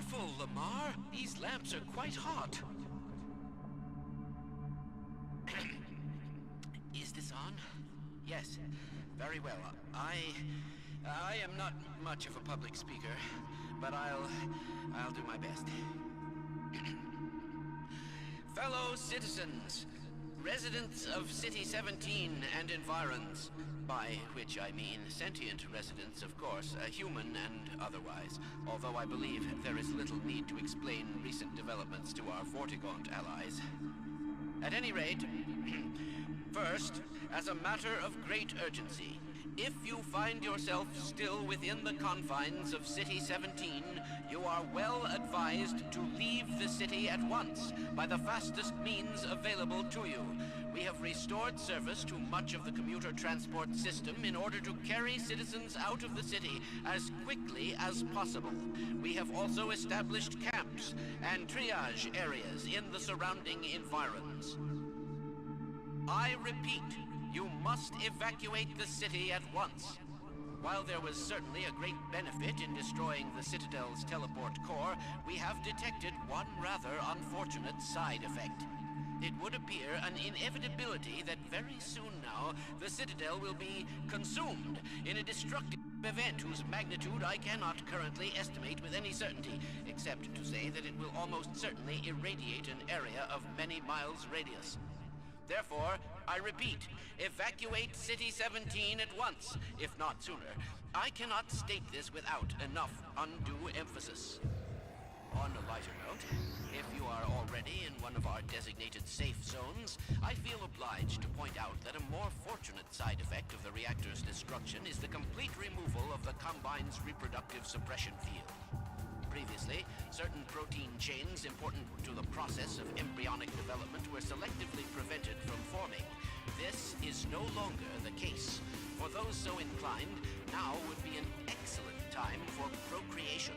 careful, Lamar. These lamps are quite hot. Is this on? Yes. Very well. I am not much of a public speaker, but I'll do my best. Fellow citizens, residents of City 17 and environs, by which I mean sentient residents, of course, human and otherwise, although I believe there is little need to explain recent developments to our Vortigaunt allies. At any rate, first, as a matter of great urgency, if you find yourself still within the confines of City 17, you are well advised to leave the city at once by the fastest means available to you. We have restored service to much of the commuter transport system in order to carry citizens out of the city as quickly as possible. We have also established camps and triage areas in the surrounding environs. I repeat, you must evacuate the city at once. While there was certainly a great benefit in destroying the Citadel's teleport core, we have detected one rather unfortunate side effect. It would appear an inevitability that very soon now, the Citadel will be consumed in a destructive event whose magnitude I cannot currently estimate with any certainty, except to say that it will almost certainly irradiate an area of many miles radius. Therefore, I repeat, evacuate City 17 at once, if not sooner. I cannot state this without enough undue emphasis. On a lighter note, if you are already in one of our designated safe zones, I feel obliged to point out that a more fortunate side effect of the reactor's destruction is the complete removal of the Combine's reproductive suppression field. Previously, certain protein chains important to the process of embryonic development were selectively prevented from forming. This is no longer the case. For those so inclined, now would be an excellent time for procreation.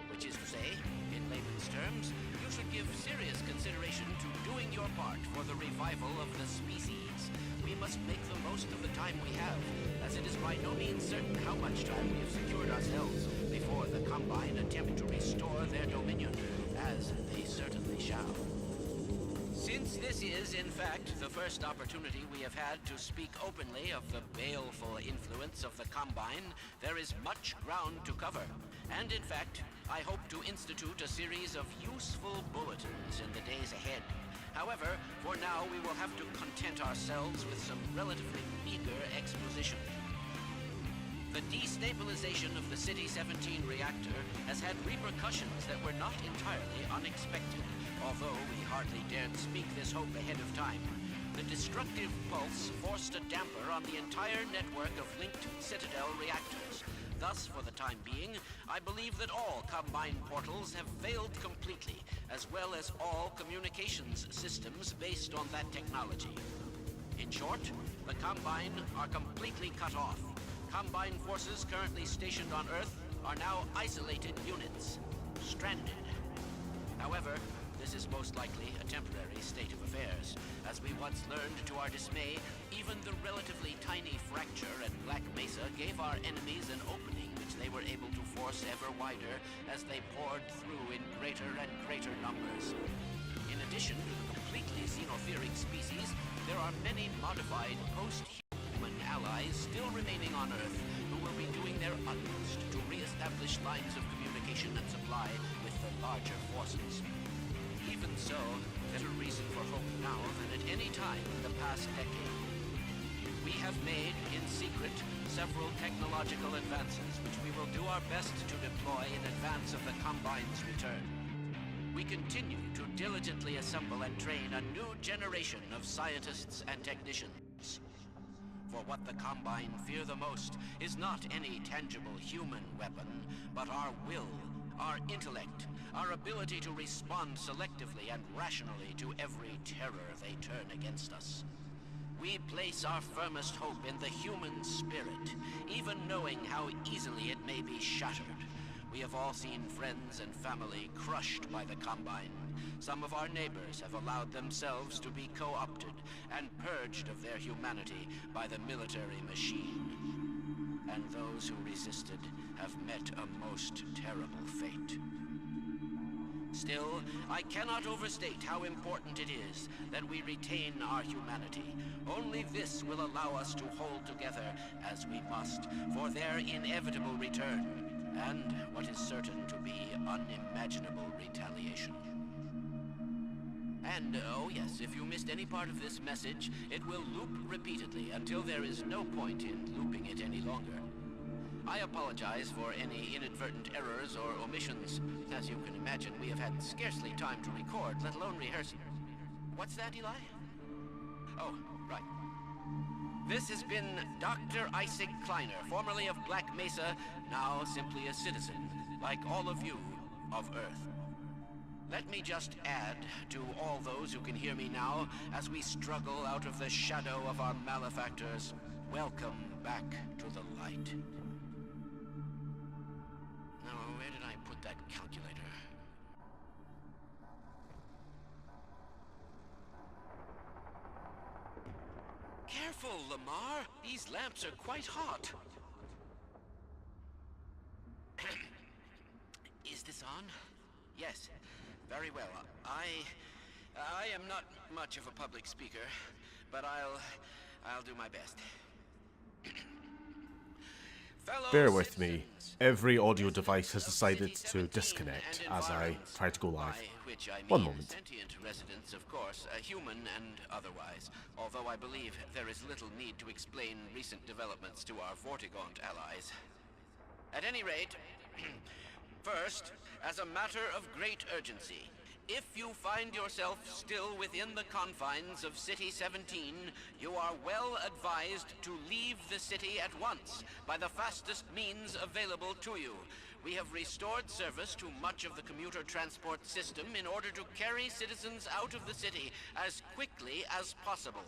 Which is to say, in layman's terms, you should give serious consideration to doing your part for the revival of the species. We must make the most of the time we have, as it is by no means certain how much time we have secured ourselves before the Combine attempt to restore their dominion, as they certainly shall. Since this is, in fact, the first opportunity we have had to speak openly of the baleful influence of the Combine, there is much ground to cover. And in fact, I hope to institute a series of useful bulletins in the days ahead. However, for now we will have to content ourselves with some relatively meager exposition. The destabilization of the City 17 reactor has had repercussions that were not entirely unexpected, although we hardly dared speak this hope ahead of time. The destructive pulse forced a damper on the entire network of linked Citadel reactors. Thus, for the time being, I believe that all Combine portals have failed completely, as well as all communications systems based on that technology. In short, the Combine are completely cut off. Combine forces currently stationed on Earth are now isolated units, stranded. However, this is most likely a temporary state of affairs. As we once learned to our dismay, even the relatively tiny fracture at Black Mesa gave our enemies an opening which they were able to force ever wider as they poured through in greater and greater numbers. In addition to the completely xenotheric species, there are many modified post-human allies still remaining on Earth who will be doing their utmost to re-establish lines of communication and supply with the larger forces. Even so, better reason for hope now than at any time in the past decade. We have made, in secret, several technological advances which we will do our best to deploy in advance of the Combine's return. We continue to diligently assemble and train a new generation of scientists and technicians. For what the Combine fear the most is not any tangible human weapon, but our will, our intellect, our ability to respond selectively and rationally to every terror they turn against us. We place our firmest hope in the human spirit, even knowing how easily it may be shattered. We have all seen friends and family crushed by the Combine. Some of our neighbors have allowed themselves to be co-opted and purged of their humanity by the military machine. And those who resisted have met a most terrible fate. Still, I cannot overstate how important it is that we retain our humanity. Only this will allow us to hold together as we must for their inevitable return, and what is certain to be unimaginable retaliation. And, oh yes, if you missed any part of this message, it will loop repeatedly until there is no point in looping it any longer. I apologize for any inadvertent errors or omissions. As you can imagine, we have had scarcely time to record, let alone rehearse. What's that, Eli? Oh, right. This has been Dr. Isaac Kleiner, formerly of Black Mesa, now simply a citizen, like all of you, of Earth. Let me just add to all those who can hear me now, as we struggle out of the shadow of our malefactors, welcome back to the light. Now, where did I put that calculator? Careful, Lamar. These lamps are quite hot. Is this on? Yes. Very well. I am not much of a public speaker, but I'll do my best. Bear with me. Every audio device has decided to disconnect as I try to go live. One moment. Sentient residents, of course, human and otherwise, although I believe there is little need to explain recent developments to our Vortigaunt allies. At any rate, first, as a matter of great urgency, if you find yourself still within the confines of City 17, you are well advised to leave the city at once by the fastest means available to you. We have restored service to much of the commuter transport system in order to carry citizens out of the city as quickly as possible.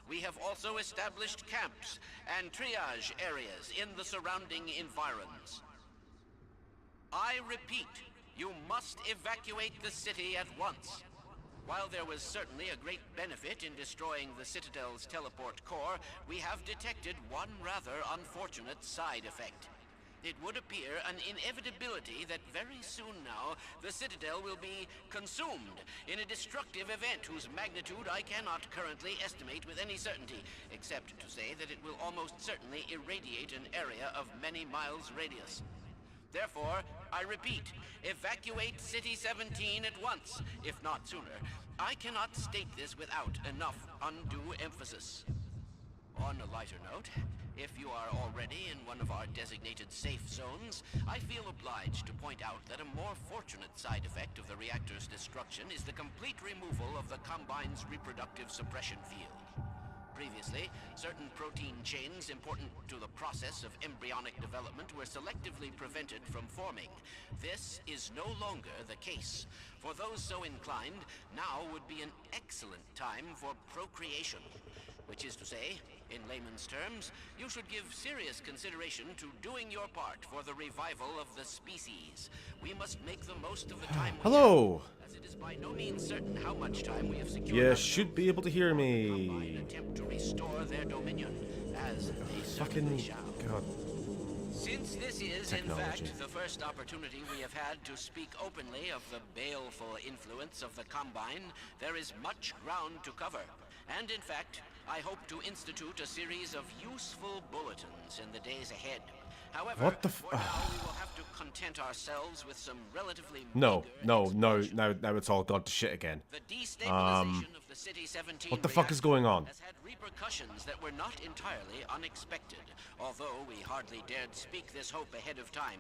We have also established camps and triage areas in the surrounding environs. I repeat, you must evacuate the city at once. While there was certainly a great benefit in destroying the Citadel's teleport core, we have detected one rather unfortunate side effect. It would appear an inevitability that very soon now, the Citadel will be consumed in a destructive event whose magnitude I cannot currently estimate with any certainty, except to say that it will almost certainly irradiate an area of many miles radius. Therefore, I repeat, evacuate City 17 at once, if not sooner. I cannot state this without enough undue emphasis. On a lighter note, if you are already in one of our designated safe zones, I feel obliged to point out that a more fortunate side effect of the reactor's destruction is the complete removal of the Combine's reproductive suppression field. Previously, certain protein chains important to the process of embryonic development were selectively prevented from forming. This is no longer the case. For those so inclined, now would be an excellent time for procreation. Which is to say, in layman's terms, you should give serious consideration to doing your part for the revival of the species. We must make the most of the time we Hello! have, as it is by no means certain how much time we have secured. You should be able to hear me. Attempt to restore their dominion, as they Fucking certainly shall. God. Since this is, Technology. in fact, the first opportunity we have had to speak openly of the baleful influence of the Combine, there is much ground to cover. And in fact, I hope to institute a series of useful bulletins in the days ahead. However, What the for now we will have to content ourselves with some relatively No, meager now it's all gone to shit again. The destabilization of the City 17 What the fuck is reactor going on? has had repercussions that were not entirely unexpected, although we hardly dared speak this hope ahead of time.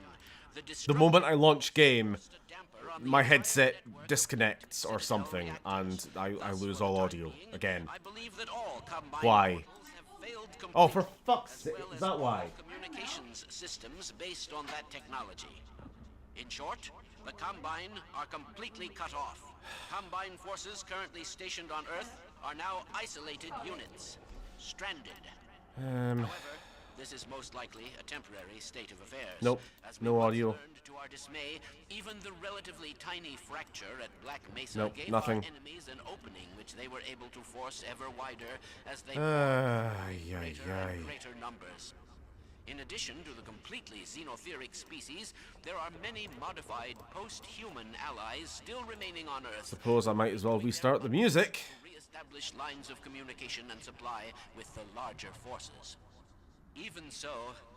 The moment I launch game, a damper on the my entire headset network. disconnects or something, and I lose all audio again. I believe that all Combine Why? portals have failed Oh, for completely, fuck's as sake, well is as that all why? communications systems based on that technology. In short, the Combine are completely cut off. Combine forces currently stationed on Earth are now isolated units, stranded. However, this is most likely a temporary state of affairs. Nope, As we no once audio. learned to our dismay, even the relatively tiny fracture at Black Mesa Nope, gave nothing. our enemies an opening which they were able to force ever wider as they Ay, ay, greater ay. and greater numbers. In addition to the completely xenotheric species, there are many modified post-human allies still remaining on Earth. Suppose I might as well restart the music. To re-establish lines of communication and supply with the larger forces. Even so,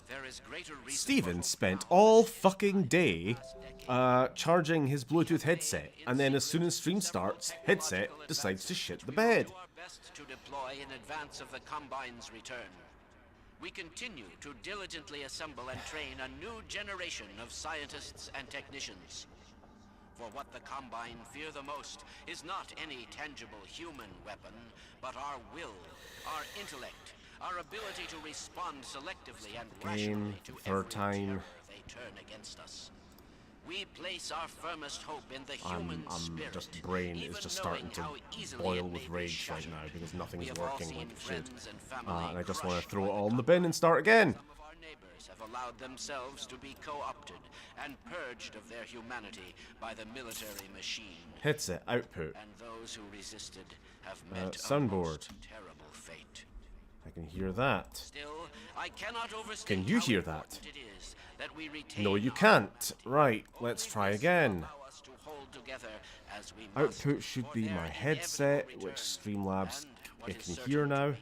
there is greater reason. Steven spent all fucking day charging his Bluetooth headset, and then as soon as stream starts, headset decides to shit the bed. Do our best to deploy in advance of the Combine's return. We continue to diligently assemble and train a new generation of scientists and technicians. For what the Combine fear the most is not any tangible human weapon, but our will, our intellect, our ability to respond selectively and rationally to every terror they turn against us. We place our firmest hope in the human spirit. Just brain is just starting to boil with rage right now because nothing's working like it should. And I just want to throw it all in the bin and start again. Some of our neighbors have allowed themselves to be co-opted and purged of their humanity by the military machine. Headset output. And those who resisted have met a soundboard. most terrible fate. I can hear that. Still, I cannot overstate Can you how hear that? important it is that we retain No, you our can't. Right, let's Only try this again. will allow us to hold together as we must, Output should for be their my inevitable headset, return. which Streamlabs And what it is can certain hear to now. be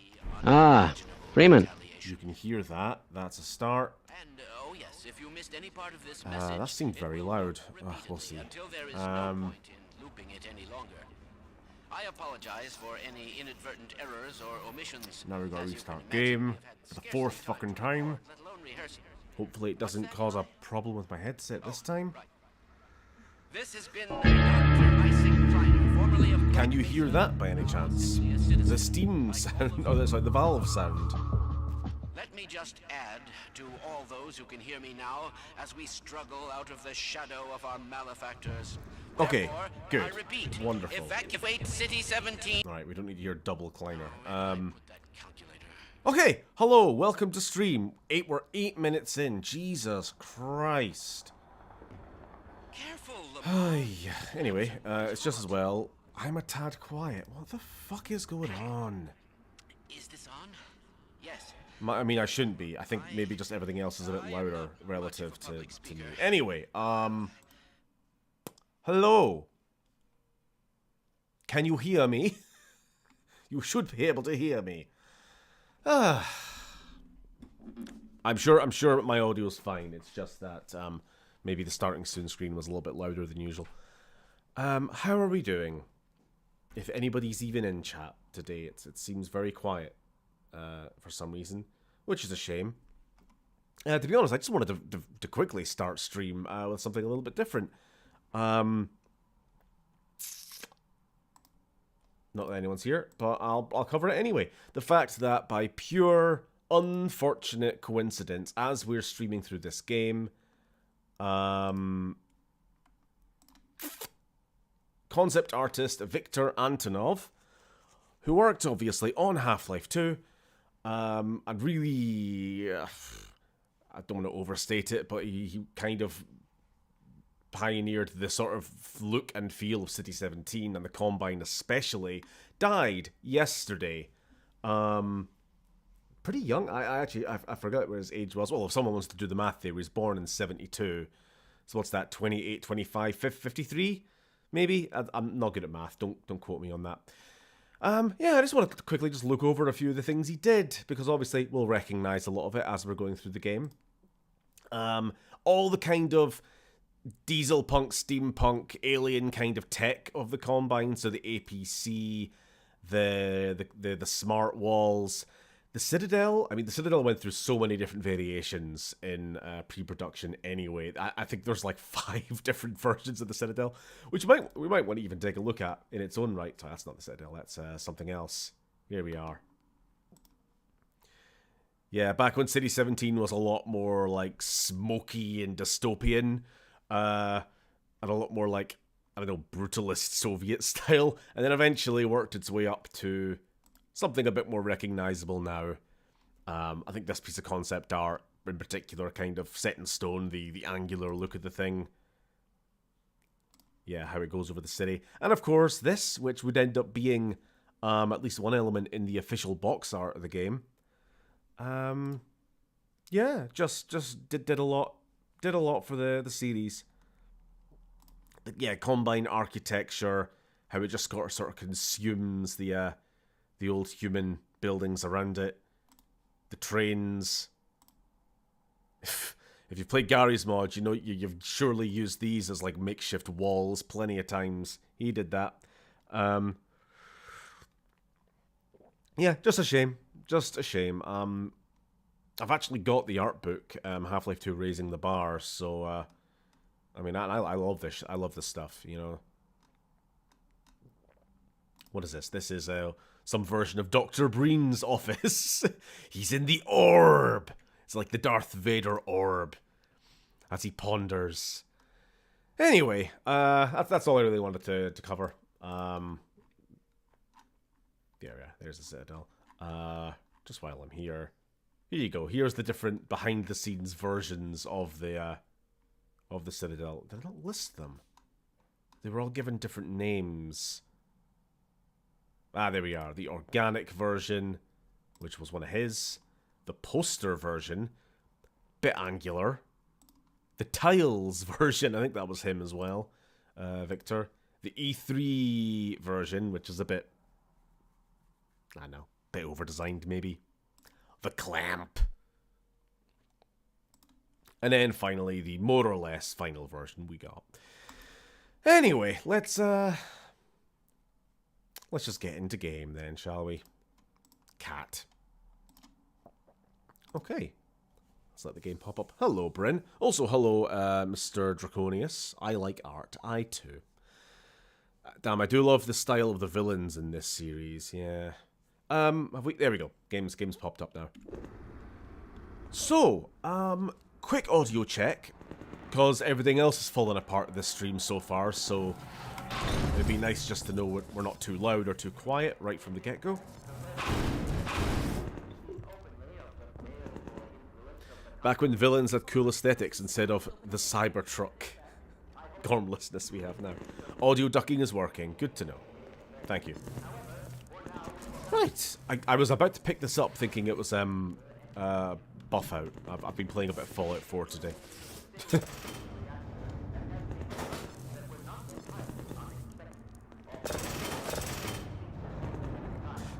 Ah, unimaginable Freeman. retaliation. You can hear that. That's a start. And oh yes, if you missed any part of this message, That seemed it very will loud. loop We'll see. repeatedly until there is no point in looping it any longer. I apologize for any inadvertent errors or omissions. Now we've got to As you restart can imagine, game we've had for the scarcely fourth time fucking to time. record, let alone rehearse. Hopefully it doesn't cause a problem with my headset this time. Right. This has been Dr. Icing Kleiner, formerly of Can you hear that by any chance? The steam sound, oh, sorry, the valve sound. Let me just add to all those who can hear me now as we struggle out of the shadow of our malefactors. Okay, Therefore, good. I repeat, Wonderful. evacuate City 17. Alright, we don't need to hear double Kleiner. Put that calculator. Okay, hello, welcome to stream. We're 8 minutes in. Jesus Christ. Careful, Lamar. Anyway, it's just as well. I'm a tad quiet. What the fuck is going on? Is this on? Yes. I mean, I shouldn't be. I think maybe just everything else is a bit louder relative to me. Anyway, hello. Can you hear me? You should be able to hear me. I'm sure my audio's fine. It's just that maybe the starting soon screen was a little bit louder than usual. How are we doing? If anybody's even in chat today, it seems very quiet for some reason, which is a shame. To be honest, I just wanted to quickly start stream with something a little bit different. Not that anyone's here, but I'll cover it anyway. The fact that by pure unfortunate coincidence, as we're streaming through this game, concept artist Victor Antonov, who worked obviously on Half-Life 2, and really, I don't want to overstate it, but he kind of pioneered the sort of look and feel of City 17 and the Combine especially, died yesterday. Pretty young. I forgot what his age was. Well, if someone wants to do the math there, he was born in 72. So what's that, 28, 25, 53? Maybe? I'm not good at math. Don't quote me on that. Yeah, I just wanted to quickly just look over a few of the things he did, because obviously we'll recognise a lot of it as we're going through the game. All the kind of diesel punk, steampunk, alien kind of tech of the Combine, so the APC, the smart walls, the Citadel. I mean, the Citadel went through so many different variations in pre-production anyway. I think there's like 5 different versions of the Citadel, which we might want to even take a look at in its own right. Oh, that's not the Citadel, that's something else. Here we are. Yeah, back when City 17 was a lot more like smoky and dystopian, and a lot more like, I don't know, brutalist Soviet style, and then eventually worked its way up to something a bit more recognizable now. I think this piece of concept art in particular kind of set in stone, the angular look of the thing. Yeah, how it goes over the city. And of course this, which would end up being at least one element in the official box art of the game. Yeah, just did a lot. Did a lot for the series. Yeah, combine architecture, how it just sort of consumes the old human buildings around it, the trains. If you've played Gary's mod, you know you've surely used these as like makeshift walls plenty of times. He did that. Yeah, just a shame. Just a shame. I've actually got the art book, Half-Life 2 Raising the Bar, so I mean I love this. I love this stuff, you know. What is this? This is some version of Dr. Breen's office. He's in the orb. It's like the Darth Vader orb as he ponders. Anyway, that's all I really wanted to cover. Yeah, there's the Citadel. Just while I'm here, here you go. Here's the different behind-the-scenes versions of the Citadel. Did I not list them? They were all given different names. Ah, there we are. The organic version, which was one of his. The poster version, bit angular. The tiles version, I think that was him as well, Victor. The E3 version, which is a bit, I don't know, bit over-designed maybe. The clamp. And then finally, the more or less final version we got. Anyway, let's just get into game then, shall we? Cat. Okay. Let's let the game pop up. Hello, Bryn. Also, hello, Mr. Draconius. I like art. I too. Damn, I do love the style of the villains in this series. Yeah. There we go. Game's popped up now. So, quick audio check, because everything else has fallen apart this stream so far, so it'd be nice just to know we're not too loud or too quiet right from the get-go. Back when villains had cool aesthetics instead of the Cybertruck gormlessness we have now. Audio ducking is working. Good to know. Thank you. Right. I was about to pick this up thinking it was buff out. I've been playing a bit of Fallout 4 today.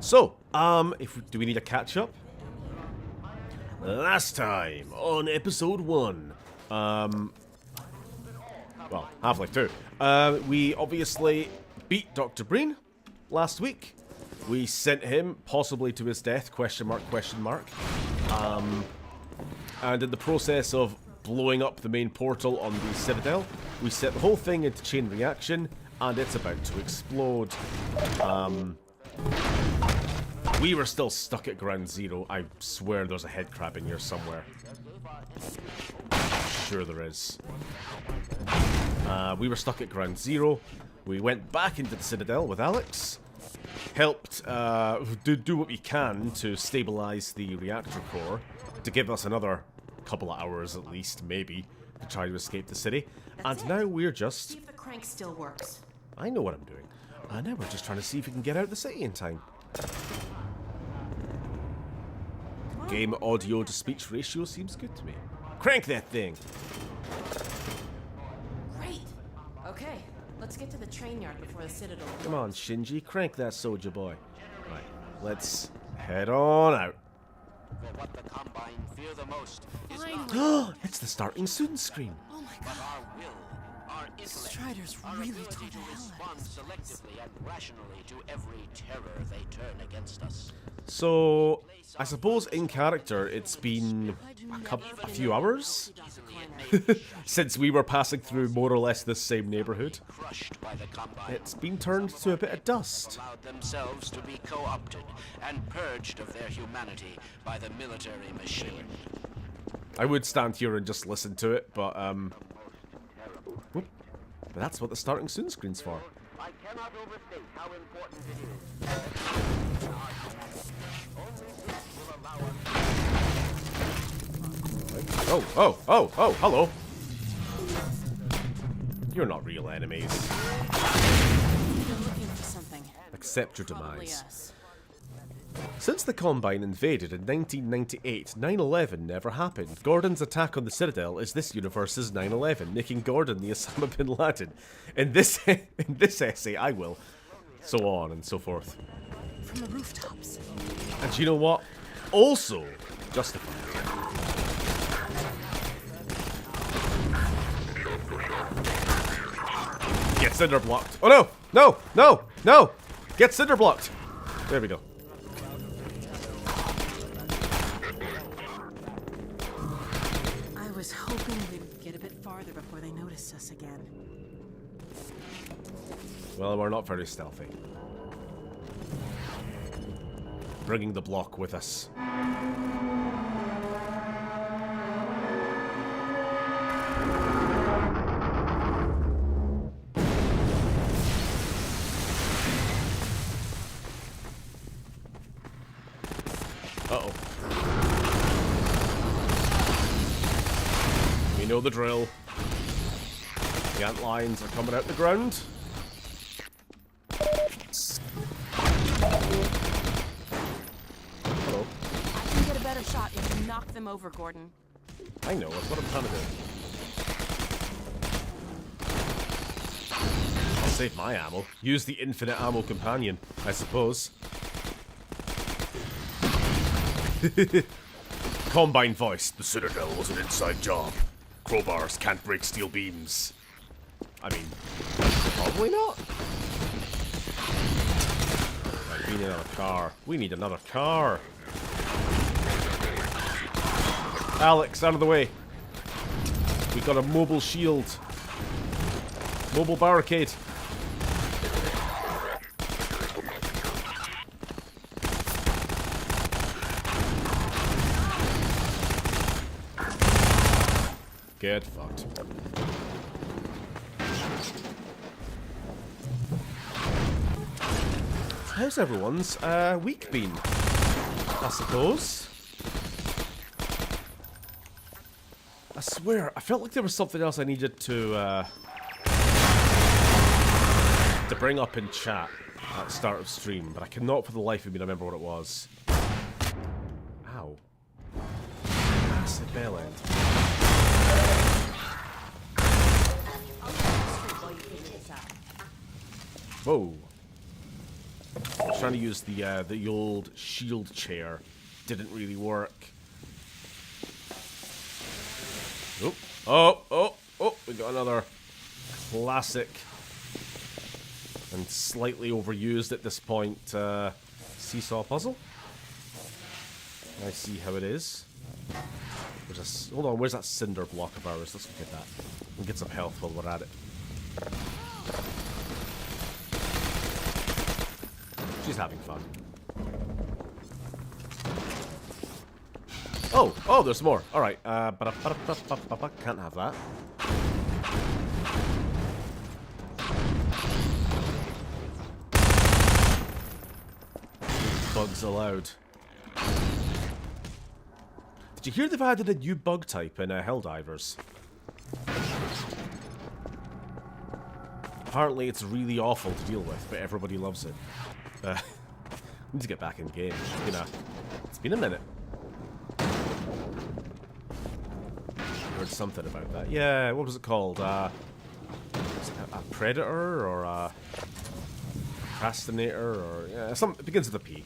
So, do we need a catch-up? Last time, on episode 1, well, Half-Life 2, we obviously beat Dr. Breen last week. We sent him, possibly to his death, question mark, and in the process of blowing up the main portal on the Citadel, we set the whole thing into chain reaction, and it's about to explode. We were still stuck at ground zero. I swear there's a head crab in here somewhere. Sure there is. We were stuck at ground zero. We went back into the Citadel with Alex. Helped do what we can to stabilize the reactor core, to give us another couple of hours at least, maybe, to try to escape the city. And now we're just... See if the crank still works. I know what I'm doing. Now we're just trying to see if we can get out of the city in time. Game audio to speech ratio seems good to me. Crank that thing! Great. Okay, let's get to the train yard before the Citadel. Come on, Shinji, crank that soldier boy. Right, let's head on out. For what the Combine fear the most is Finally. It's the starting soon screen. Oh my but god. our will, our intellect, Striders our really ability tore to the hell out respond of this selectively and rationally to every terror they turn against us. So, I suppose in character it's been a few hours since we were passing through more or less this same neighborhood. Crushed by the Combine, It's been turned to a bit of dust. allowed themselves to be co-opted and purged of their humanity by the military machine. I would stand here and just listen to it, but but that's what the starting soon screen's for. I cannot overstate how important it is. Oh, hello. You're not real enemies. They're looking for something. Accept your Probably demise. us. Since the Combine invaded in 1998, 9/11 never happened. Gordon's attack on the Citadel is this universe's 9/11, making Gordon the Osama bin Laden. In this essay, I will. So on and so forth. From the rooftops. And you know what? Also justified. Get cinder blocked. Oh no! No! No! No! Get cinder blocked! There we go. I was hoping we'd get a bit farther before they noticed us again. Well, we're not very stealthy. Bringing the block with us. Uh-oh. We know the drill. The ant lions are coming out the ground. Hello. I can get a better shot if you knock them over, Gordon. I know, that's what I'm trying to do. I'll save my ammo. Use the infinite ammo companion, I suppose. Combine voice. The Citadel was an inside job. Crowbars can't break steel beams. I mean, probably not. Right, we need another car. We need another car. Alex, out of the way. We got a mobile shield. Mobile barricade. Get fucked. How's everyone's week been? I suppose. I swear, I felt like there was something else I needed to bring up in chat at the start of stream, but I cannot for the life of me remember what it was. Ow. Acid bell end. Whoa. I was trying to use the old shield chair. Didn't really work. Oh, oh, oh, oh, we got another classic and slightly overused at this point seesaw puzzle. I see how it is. There's a, hold on, where's that cinder block of ours? Let's look at that. We'll get some health while we're at it. She's having fun. Oh, oh, there's more. All right. Can't have that. Bugs allowed. Did you hear they've added a new bug type in Helldivers? Apparently it's really awful to deal with, but everybody loves it. Need to get back in game. It's been a minute. Heard something about that. Yeah, what was it called? Was it a predator or a procrastinator or yeah, it begins with a P.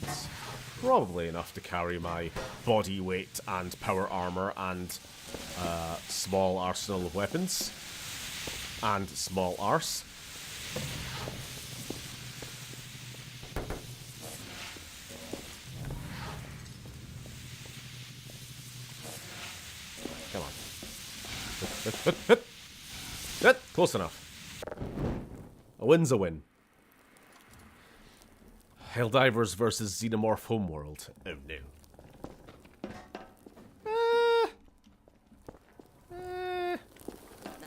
That's probably enough to carry my body weight and power armor and small arsenal of weapons and small arse. Come on. Hit. Close enough. A win's a win. Helldivers versus Xenomorph Homeworld. Oh no.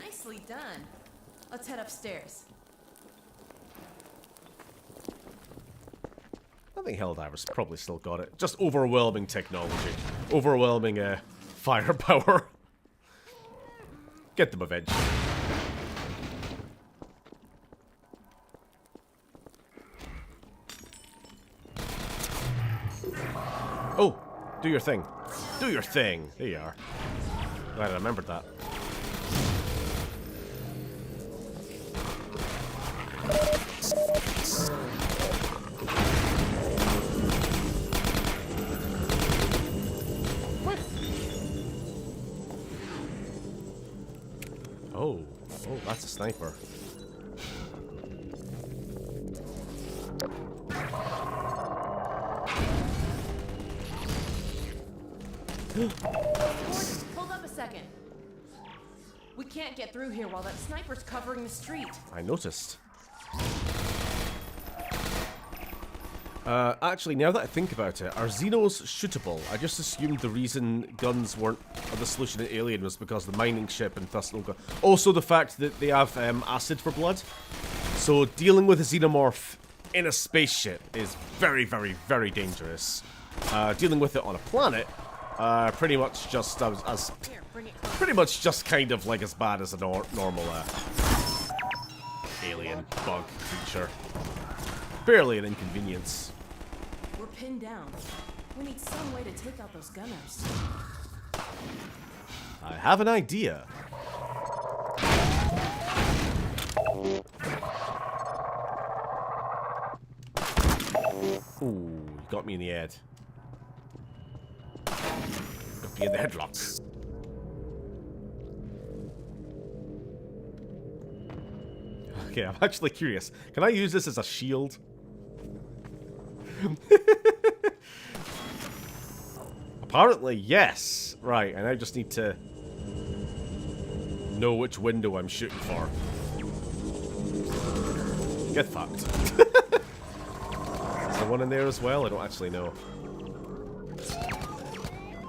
Nicely done. Let's head upstairs. I think Helldivers probably still got it. Just overwhelming technology. Overwhelming firepower. Get them eventually. Oh, do your thing. Do your thing. There you are. Glad I remembered that. What? Oh, that's a sniper. Hold up a second. We can't get through here while that sniper's covering the street. I noticed. Actually, now that I think about it, are Xenos shootable? I just assumed the reason guns weren't the solution in Alien was because of the mining ship and thus no gun. Also the fact that they have acid for blood. So dealing with a xenomorph in a spaceship is very, very, very dangerous. Dealing with it on a planet, pretty much just pretty much just kind of like as bad as a normal alien bug creature. Barely an inconvenience. We're pinned down. We need some way to take out those gunners. I have an idea. Ooh, you got me in the head. Got me in the headlock. Okay, I'm actually curious. Can I use this as a shield? Apparently, yes. Right, and I just need to know which window I'm shooting for. Get fucked. Is there one in there as well? I don't actually know.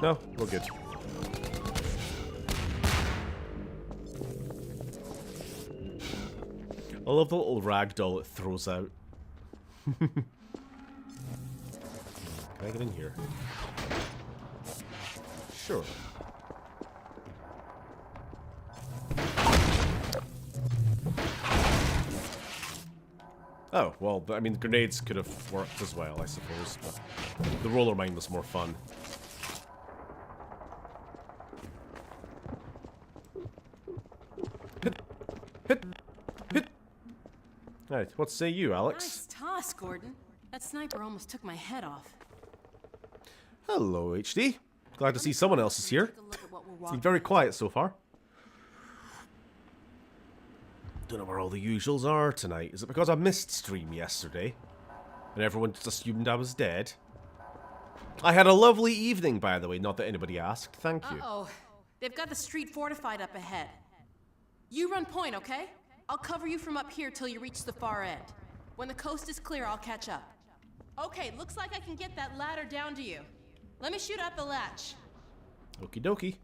No, we're good. I love the little ragdoll it throws out. Can I get in here? Sure. Oh, well, I mean, grenades could have worked as well, I suppose, but the roller mine was more fun. Hit! Hit! Hit! Alright, what say you, Alex? Nice toss, Gordon. That sniper almost took my head off. Hello, HD. Glad to see someone else is here. Take a look at what we're It's walking. been very quiet so far. Don't know where all the usuals are tonight. Is it because I missed stream yesterday? And everyone just assumed I was dead? I had a lovely evening, by the way, not that anybody asked. Thank you. Uh-oh. They've got the street fortified up ahead. You run point, okay? I'll cover you from up here till you reach the far end. When the coast is clear, I'll catch up. Okay, looks like I can get that ladder down to you. Let me shoot out the latch. Okie dokie.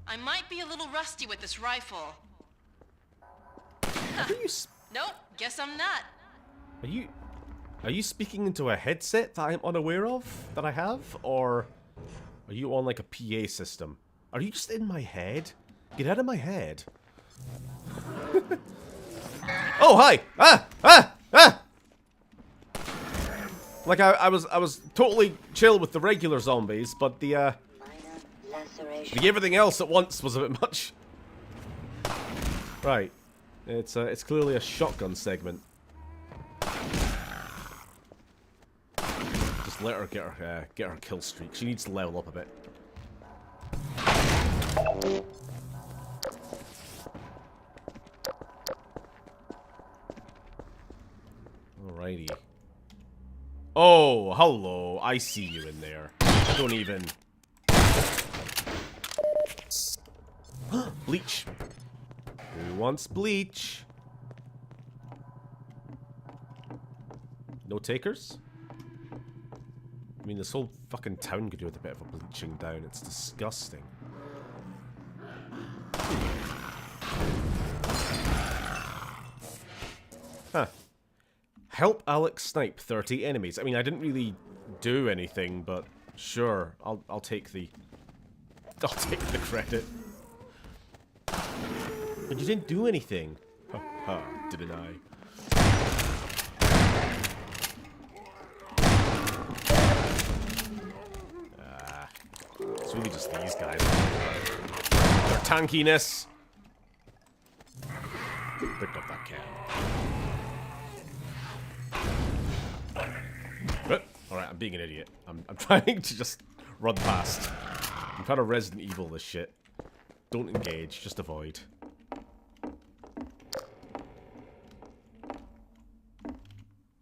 I might be a little rusty with this rifle. Are you, Nope, guess I'm not. are you speaking into a headset that I'm unaware of, that I have? Or are you on like a PA system? Are you just in my head? Get out of my head. Oh, hi! Like I was totally chill with the regular zombies, but the everything else at once was a bit much. Right, it's clearly a shotgun segment. Just let her get her kill streak. She needs to level up a bit. Alrighty. Oh, hello. I see you in there. Don't even. Bleach. Who wants bleach? No takers? I mean, this whole fucking town could do with a bit of a bleaching down. It's disgusting. Huh. Help Alex snipe 30 enemies. I mean, I didn't really do anything, but sure, I'll take the credit. But you didn't do anything. Ha ha, didn't I? It's really just these guys. Their tankiness. Picked up that can. Alright, I'm being an idiot. I'm trying to just run past. I'm trying to Resident Evil this shit. Don't engage, just avoid.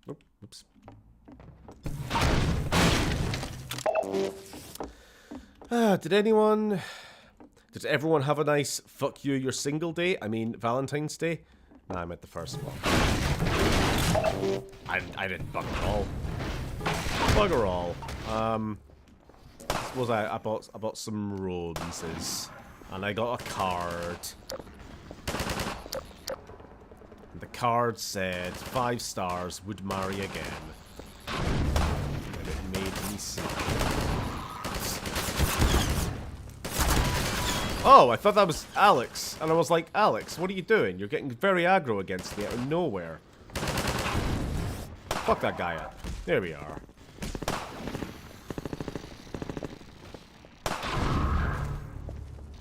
Oh, oops. Did everyone have a nice fuck you, you're single day? I mean, Valentine's Day? Nah, I meant the first one. I didn't bugger all. Bugger all. I suppose I bought some roses. And I got a card. And the card said, 5 stars, would marry again. And it made me sick. Oh, I thought that was Alex. And I was like, Alex, what are you doing? You're getting very aggro against me out of nowhere. Fuck that guy up. There we are.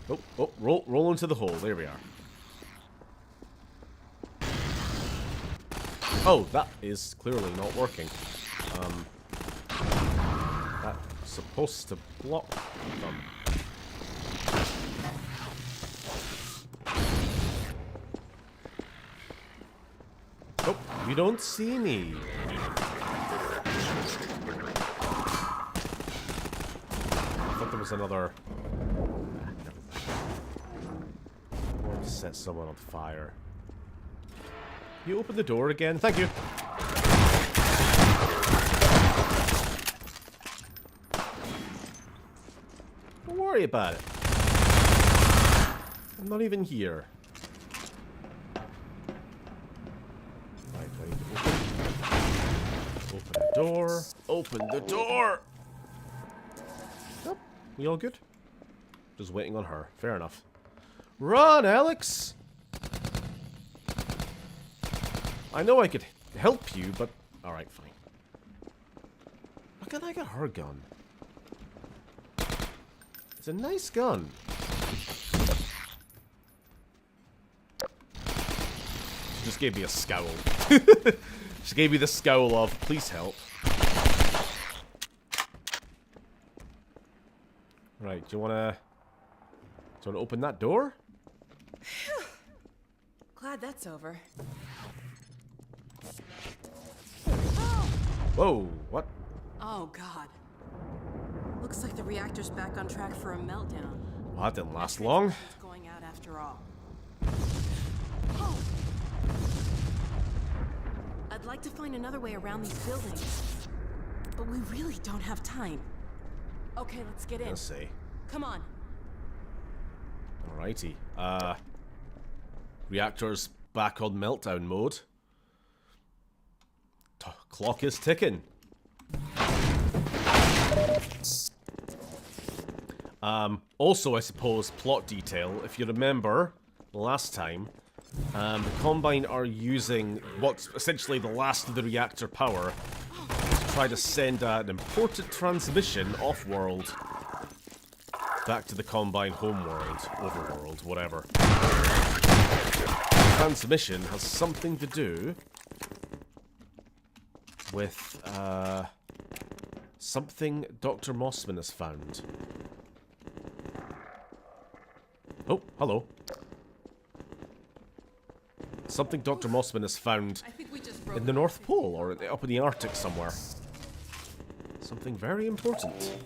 Oh, roll into the hole. There we are. Oh, that is clearly not working. That's supposed to block them. Oh, you don't see me. I thought there was another... Set someone on fire. You open the door again? Thank you. Don't worry about it. I'm not even here. Right, I need to open the door. Open the door! Nope. We all good? Just waiting on her. Fair enough. Run, Alex! I know I could help you, but... Alright, fine. Why can't I get her gun? It's a nice gun. She just gave me a scowl. She gave me the scowl of, please help. Right, do you wanna open that door? Phew. Glad that's over. Whoa, what? Oh, God. Looks like the reactor's back on track for a meltdown. Well, that didn't last long. It's going out after all. I'd like to find another way around these buildings, but we really don't have time. Okay, let's get in. Let's see. Come on. Alrighty. Reactor's back on meltdown mode. Clock is ticking. Also, I suppose, plot detail. If you remember, last time, the Combine are using what's essentially the last of the reactor power to try to send an important transmission off-world back to the Combine homeworld, overworld, whatever. The transmission has something to do with, something Dr. Mossman has found. Oh, hello. Something Dr. Mossman has found in the North Pole, or up in the Arctic somewhere. Something very important.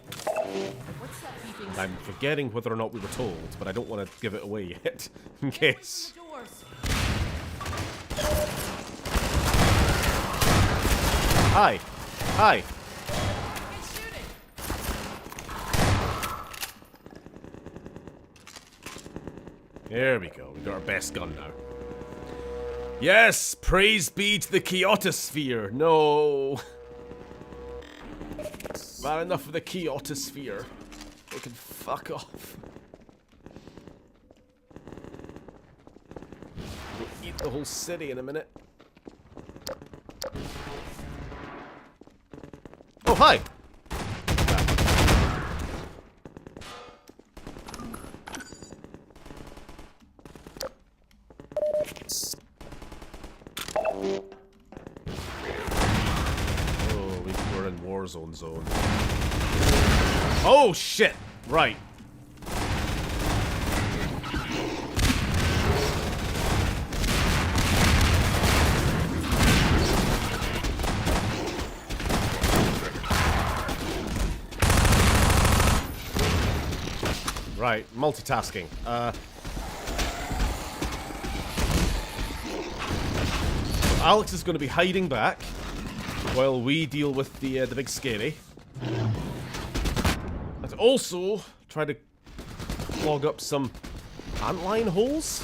And I'm forgetting whether or not we were told, but I don't want to give it away yet, in case. Hi. Hi. There we go. We got our best gun now. Yes! Praise be to the Chaotosphere! No! Not enough of the Chaotosphere. They can fuck off. eat the whole city in a minute. Oh, hi! Oh, we're in Warzone zone. Oh, shit! Right. Right, multitasking. Alex is going to be hiding back while we deal with the big scary. And also try to clog up some antline holes.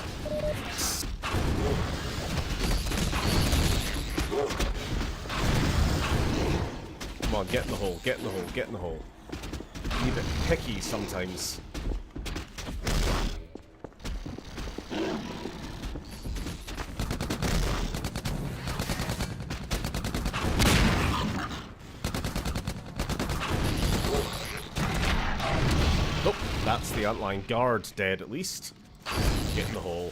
Come on, get in the hole, get in the hole, get in the hole. Be a bit picky sometimes. Nope, that's the antline guard dead at least. Get in the hole.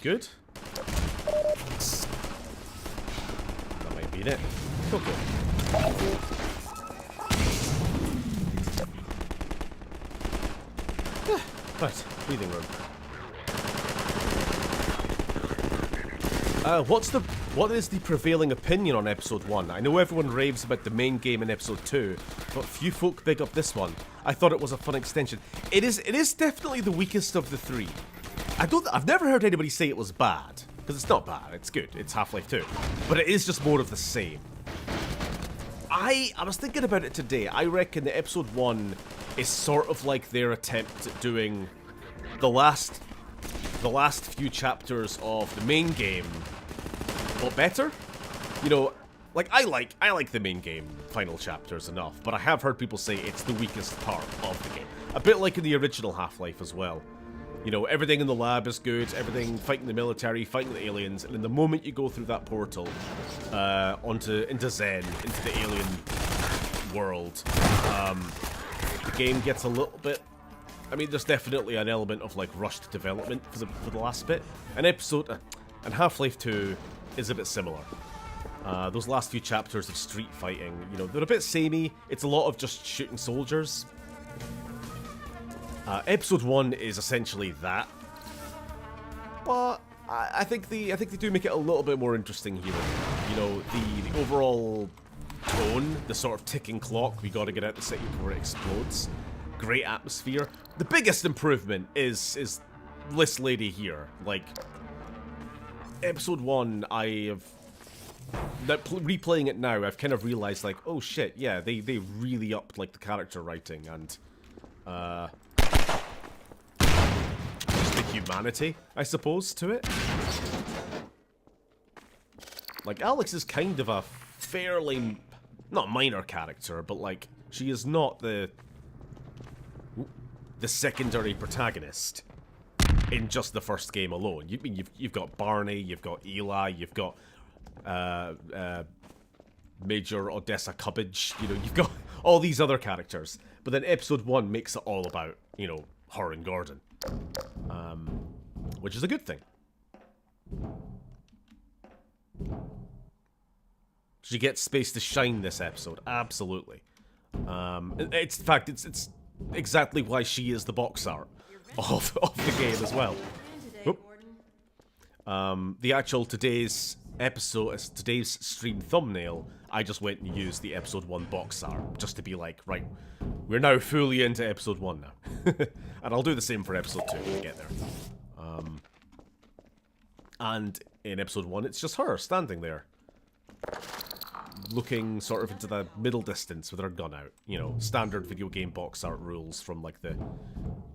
Good. That might be it. Okay. Right, breathing room. What is the prevailing opinion on episode 1? I know everyone raves about the main game in episode 2, but few folk big up this one. I thought it was a fun extension. It is definitely the weakest of the three. I've never heard anybody say it was bad, because it's not bad, it's good, it's Half-Life 2. But it is just more of the same. I was thinking about it today. I reckon that episode 1 is sort of like their attempt at doing the last few chapters of the main game, but better. You know, like I like the main game final chapters enough, but I have heard people say it's the weakest part of the game. A bit like in the original Half-Life as well. You know, everything in the lab is good, everything fighting the military, fighting the aliens, and in the moment you go through that portal into Zen, into the alien world, the game gets a little bit. I mean, there's definitely an element of like rushed development for the last bit. And Half-Life 2 is a bit similar. Those last few chapters of street fighting, you know, they're a bit samey. It's a lot of just shooting soldiers. Episode 1 is essentially that, but I think they do make it a little bit more interesting here. You know, the overall tone, the sort of ticking clock, we gotta get out the city before it explodes. Great atmosphere. The biggest improvement is this lady here. Like, episode 1, replaying it now, I've kind of realized, like, oh shit, yeah, they really upped like the character writing and just the humanity, I suppose, to it. Like, Alex is kind of a fairly, not minor character, but like, she is not the secondary protagonist in just the first game alone. You've got Barney, you've got Eli, you've got Major Odessa Cubbage, you know, you've got all these other characters. But then episode 1 makes it all about, you know, her and Gordon. Which is a good thing. She gets space to shine this episode, absolutely. It's in fact, it's exactly why she is the box art of the game as well. The actual today's stream thumbnail, I just went and used the episode 1 box art just to be like, right, we're now fully into episode 1 now. And I'll do the same for episode 2 when we get there. And in episode 1, it's just her standing there, looking sort of into the middle distance with her gun out. You know, standard video game box art rules from like the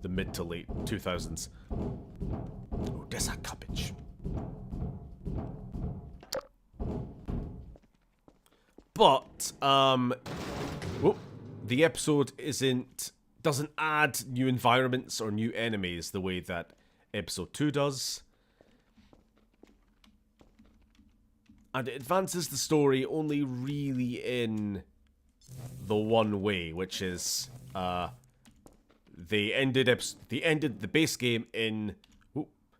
mid to late 2000s. Odessa Cubbage. But, the episode doesn't add new environments or new enemies the way that episode 2 does. And it advances the story only really in the one way, which is they ended the base game in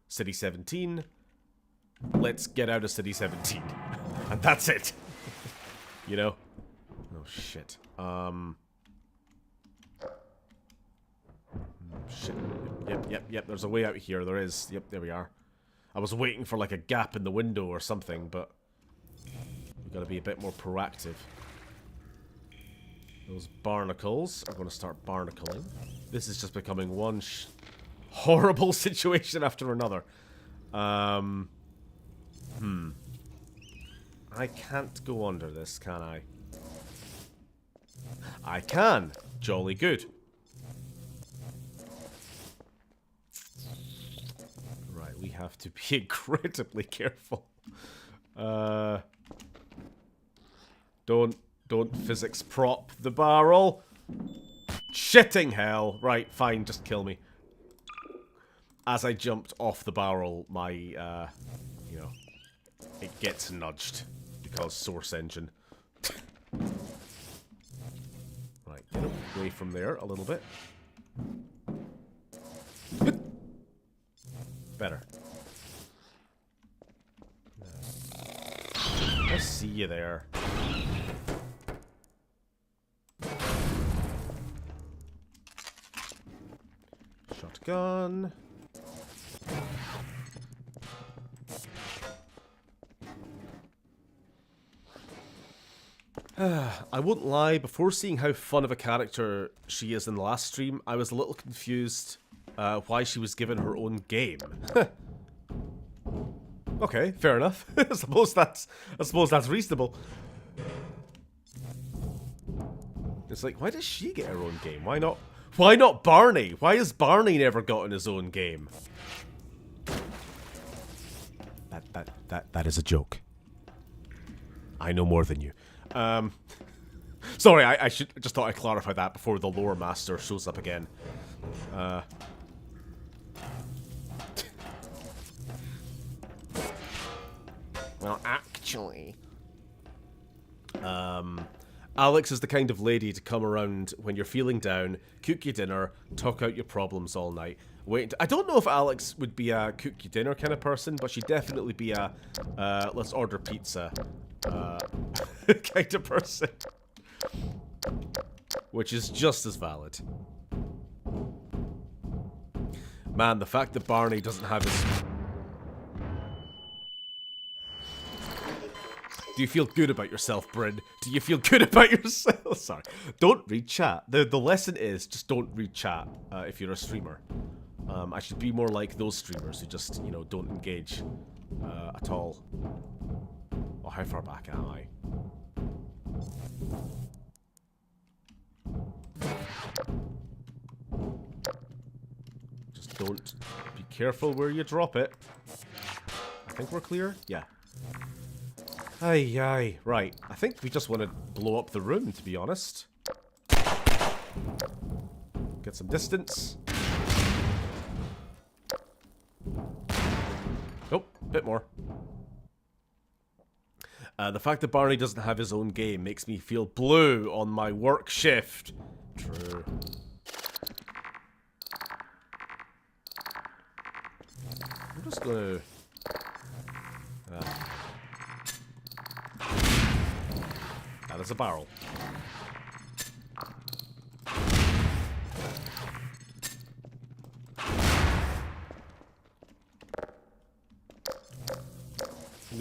City 17. Let's get out of City 17. And that's it. You know? Oh shit. Shit. Yep. There's a way out here. There is. Yep, there we are. I was waiting for like a gap in the window or something, but we've got to be a bit more proactive. Those barnacles are going to start barnacling. This is just becoming one horrible situation after another. I can't go under this, can I? I can. Jolly good. Right, we have to be incredibly careful. Don't physics prop the barrel. Shitting hell. Right, fine, just kill me. As I jumped off the barrel, my, you know, it gets nudged because source engine. Right, get away from there a little bit. Better. I see you there. Shotgun. I won't lie, before seeing how fun of a character she is in the last stream, I was a little confused why she was given her own game. Okay, fair enough. I suppose that's reasonable. It's like, why does she get her own game? Why not Barney? Why has Barney never gotten his own game? That is a joke. I know more than you. Sorry, I just thought I'd clarify that before the lore master shows up again. Well, actually, Alex is the kind of lady to come around when you're feeling down, cook you dinner, talk out your problems all night. I don't know if Alex would be a cook you dinner kind of person, but she'd definitely be a let's order pizza kind of person. Which is just as valid. Man, the fact that Barney doesn't have his... Do you feel good about yourself, Bryn? Do you feel good about yourself? Sorry. Don't read chat. The lesson is just don't read chat if you're a streamer. I should be more like those streamers who just, you know, don't engage at all. Oh, how far back am I? Just don't be careful where you drop it. I think we're clear? Yeah. Aye. Right. I think we just want to blow up the room, to be honest. Get some distance. Oh, a bit more. The fact that Barney doesn't have his own game makes me feel blue on my work shift. True. I'm just gonna... that is a barrel.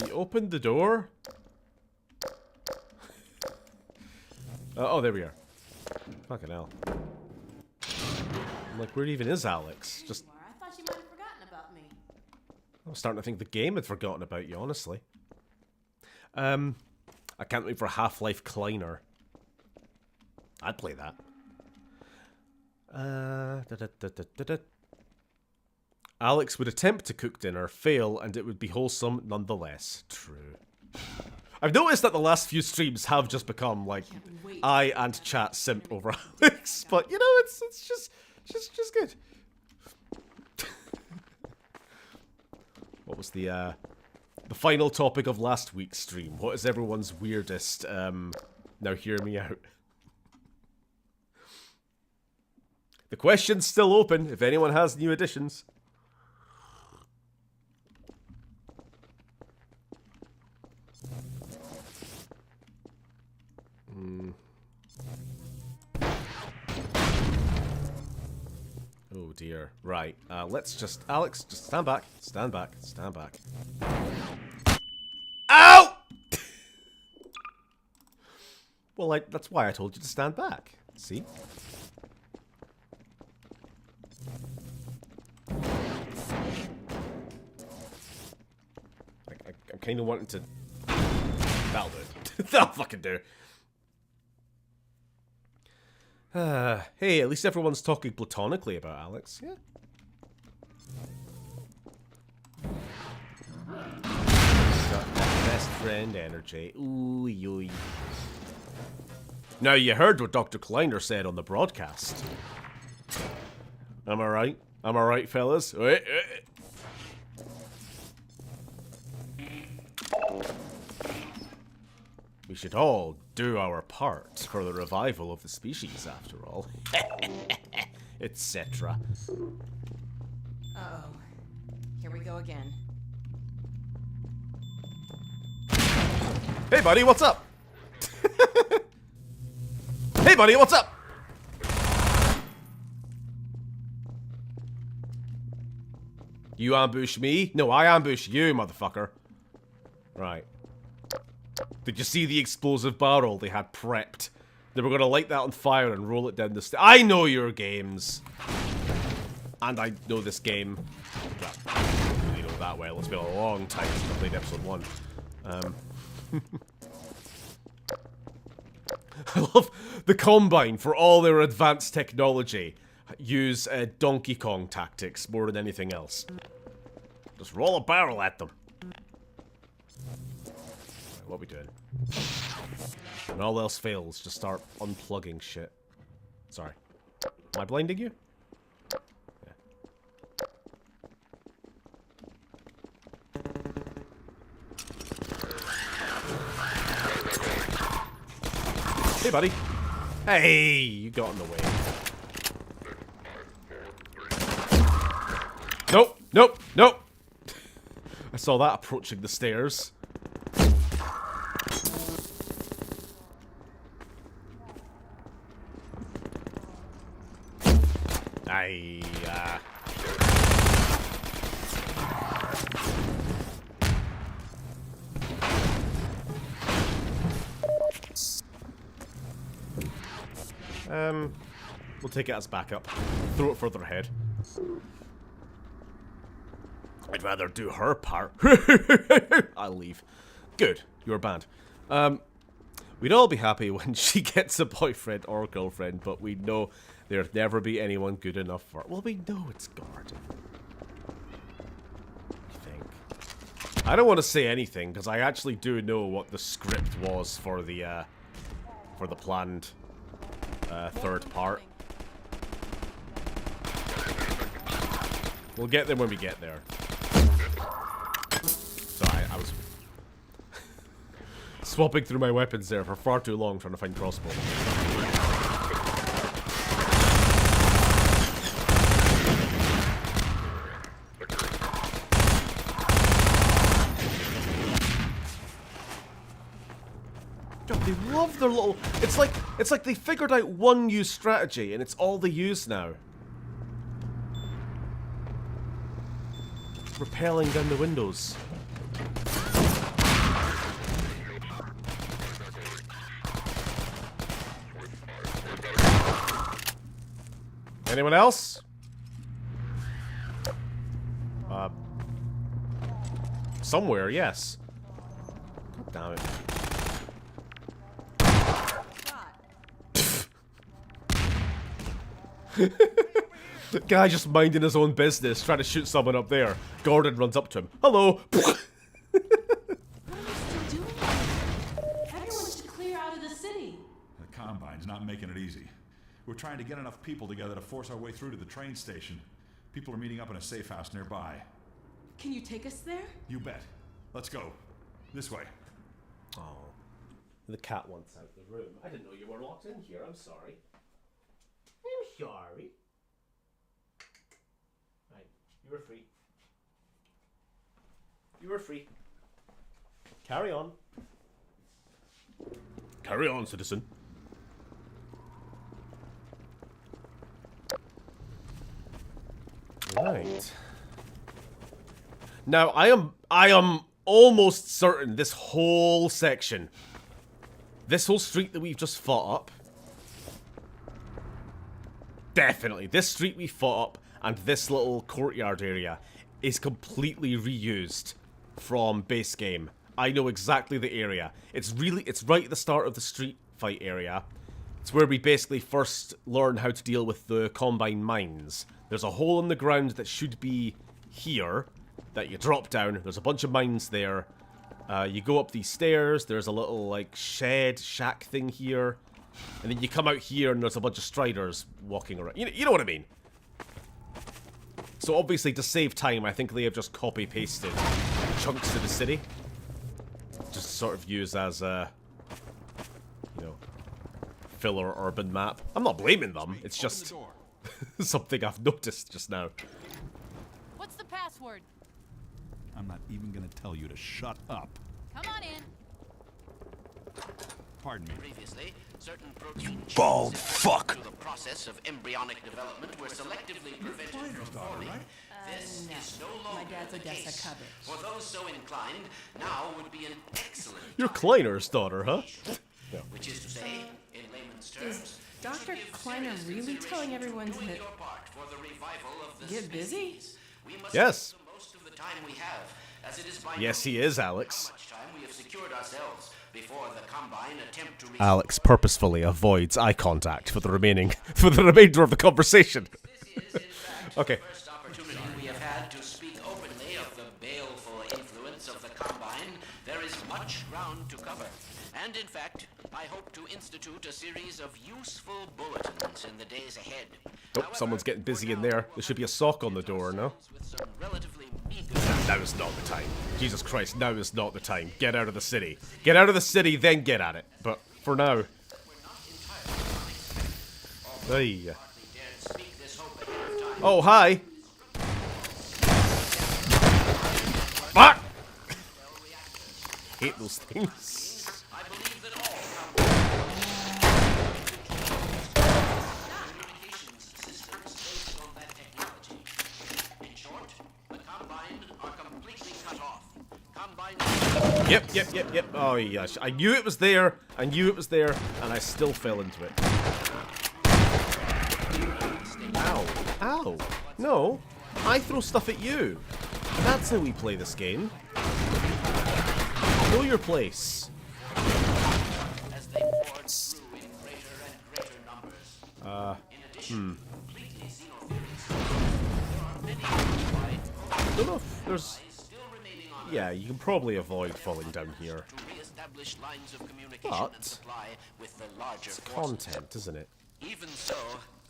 We opened the door. Oh, there we are. Fucking hell. I'm like, where even is Alex? Just. I thought you might have forgotten about me. I'm starting to think the game had forgotten about you, honestly. I can't wait for Half-Life Kleiner. I'd play that. Alex would attempt to cook dinner, fail, and it would be wholesome nonetheless. True. I've noticed that the last few streams have just become like I and chat simp over Alex, but you know it's just good. What was the final topic of last week's stream? What is everyone's weirdest? Now hear me out. The question's still open if anyone has new additions. Oh dear. Right. Let's just... Alex, just stand back. Stand back. Stand back. Ow! Well, that's why I told you to stand back. See? I'm kind of wanting to... That'll do it. That'll fucking do. Hey, at least everyone's talking platonically about Alex. Yeah. Got that best friend energy. Ooh, yoy. Now, you heard what Dr. Kleiner said on the broadcast. Am I right? Am I right, fellas? Wait. We should all do our part for the revival of the species, after all. Etc. Uh-oh. Here we go again. Hey, buddy, what's up? Hey, buddy, what's up? You ambush me? No, I ambush you, motherfucker. Right. Did you see the explosive barrel they had prepped? They were gonna light that on fire and roll it down the stairs. I know your games! And I know this game. Well, I don't really know that well. It's been a long time since I played episode 1. I love the Combine, for all their advanced technology, use Donkey Kong tactics more than anything else. Just roll a barrel at them. What are we doing? When all else fails, just start unplugging shit. Sorry. Am I blinding you? Yeah. Hey, buddy. Hey, you got in the way. Nope, nope, nope. I saw that approaching the stairs. We'll take it as backup. Throw it further ahead. I'd rather do her part. I'll leave. Good. You're banned. We'd all be happy when she gets a boyfriend or girlfriend, but we know there'll never be anyone good enough for her. Well, we know it's Gordon. I think. I don't want to say anything, because I actually do know what the script was for the planned third part. We'll get there when we get there. Sorry, I was swapping through my weapons there for far too long trying to find crossbow. God, they love their little... It's like they figured out one new strategy and it's all they use now. Rappelling down the windows. Anyone else? Somewhere, yes. God damn it. The guy just minding his own business, trying to shoot someone up there. Gordon runs up to him. Hello! What are you still doing? Combine's not making it easy. We're trying to get enough people together to force our way through to the train station. People are meeting up in a safe house nearby. Can you take us there? You bet. Let's go. This way. Oh, the cat wants out the room. I didn't know you were locked in here. I'm sorry. I'm sorry. Right, you were free. You were free. Carry on. Carry on, citizen. Right. Now I am almost certain this whole section, this whole street that we've just fought up, definitely this street we fought up and this little courtyard area is completely reused from base game. I know exactly the area. It's right at the start of the street fight area. It's where we basically first learn how to deal with the Combine mines. There's a hole in the ground that should be here that you drop down. There's a bunch of mines there. You go up these stairs. There's a little like shack thing here. And then you come out here and there's a bunch of striders walking around. You know what I mean? So obviously to save time, I think they have just copy-pasted chunks of the city. Just sort of use as a, filler urban map. I'm not blaming them. It's just something I've noticed just now. What's the password? I'm not even gonna tell you to shut up. Come on in. Pardon me. Previously, certain protein bald genes fuck. through the process of embryonic development were selectively prevented from forming. This is no longer My dad's the Odessa case. Covers. For those so inclined, now would be an excellent You're time Kleiner's daughter, huh? which is to say, in layman's Is terms, Dr. to give Kleiner serious really telling consideration everyone doing to your part for the revival of the get busy? species. We must Yes. make the most of the time we have, as it is by Yes, no he means is, Alex. how much time we have secured ourselves before the Combine attempt to Alex purposefully avoids eye contact for the remainder of the conversation. This is, in fact, Okay. the first opportunity we have had to speak openly of the baleful influence of the Combine. There is much ground to cover. And in fact, I hope to institute a series of useful bulletins in the days ahead. Oh, someone's getting busy in there. There should be a sock on the door, no? With some relatively meager Now is not the time. Jesus Christ, now is not the time. Get out of the city. Get out of the city, then get at it. But for now. Hey. dared speak this hope ahead of time. Oh, hi. Fuck! Hate those things. I believe that all communications systems based on that technology. In short, the Combine are completely cut off. Combine. Yep. Oh, yes. I knew it was there. And I still fell into it. Ow. Ow. No. I throw stuff at you. That's how we play this game. Know your place. As they poured through in greater and greater numbers. In addition, completely xenophiles, there are many worldwide Don't know if there's... still remaining on Yeah, you can probably avoid falling down here. to re-establish lines of communication But and supply with the larger forces. Content, isn't it? Even so,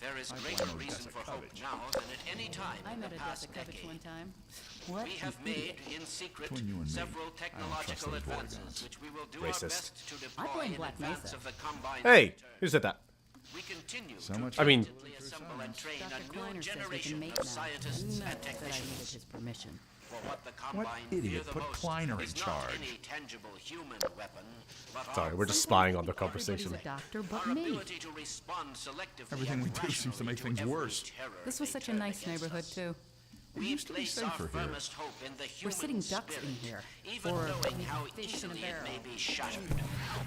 there is greater reason for hope now than at any time I in met the Odessa past Covers decade. one time. What? We have made, in secret, Between you and me, several I don't trust technological those advances, Vortigons. which we will do Racist. our best to deploy blame in Black advance Mesa. of the Combine. Hey, who said that? We continue So to much I mean- diligently assemble and train Dr. a new Kleiner says we can generation make of now. scientists You know and that I needed technicians. his permission. For what the Combine idiot fear the put most Kleiner in is not charge? any tangible human weapon, but Sorry, our we're just spying on the conversation. Everybody's a doctor but our me. ability to respond selectively Everything and we do seems to rationally make things every worse. terror This was they such a turn nice against neighborhood, us. too. We used to be place our safer here. firmest hope in the We're human sitting ducks spirit, in here. even Or knowing maybe how fish in a easily it may barrel. be shattered.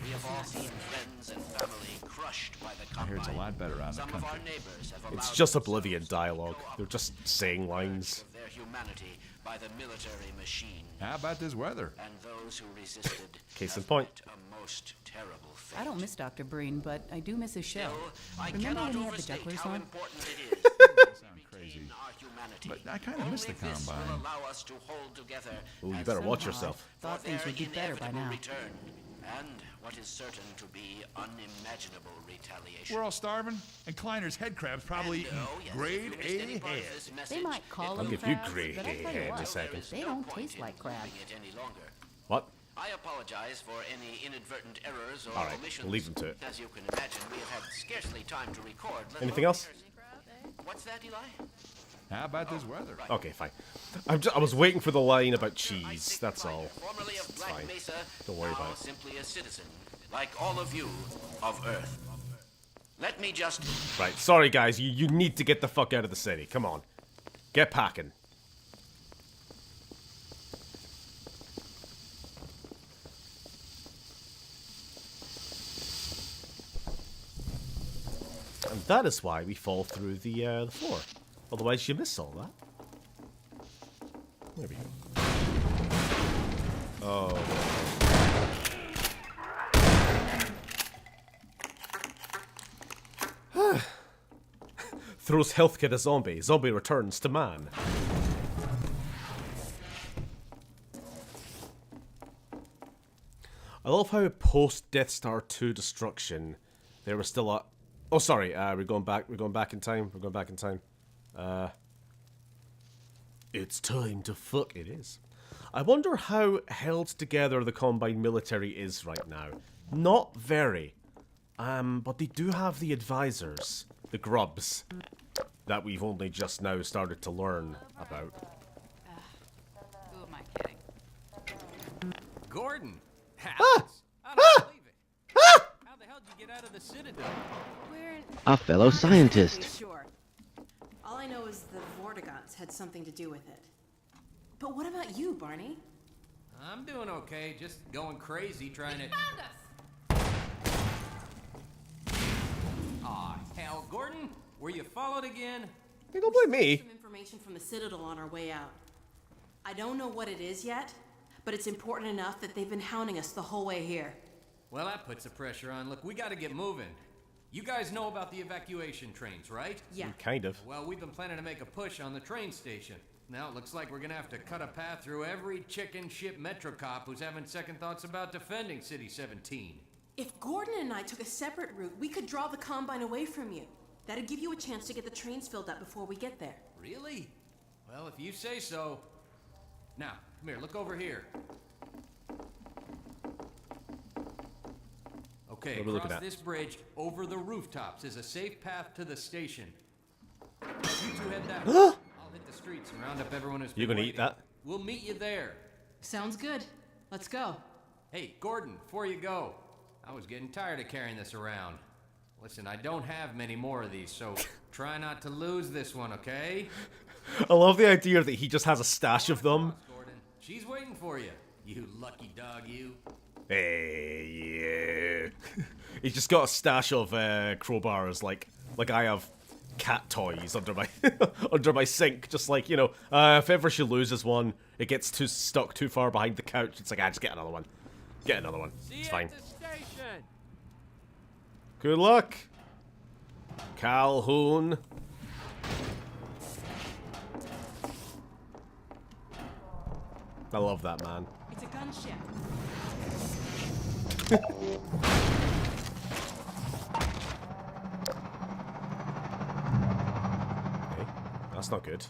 We have all seen friends and family crushed by the I hear Combine. it's a lot better out in the Some of our country. neighbors have It's allowed just themselves Oblivion to dialogue. go up They're just saying lines. of their humanity by the military machine, How about this weather? and those who resisted Case in have point. met a most terrible fate. I don't miss Dr. Breen, but I do miss his shell. Still, I Remember cannot when he had the overstate jugglers how on? important it is to Sound crazy. retain our humanity. But I kinda miss the Only this Combine. will allow us to hold together Ooh, you as better watch Somehow I yourself. thought for things their would be better by inevitable now. return. and what is certain to be unimaginable retaliation. We're all starving, and Kleiner's head crab's probably eating yes, grade if you missed any A part of head. this They message, might call it them I'll give will you crabs, grey but I tell you head in a what, second. there is they no don't point taste in like crab. moving it any longer. What? I apologize for any inadvertent errors or All right, omissions. we'll leave them to it. As you can imagine, we have had scarcely time to record. let Anything alone else? rehearse. What's that, Eli? How about this weather? Okay, fine. I was waiting for the line about I cheese. think That's Kleiner, all. Formerly of Black fine. Mesa, Don't worry now about it. simply a citizen, like all of you, of Earth. Let me just... Right, sorry guys, you need to get the fuck out of the city. Come on. Get packing. And that is why we fall through the floor. Otherwise you miss all that. There we go. Oh. Throws health kit at zombie. Zombie returns to man. I love how post Death Star 2 destruction, there was still a... Oh, sorry. We're going back in time. We're going back in time. It's time to fuck. It is. I wonder how held together the Combined military is right now. Not very. But they do have the advisors, the grubs, that we've only just now started to learn about. Who am I kidding? Gordon! Ah! I don't believe it. How the hell did you get out of the Citadel? We're A fellow scientist. Sure. All I know is the Vortigaunts had something to do with it. But what about you, Barney? I'm doing okay, just going crazy trying to... Found us! Aw, hell, Gordon! Were you followed again? Hey, don't blame me. Some information from the Citadel on our way out. I don't know what it is yet, but it's important enough that they've been hounding us the whole way here. Well, that puts the pressure on. Look, we gotta get moving. You guys know about the evacuation trains, right? Yeah. Kind of. Well, we've been planning to make a push on the train station. Now it looks like we're gonna have to cut a path through every chicken shit Metro cop who's having second thoughts about defending City 17. If Gordon and I took a separate route, we could draw the Combine away from you. That'd give you a chance to get the trains filled up before we get there. Really? Well, if you say so. Now, come here, look over here. Okay, What are we looking across at? this bridge, over the rooftops, is a safe path to the station. You two head that way. I'll hit the streets and round up everyone who's You been gonna eat waiting. that? We'll meet you there. Sounds good. Let's go. Hey, Gordon, before you go, I was getting tired of carrying this around. Listen, I don't have many more of these, so try not to lose this one, okay? I love the idea that he just has a stash of them. Gordon, she's waiting for you. You lucky dog, you. Hey, yeah. He's just got a stash of crowbars, like I have cat toys under my under my sink. Just like, you know, if ever she loses one, it gets stuck too far behind the couch. It's like, just get another one. Get another one. See It's you fine. at the station. Good luck, Calhoun. I love that man. It's a gunship. Okay, that's not good.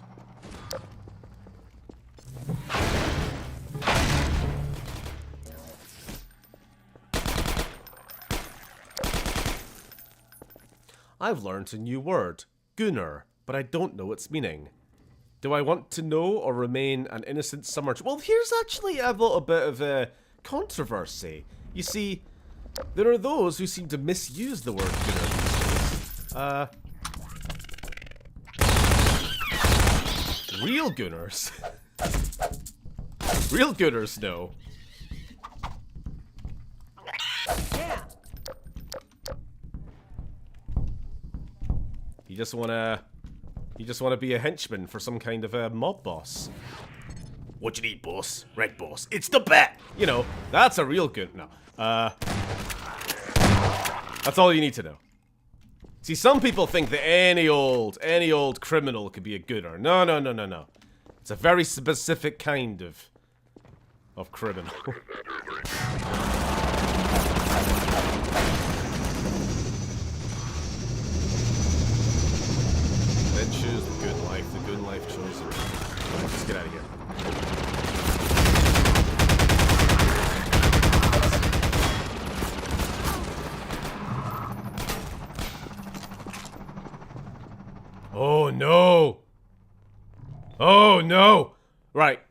I've learned a new word, Gunner, but I don't know its meaning. Do I want to know or remain an innocent summer? Well, here's actually a little bit of a controversy. You see, there are those who seem to misuse the word Gunner. Real Gunners. Real Gunners know. You just wanna be a henchman for some kind of a mob boss. What you need, boss? Right, boss. It's the bat. You know, that's a real good. No, that's all you need to know. See, some people think that any old criminal could be a gooner. No, no, no, no, no. It's a very specific kind of criminal. life chosen. Right, let's get out of here. Oh no! Oh no! Right.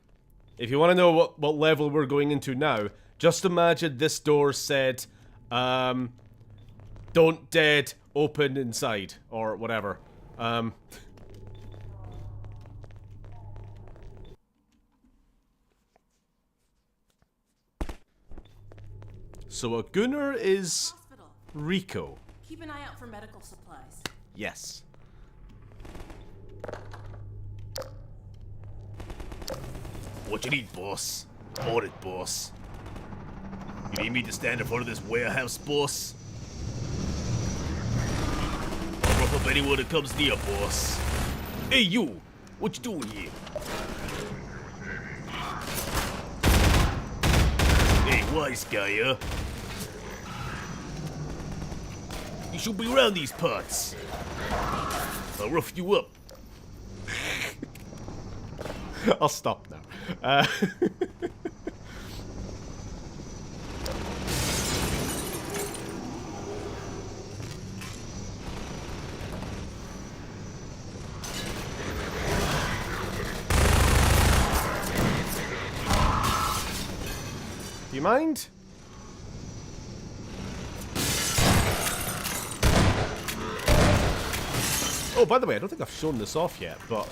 If you want to know what level we're going into now, just imagine this door said, don't dead, open inside, or whatever. So a Gunner is Hospital. Rico. Keep an eye out for medical supplies. Yes. What you need, boss? Ordered, boss. You need me to stand in front of this warehouse, boss? I'll rough up anyone that comes near, boss. Hey, you! What you doing here? Hey, wise guy, huh? You should be around these parts. I'll rough you up. I'll stop now. Do you mind? Oh, by the way, I don't think I've shown this off yet, but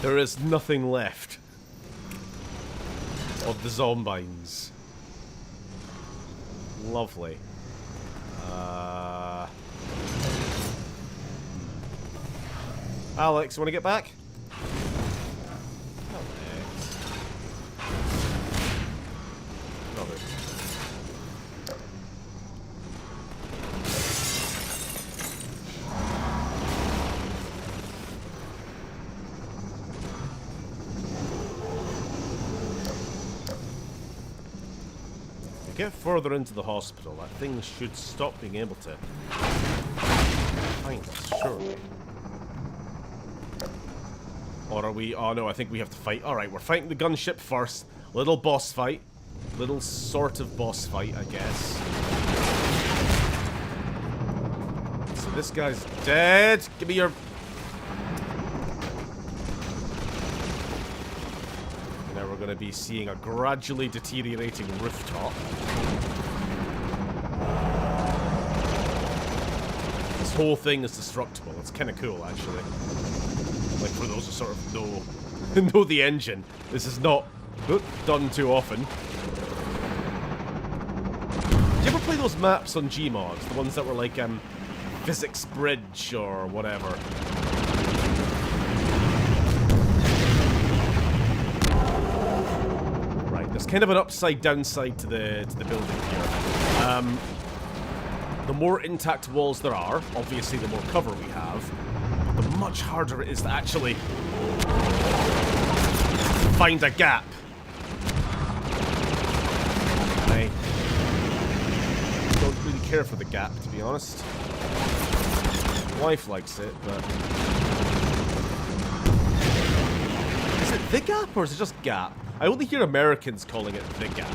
there is nothing left of the zombines. Lovely. Alex, want to get back? Alex. Another. Get further into the hospital, that thing should stop being able to find us, surely. Or are we... Oh no, I think we have to fight. Alright, we're fighting the gunship first. Little boss fight. Little sort of boss fight, I guess. So this guy's dead. Give me your... Now we're going to be seeing a gradually deteriorating rooftop. This whole thing is destructible. It's kind of cool, actually. Like, for those who sort of know the engine. This is not done too often. Do you ever play those maps on Gmod? The ones that were like, Physics Bridge or whatever. Right, there's kind of an upside-down side to the building here. The more intact walls there are, obviously the more cover we have. The much harder it is to actually find a gap. I don't really care for the gap, to be honest. My wife likes it, but... Is it the gap, or is it just gap? I only hear Americans calling it the gap.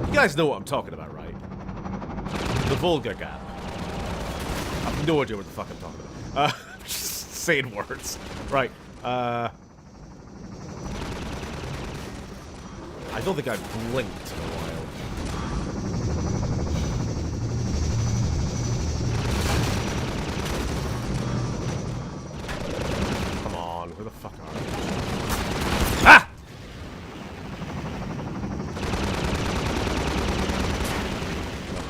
You guys know what I'm talking about, right? The Volga gap. I have no idea what the fuck I'm talking about. Just saying words. Right. I don't think I've blinked in a while. Come on, where the fuck are you? Ah!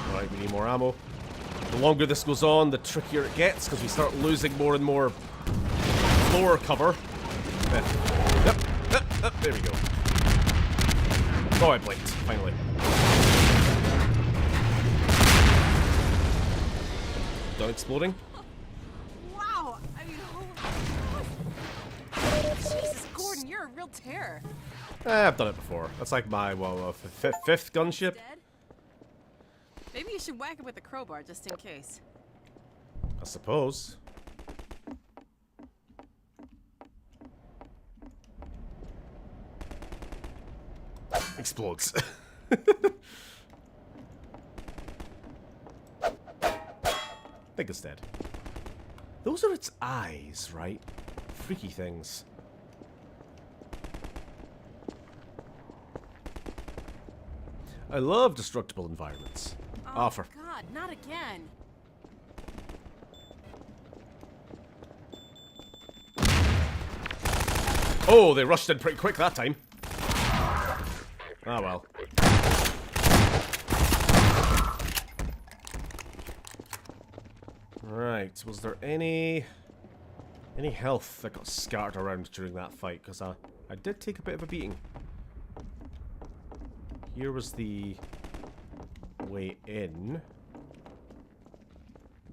Alright, we need more ammo. The longer this goes on, the trickier it gets, because we start losing more and more floor cover. Yep, there we go. Oh, I blinked, finally. Done exploding? Wow! I mean, Jesus, Gordon, you're a real terror. I've done it before. That's like my, fifth gunship. Dead? Maybe you should whack it with a crowbar just in case. I suppose. Explodes. I think it's dead. Those are its eyes, right? Freaky things. I love destructible environments. Oh, For God, not again. oh, they rushed in pretty quick that time. Ah well. Right, was there any health that got scattered around during that fight? Because I did take a bit of a beating. Here was the way in.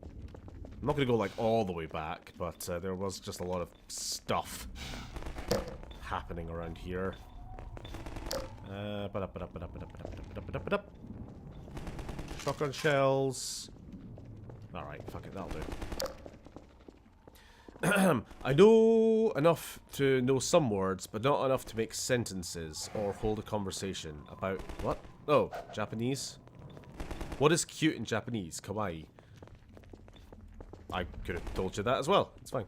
I'm not going to go like all the way back, but there was just a lot of stuff happening around here. Shotgun shells. Alright, fuck it, that'll do. I know enough to know some words, but not enough to make sentences or hold a conversation about... What? Oh, Japanese? What is cute in Japanese? Kawaii. I could have told you that as well. It's fine.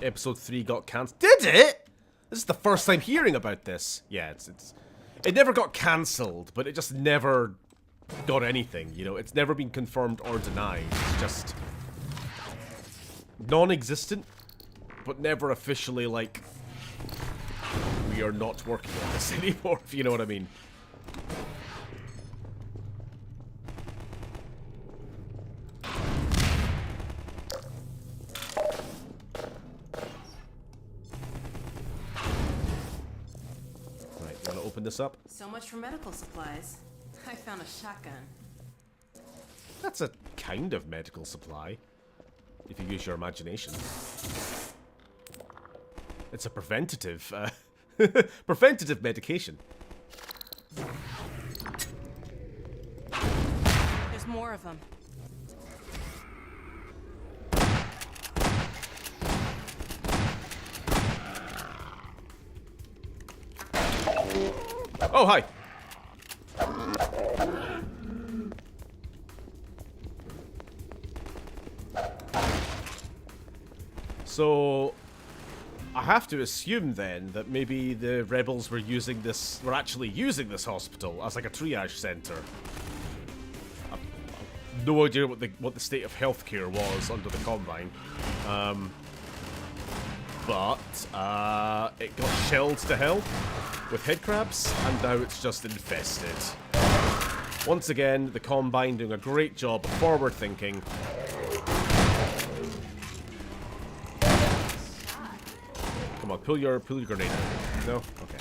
Episode 3 got cancelled. Did it? This is the first time hearing about this. Yeah, it never got cancelled, but it just never got anything, you know? It's never been confirmed or denied. It's just non-existent, but never officially, like, we are not working on this anymore, if you know what I mean. Open this up. So much for medical supplies. I found a shotgun. That's a kind of medical supply, if you use your imagination. It's a preventative, preventative medication. There's more of them. Oh, hi. So, I have to assume then that maybe the rebels were actually using this hospital as like a triage center. I've no idea what the state of healthcare was under the Combine. But it got shelled to hell with headcrabs, and now it's just infested. Once again, the Combine doing a great job of forward thinking. Come on, pull your grenade. No? Okay.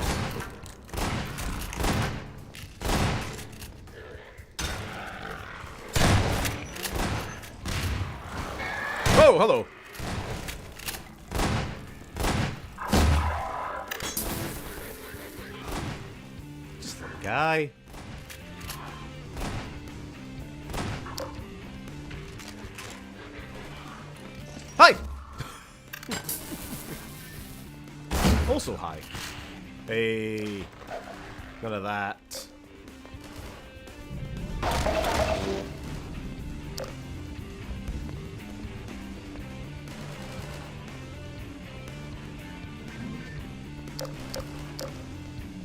Oh, hello. Guy. Hi! Also hi. Hey. None of that.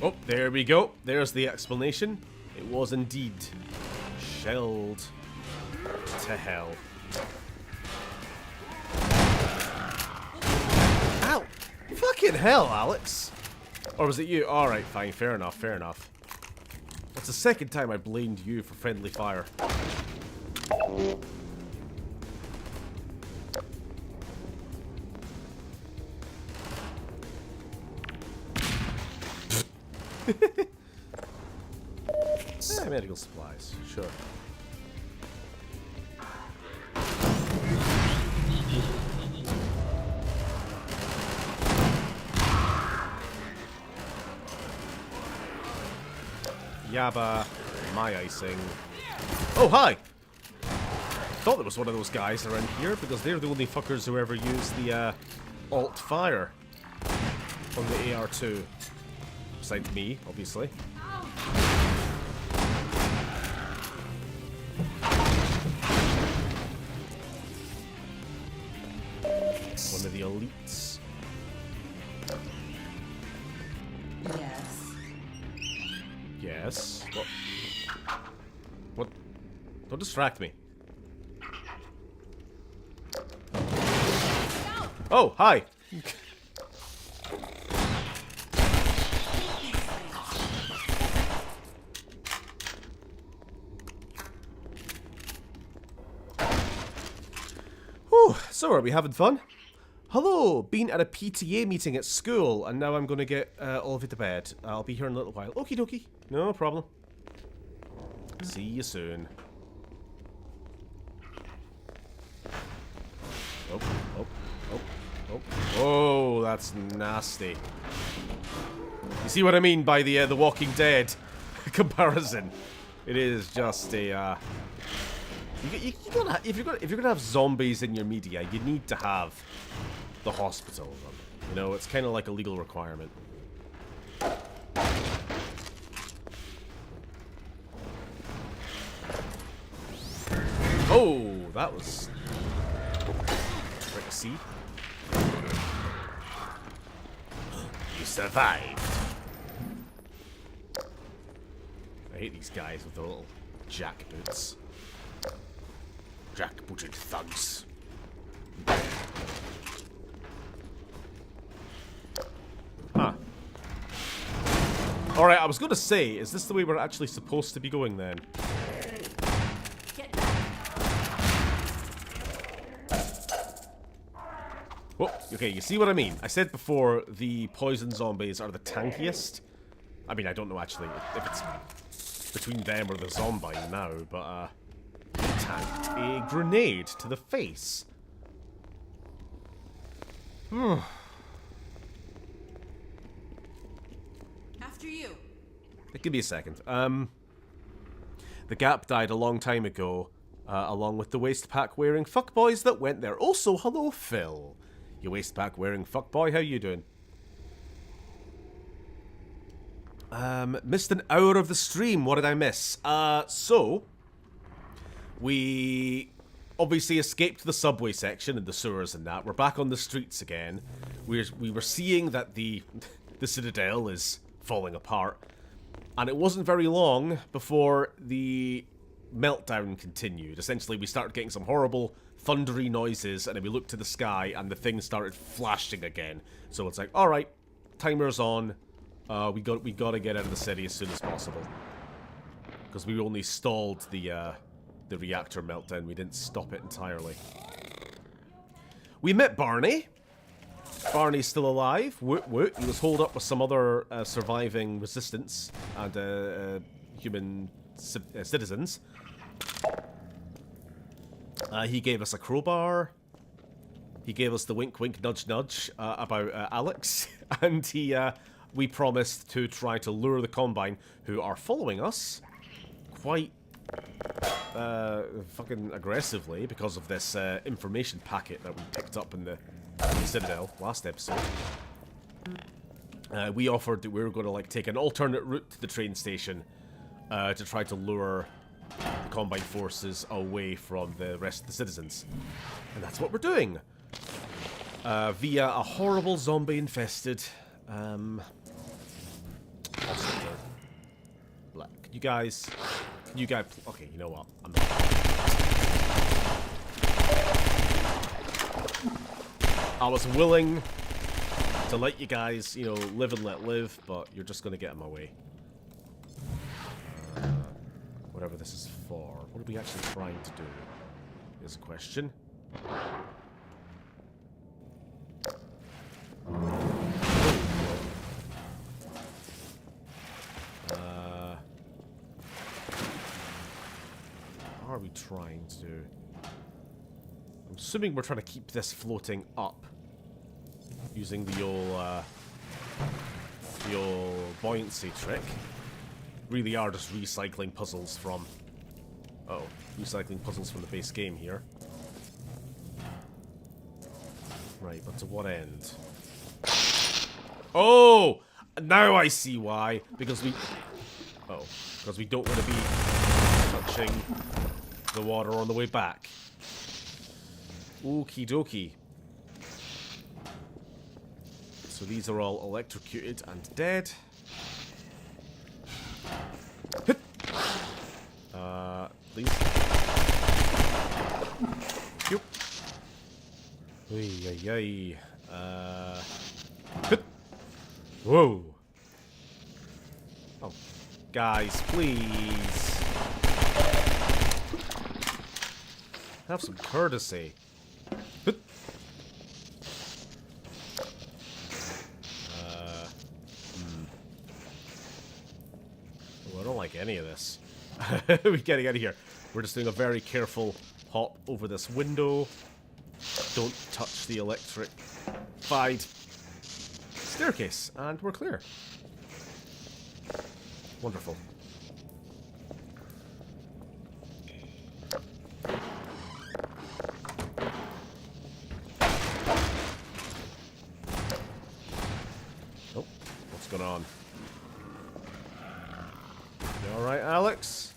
Oh, there we go. There's the explanation. It was indeed shelled to hell. Ow! Fucking hell, Alex! Or was it you? Alright, fine. Fair enough, fair enough. That's the second time I blamed you for friendly fire. Medical supplies, sure. yabba. My icing. Oh, hi! Thought there was one of those guys around here, because they're the only fuckers who ever use the alt fire on the AR2. Besides me, obviously. One of the elites. Yes. Yes. What? Don't distract me. Oh, hi. Whew, so are we having fun? Hello, been at a PTA meeting at school, and now I'm going to get all of you to bed. I'll be here in a little while. Okie dokie, no problem. See you soon. Oh, oh, oh, oh. Oh, that's nasty. You see what I mean by the Walking Dead comparison? It is just a you gotta, if you're gonna have zombies in your media, you need to have the hospital. You know, it's kind of like a legal requirement. Oh, that was tricksy. You survived. I hate these guys with the little jackboots. Jackbooted thugs. Huh. Alright, I was gonna say, is this the way we're actually supposed to be going then? Whoa, okay, you see what I mean? I said before, the poison zombies are the tankiest. I mean, I don't know actually if it's between them or the zombie now, but tanked a grenade to the face. After you. Give me a second. The Gap died a long time ago, along with the waste pack wearing fuckboys that went there. Also, hello, Phil. You waste pack wearing fuckboy, how you doing? Missed an hour of the stream. What did I miss? So we obviously escaped the subway section and the sewers and that. We're back on the streets again. We were seeing that the Citadel is falling apart, and it wasn't very long before the meltdown continued. Essentially, we started getting some horrible thundery noises, and then we looked to the sky, and the thing started flashing again. So it's like, all right, timer's on. We gotta get out of the city as soon as possible, because we only stalled the reactor meltdown. We didn't stop it entirely. We met Barney. Barney's still alive. Woot woot. He was holed up with some other surviving resistance and human citizens. He gave us a crowbar. He gave us the wink wink nudge nudge about Alex. And we promised to try to lure the Combine, who are following us quite fucking aggressively because of this information packet that we picked up in the Citadel last episode. We offered that we were going to like take an alternate route to the train station to try to lure the Combine forces away from the rest of the citizens. And that's what we're doing. Via a horrible zombie-infested hospital. Look, you guys... Okay, you know what? I'm not... I was willing to let you guys, you know, live and let live, but you're just going to get in my way. Whatever this is for. What are we actually trying to do? Is a question. What are we trying to do? I'm assuming we're trying to keep this floating up using the old buoyancy trick. really are just recycling puzzles from... Uh oh, recycling puzzles from the base game here. Right, but to what end? Oh! Now I see why. Because we... Oh. Because we don't want to be touching the water on the way back. Okie dokie. So these are all electrocuted and dead. Please. Yep. Ay. Whoa. Oh, guys, please. Have some courtesy. Oh, I don't like any of this. We're getting out of here. We're just doing a very careful hop over this window. Don't touch the electrified staircase, and we're clear. Wonderful. Oh, what's going on? You alright, Alex?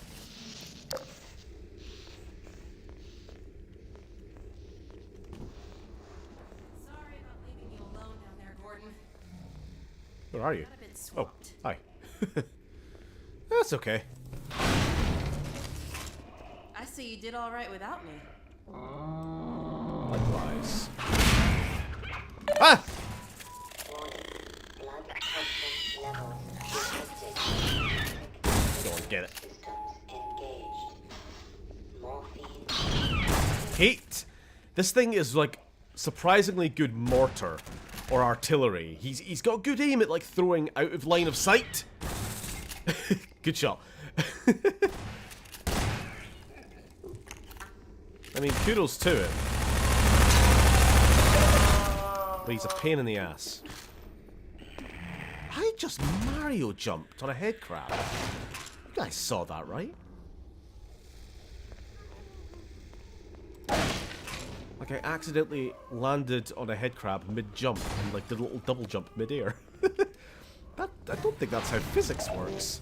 Where are you? Oh, hi. That's okay. I see you did all right without me. Likewise. Ah! Go on, get it. Hate. This thing is like surprisingly good mortar. Or artillery. He's got good aim at like throwing out of line of sight. Good shot. I mean, kudos to him. But he's a pain in the ass. I just Mario jumped on a head crab. You guys saw that, right? Like I accidentally landed on a head crab mid-jump and like did a little double jump mid-air. I don't think that's how physics works.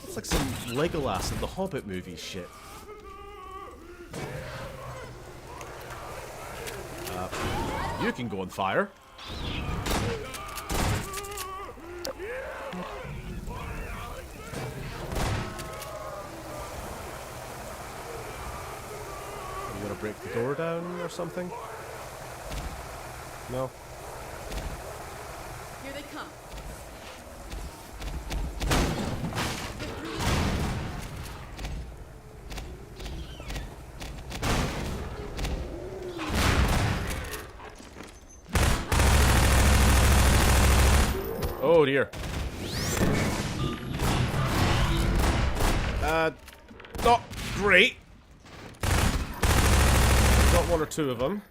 It's like some Legolas in the Hobbit movie shit. You can go on fire. You gonna break the door down or something? No? Here they come. Oh dear. Not great. Got one or two of them.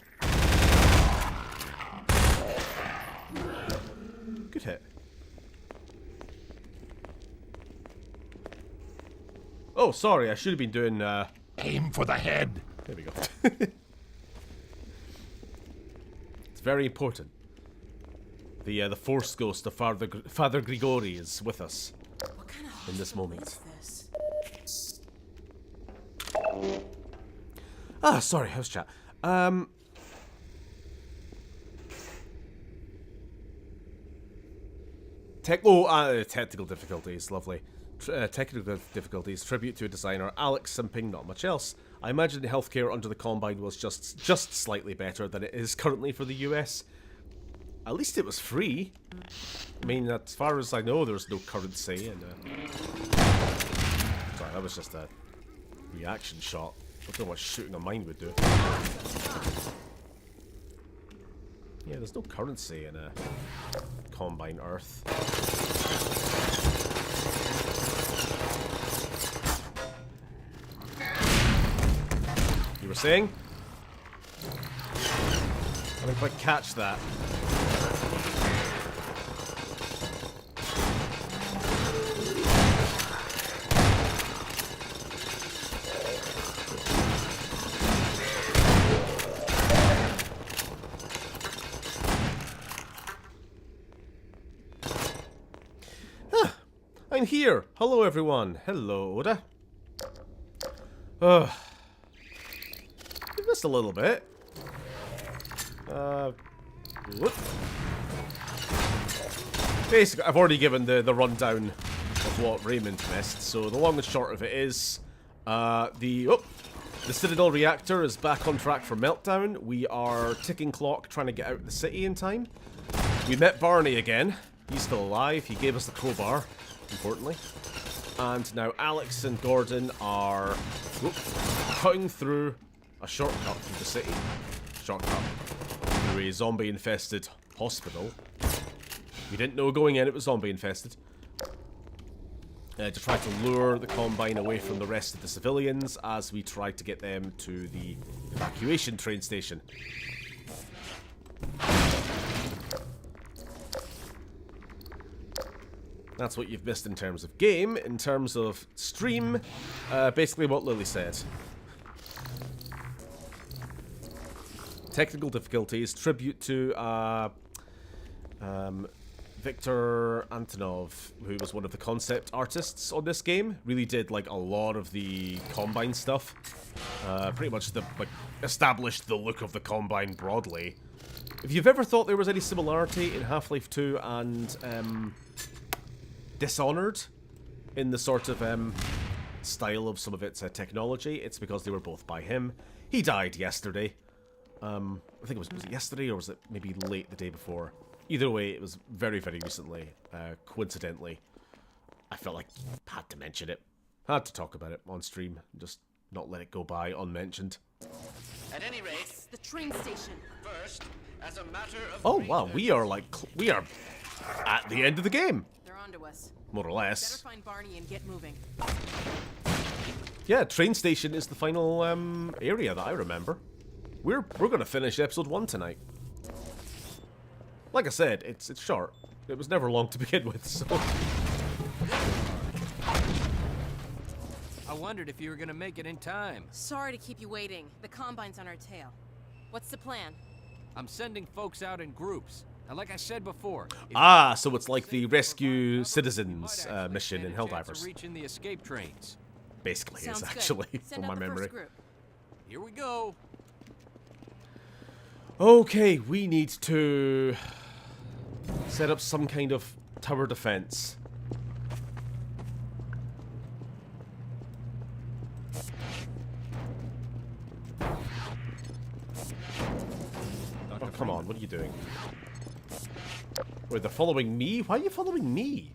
Good hit. Oh, sorry, I should have been doing, Aim for the head. There we go. It's very important. The Force Ghost of Father Grigori is with us What kind of in this moment. is this? Ah, sorry, house chat. Technical difficulties, lovely. Technical difficulties, tribute to a designer, Alex Simping, not much else. I imagine the healthcare under the Combine was just slightly better than it is currently for the US. At least it was free. I mean, as far as I know, there's no currency, and sorry, that was just a reaction shot. I don't know what shooting a mine would do. Yeah, there's no currency in a Combine Earth. You were saying? I didn't quite catch that. I'm here. Hello, everyone. Hello, Oda. We missed a little bit. Whoop. Basically, I've already given the rundown of what Raymond missed, so the long and short of it is, the Citadel reactor is back on track for meltdown. We are ticking clock trying to get out of the city in time. We met Barney again. He's still alive. He gave us the crowbar, importantly. And now Alex and Gordon are cutting through a shortcut through the city. Shortcut through a zombie-infested hospital. We didn't know going in it was zombie-infested. To try to lure the Combine away from the rest of the civilians as we try to get them to the evacuation train station. That's what you've missed in terms of game. In terms of stream, basically what Lily said. Technical difficulties, tribute to Victor Antonov, who was one of the concept artists on this game. Really did like a lot of the Combine stuff. Pretty much established the look of the Combine broadly. If you've ever thought there was any similarity in Half-Life 2 and Dishonored in the sort of style of some of its technology, it's because they were both by him. He died yesterday. I think was it yesterday or was it maybe late the day before? Either way, it was very, very recently. Coincidentally, I felt like I had to mention it. Had to talk about it on stream. Just not let it go by unmentioned. At any rate, The train station. first, as a matter of Oh wow, we are at the end of the game, They're onto us. more or Better less. find Barney and get moving. Yeah, train station is the final area that I remember. We're gonna finish episode 1 tonight. Like I said, it's short. It was never long to begin with, so. I wondered if you were gonna make it in time. Sorry to keep you waiting. The Combine's on our tail. What's the plan? I'm sending folks out in groups. And like I said before, So it's like the Rescue Citizens mission in Helldivers. Reaching the escape trains. Basically Sounds is good. actually, Send from my out the memory. first group. Here we go. Okay, we need to set up some kind of tower defense. Oh, come on, what are you doing? Wait, they're following me? Why are you following me?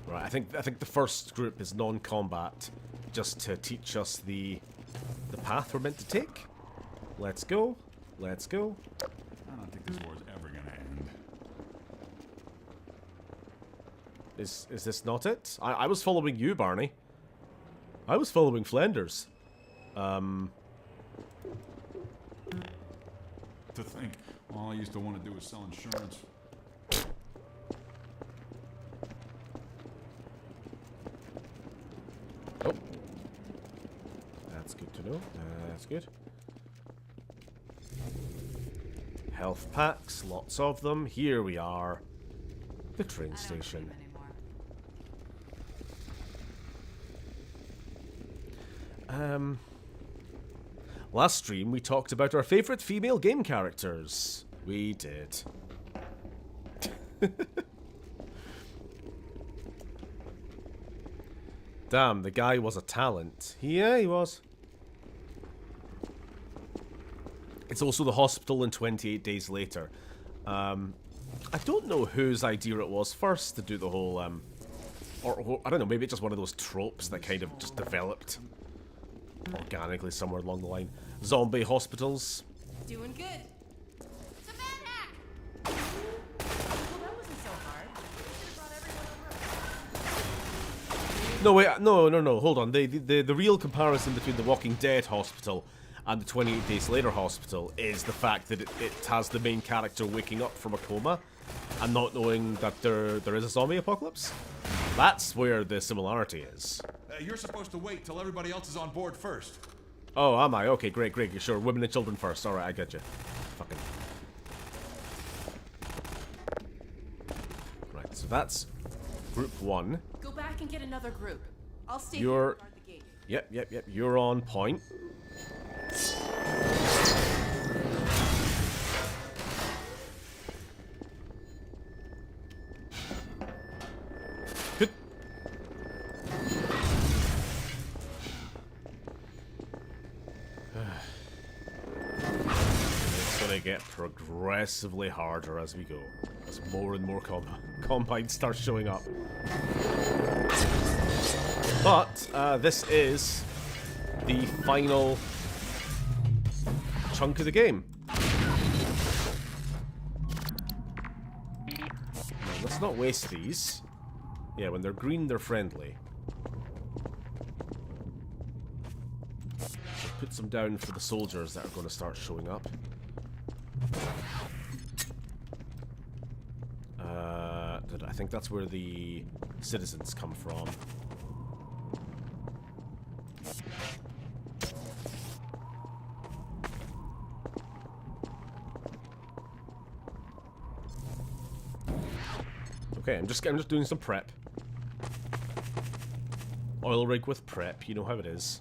Right, I think the first group is non-combat, just to teach us the path we're meant to take. Let's go. Let's go. I don't think this war's ever gonna end. Is this not it? I was following you, Barney. I was following Flanders. To think, all I used to want to do was sell insurance. Oh. That's good to know. That's good. Health packs, lots of them. Here we are. The train station. Last stream we talked about our favorite female game characters. We did. Damn, the guy was a talent. Yeah, he was. It's also the hospital and 28 days later. I don't know whose idea it was first to do the whole, or I don't know, maybe it's just one of those tropes that kind of just developed organically somewhere along the line. Zombie hospitals. Doing good. It's a bad hack! Well, that wasn't so hard. We should have brought everyone over. No, wait, no, hold on. The real comparison between the Walking Dead hospital and the 28 Days Later hospital is the fact that it has the main character waking up from a coma and not knowing that there is a zombie apocalypse. That's where the similarity is. You're supposed to wait till everybody else is on board first. Oh, am I? Okay, great. You're sure. Women and children first. Alright, I get you. Fucking. Right, so that's group 1. Go back and get another group. I'll stay here You're... and guard the gate. Yep. You're on point. Good. It's gonna get progressively harder as we go. As more and more combines start showing up. But this is the final chunk of the game. Now, let's not waste these. Yeah, when they're green, they're friendly. So put some down for the soldiers that are going to start showing up. I think that's where the citizens come from. Okay, I'm just doing some prep. Oil rig with prep, you know how it is.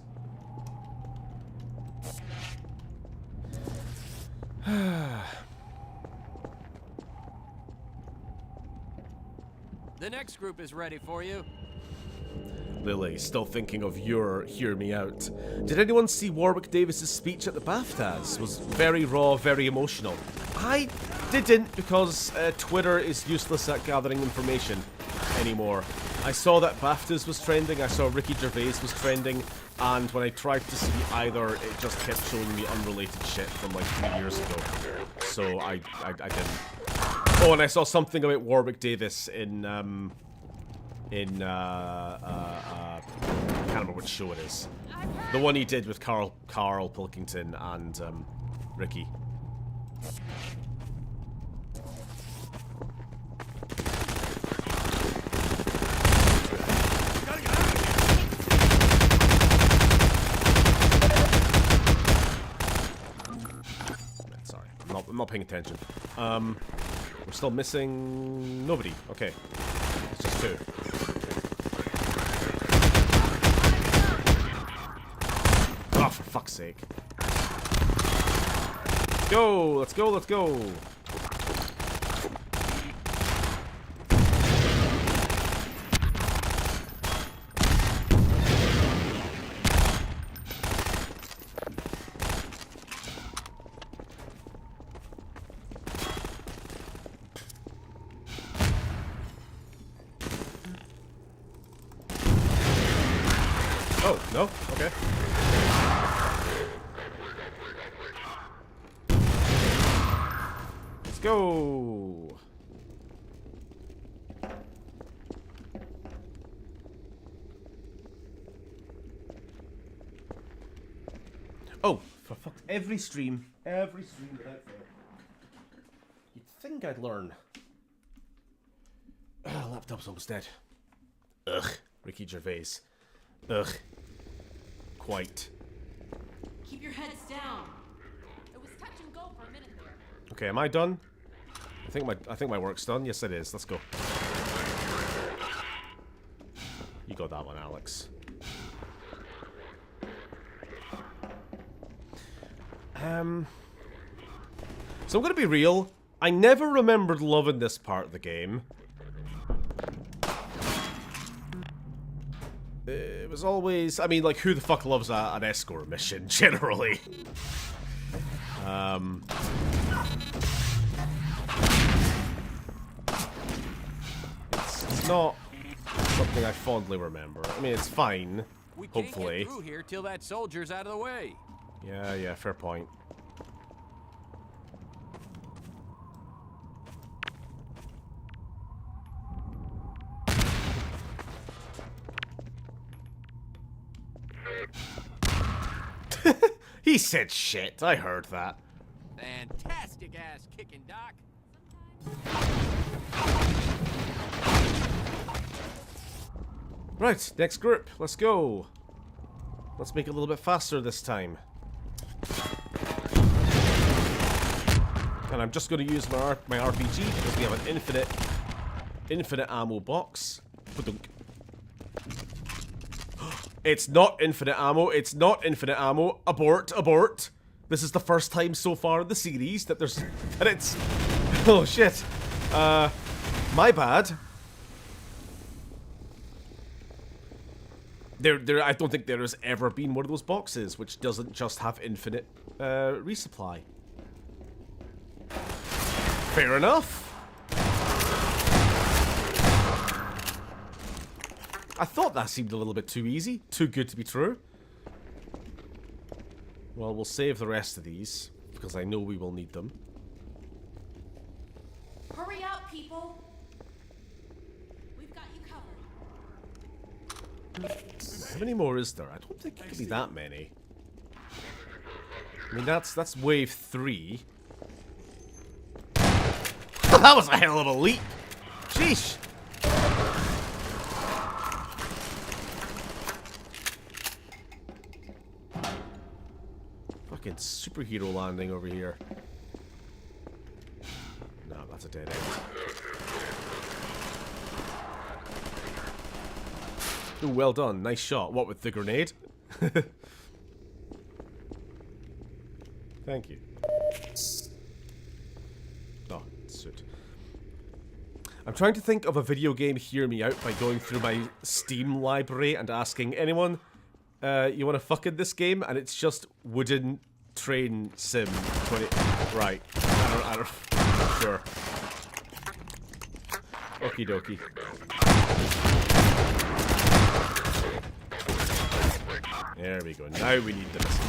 The next group is ready for you. Lily, still thinking of your hear me out. Did anyone see Warwick Davis's speech at the BAFTAs? Was very raw, very emotional. I didn't, because Twitter is useless at gathering information anymore. I saw that BAFTAs was trending, I saw Ricky Gervais was trending, and when I tried to see either, it just kept showing me unrelated shit from like 3 years ago. So I didn't. Oh, and I saw something about Warwick Davis in I can't remember which show it is. The one he did with Carl Pilkington and Ricky. Sorry, I'm not paying attention. We're still missing nobody. Okay, it's just 2. Oh, for fuck's sake. Go! Let's go, let's go! Oh, no? Okay. Let's go! Oh, for fuck, every stream without fail. You'd think I'd learn. Laptop's almost dead. Ugh, Ricky Gervais. Ugh. Quite. Keep your heads down. It was touch and go for a minute there. Okay, am I done? I think my work's done. Yes, it is. Let's go. You got that one, Alex. So I'm gonna be real. I never remembered loving this part of the game. It was always, I mean, like, who the fuck loves an escort mission, generally? It's not something I fondly remember. I mean, it's fine, hopefully. We can't get through here till that soldier's out of the way. Yeah, fair point. He said shit. I heard that. Fantastic ass kicking, Doc. Right, next group. Let's go. Let's make it a little bit faster this time. And I'm just going to use my RPG because we have an infinite ammo box. Ba-dunk. It's not infinite ammo. It's not infinite ammo. Abort, abort. This is the first time so far in the series that there's... that it's... Oh, shit. My bad. I don't think there has ever been one of those boxes which doesn't just have infinite resupply. Fair enough. I thought that seemed a little bit too easy. Too good to be true. Well, we'll save the rest of these, because I know we will need them. Hurry up, people! We've got you covered. How many more is there? I don't think it could be that many. I mean, that's wave 3. That was a hell of a leap! Sheesh! Fucking superhero landing over here. No, that's a dead end. Ooh, well done. Nice shot. What, with the grenade? Thank you. Oh, suit. I'm trying to think of a video game hear me out by going through my Steam library and asking anyone, you want to fuck in this game? And it's just wooden train sim 20. Right. I don't. Sure. Okie dokie. There we go. Now we need the missiles.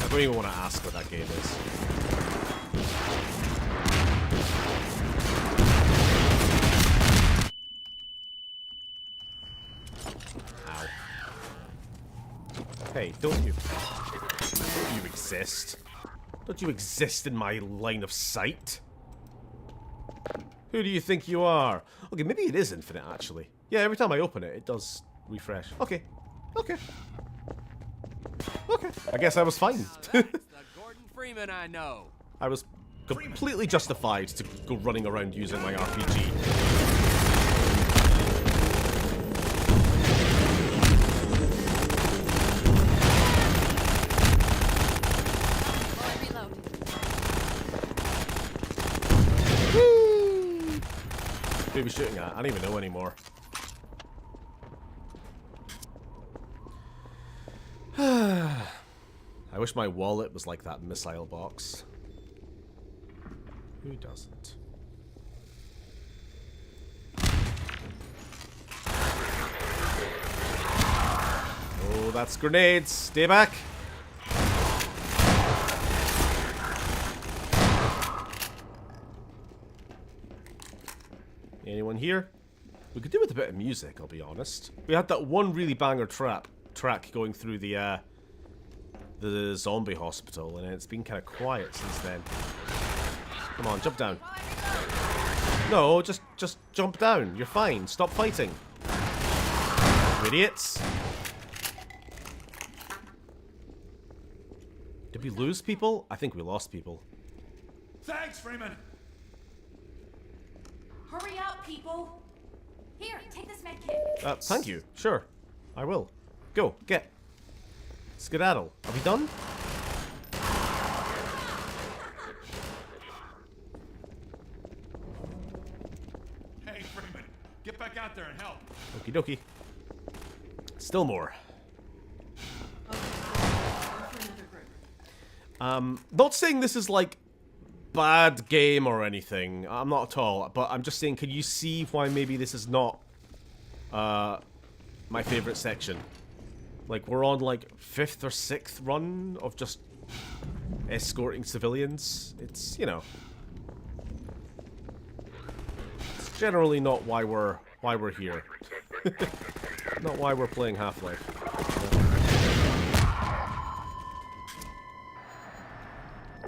I don't even want to ask what that game is. Ow. Hey, don't you exist? Don't you exist in my line of sight? Who do you think you are? Okay, maybe it is infinite, actually. Yeah, every time I open it, it does refresh. Okay. Okay. Okay. I guess I was fine. That's the Gordon Freeman I know. I was completely justified to go running around using my RPG. Who are we shooting at? I don't even know anymore. I wish my wallet was like that missile box. Who doesn't? Oh, that's grenades. Stay back. Anyone here? We could do with a bit of music, I'll be honest. We had that one really banger track going through the zombie hospital, and it's been kind of quiet since then. Come on, jump down. No, just jump down. You're fine. Stop fighting. You idiots. Did we lose people? I think we lost people. Thanks, Freeman! Hurry up, people! Here, take this med kit. Thank you. Sure. I will. Go, get. Skedaddle. Are we done? Hey, Freeman, get back out there and help. Okie dokie. Still more. Not saying this is like bad game or anything. I'm not at all. But I'm just saying, can you see why maybe this is not my favorite section? Like, we're on like 5th or 6th run of just escorting civilians. It's, you know, it's generally not why we're here. Not why we're playing Half-Life.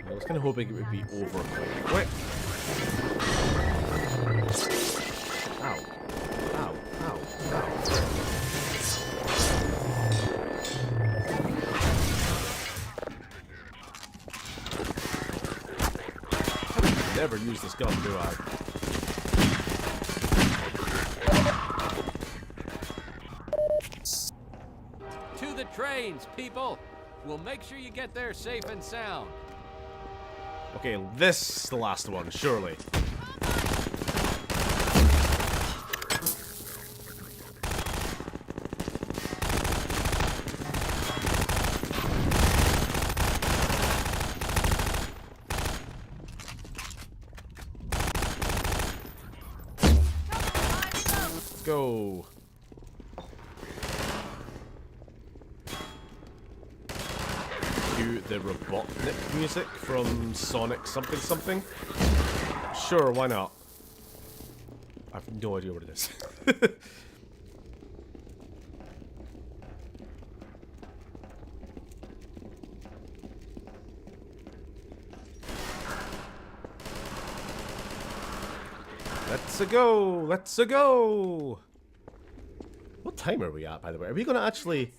I was kind of hoping it would be over quick. Ow. Ow. Ow. Ow. never use this gun, do I? To the trains, people! We'll make sure you get there safe and sound. Okay, this is the last one, surely. Let's go. Cue the Robotnik music from Sonic something something. Sure, why not? I have no idea what it is. Let's-a go! Let's-a go! What time are we at, by the way? Are we gonna actually...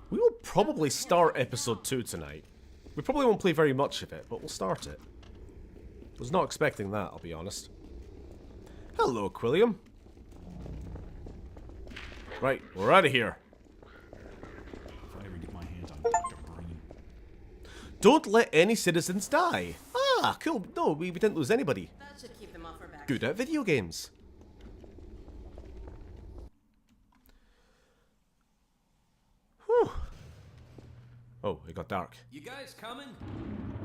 We will probably start episode 2 tonight. We probably won't play very much of it, but we'll start it. Was not expecting that, I'll be honest. Hello, Quilliam. Right, we're out of here. If I ever get my hands on Dr. Brain. Don't let any citizens die. Ah, cool. No, we didn't lose anybody. That should keep them off our back. Good at video games. Whew. Oh, it got dark. You guys coming?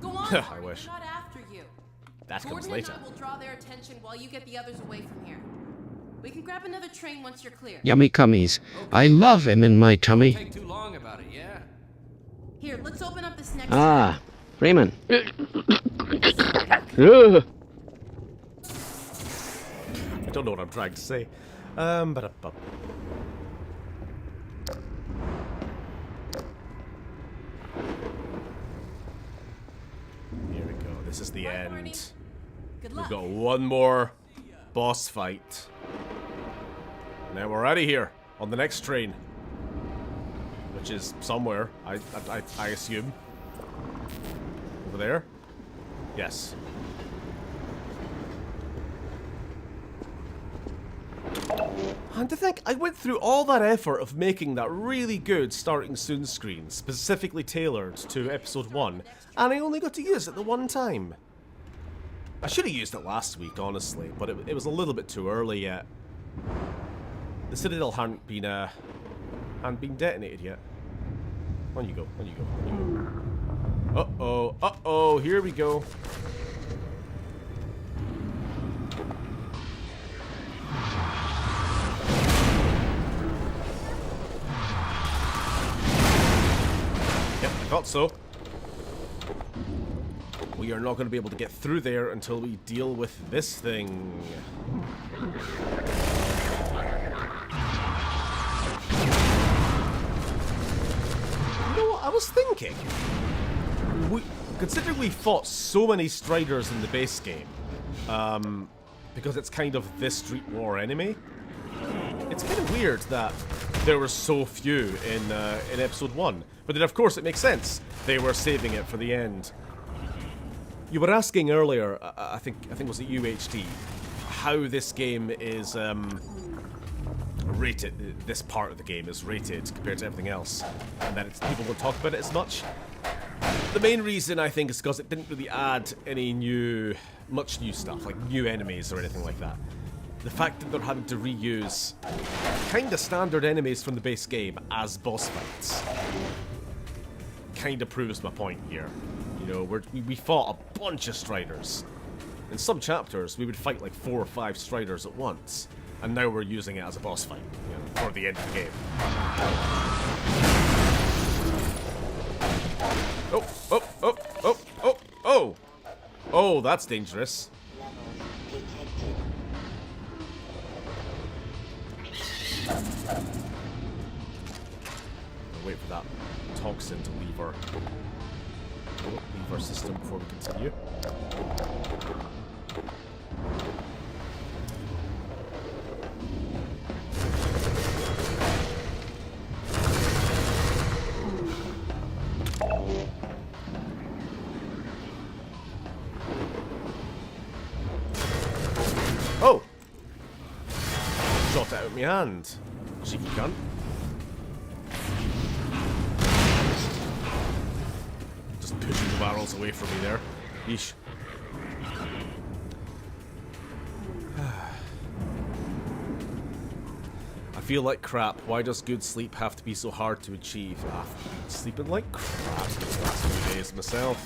Go on, I Marty, wish. we're not after you. That comes Gordon later. and I will draw their attention while you get the others away from here. We can grab another train once you're clear. Yummy cummies. I love him in my tummy. Take too long about it, yeah? Here, let's open up this next Ah, Freeman. I don't know what I'm trying to say. Ba-da-ba. Here we go. This is the Bye, Barney. end. Good We've luck. got one more boss fight. And then we're out of here on the next train. Which is somewhere, I assume. Over there? Yes. And to think, I went through all that effort of making that really good starting soon screen, specifically tailored to episode 1, and I only got to use it the one time. I should have used it last week, honestly, but it was a little bit too early yet. The Citadel hadn't been detonated yet. On you go, on you go, on you go. Uh-oh, uh-oh, here we go. Yep, I thought so. We are not going to be able to get through there until we deal with this thing. You know what I was thinking? Considering we fought so many Striders in the base game, because it's kind of this Street War enemy, it's kind of weird that there were so few in episode 1. But then of course it makes sense. They were saving it for the end. You were asking earlier, I think was it UHD, how this game is rated. This part of the game is rated compared to everything else, and that people don't talk about it as much. The main reason I think is because it didn't really add any much new stuff, like new enemies or anything like that. The fact that they're having to reuse kind of standard enemies from the base game as boss fights kind of proves my point here. You know, we fought a bunch of Striders. In some chapters, we would fight like 4 or 5 Striders at once, and now we're using it as a boss fight, you know, for the end of the game. Oh, oh, oh, oh, oh, oh! Oh, that's dangerous. Wait for that toxin to leave our system before we continue. out my hand. Cheeky cunt. Just pushing the barrels away from me there. Yeesh. I feel like crap. Why does good sleep have to be so hard to achieve? I've been sleeping like crap these last few days myself.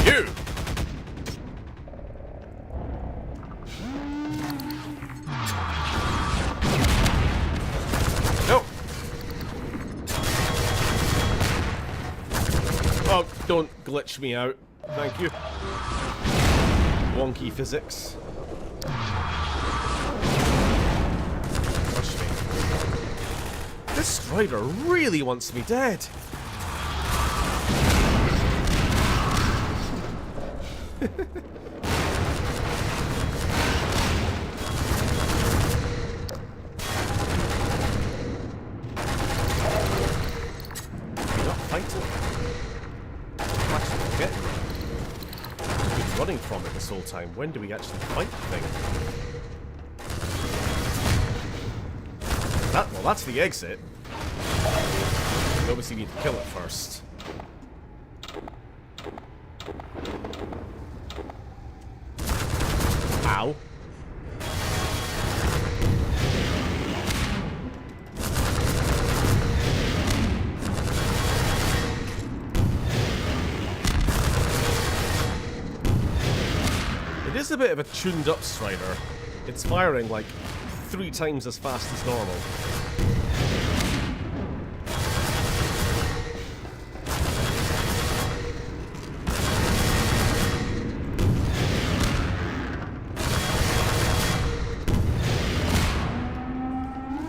You! No! Oh, don't glitch me out. Thank you. Wonky physics. Crush me. This Strider really wants me dead. Running from it this whole time. When do we actually fight the thing? Well, that's the exit. We obviously need to kill it first. Ow. It is a bit of a tuned up Strider. It's firing like 3 times as fast as normal.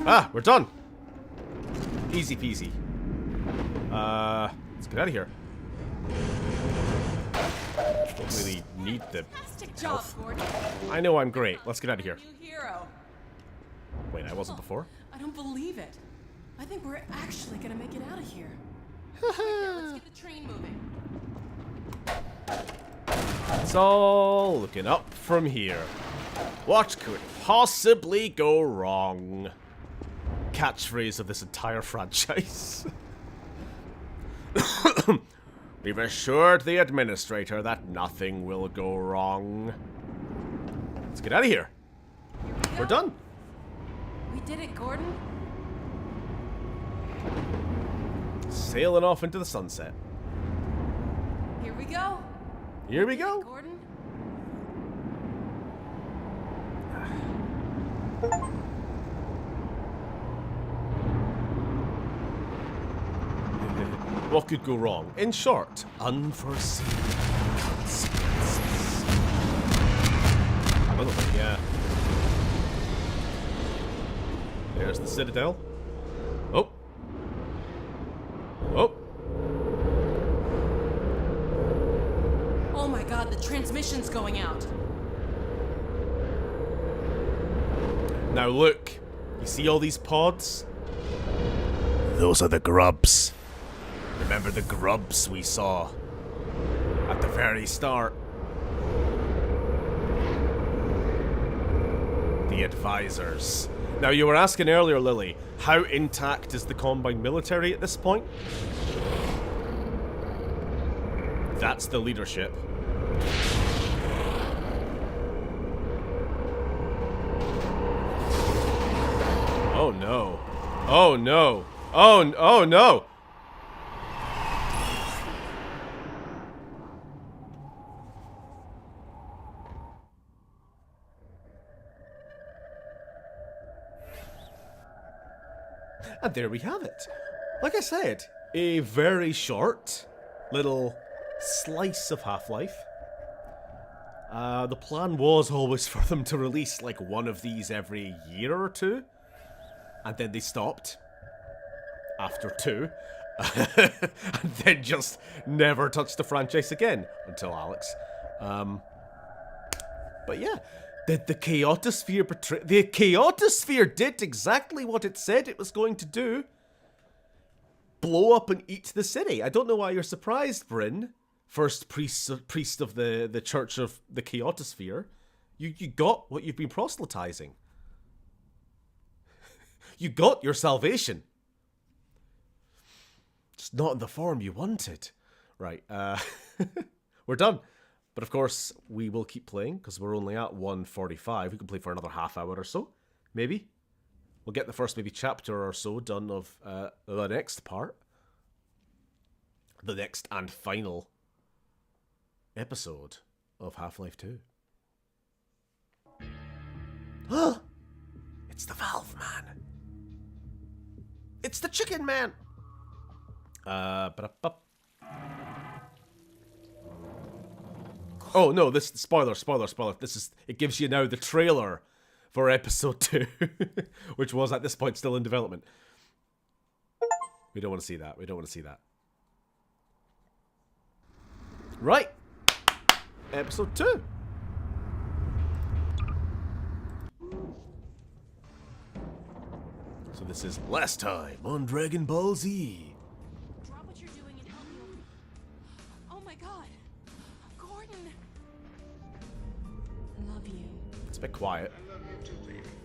Ah, we're done. Easy peasy. Let's get out of here. Don't really need the health. I know I'm great. Let's get out of here. New hero. Wait, I wasn't before? I don't believe it. I think we're actually gonna make it out of here. Let's get the train moving. It's all looking up from here. What could possibly go wrong? Catchphrase of this entire franchise. We've assured the administrator that nothing will go wrong. Let's get out of here. We're done. We did it, Gordon. Sailing off into the sunset. Here we go. Here we go. Gordon. What could go wrong? In short, unforeseen consequences. Oh, yeah. There's the Citadel. Oh. Oh. Oh my god, the transmission's going out. Now look. You see all these pods? Those are the grubs. Remember the grubs we saw at the very start? The advisors. Now, you were asking earlier, Lily, how intact is the Combine military at this point? That's the leadership. Oh no. Oh no. Oh no. And there we have it. Like I said, a very short little slice of Half-Life. The plan was always for them to release like one of these every year or two. And then they stopped. After 2. And then just never touched the franchise again. Until Alex. But yeah. Did the Chaotosphere betray... The Chaotosphere did exactly what it said it was going to do. Blow up and eat the city. I don't know why you're surprised, Bryn. First priest of the Church of the Chaotosphere. You got what you've been proselytizing. You got your salvation. Just not in the form you wanted. Right, we're done. But of course, we will keep playing, because we're only at 1:45. We can play for another half hour or so, maybe. We'll get the first maybe chapter or so done of the next part. The next and final episode of Half-Life 2. It's the Valve Man. It's the Chicken Man. Oh no, this spoiler. This is, it gives you now the trailer for episode 2, which was at this point still in development. We don't want to see that. Right. Episode 2. So this is last time on Dragon Ball Z. Drop what you're doing and help me over. Oh my god. Gordon. I love you. It's a bit quiet.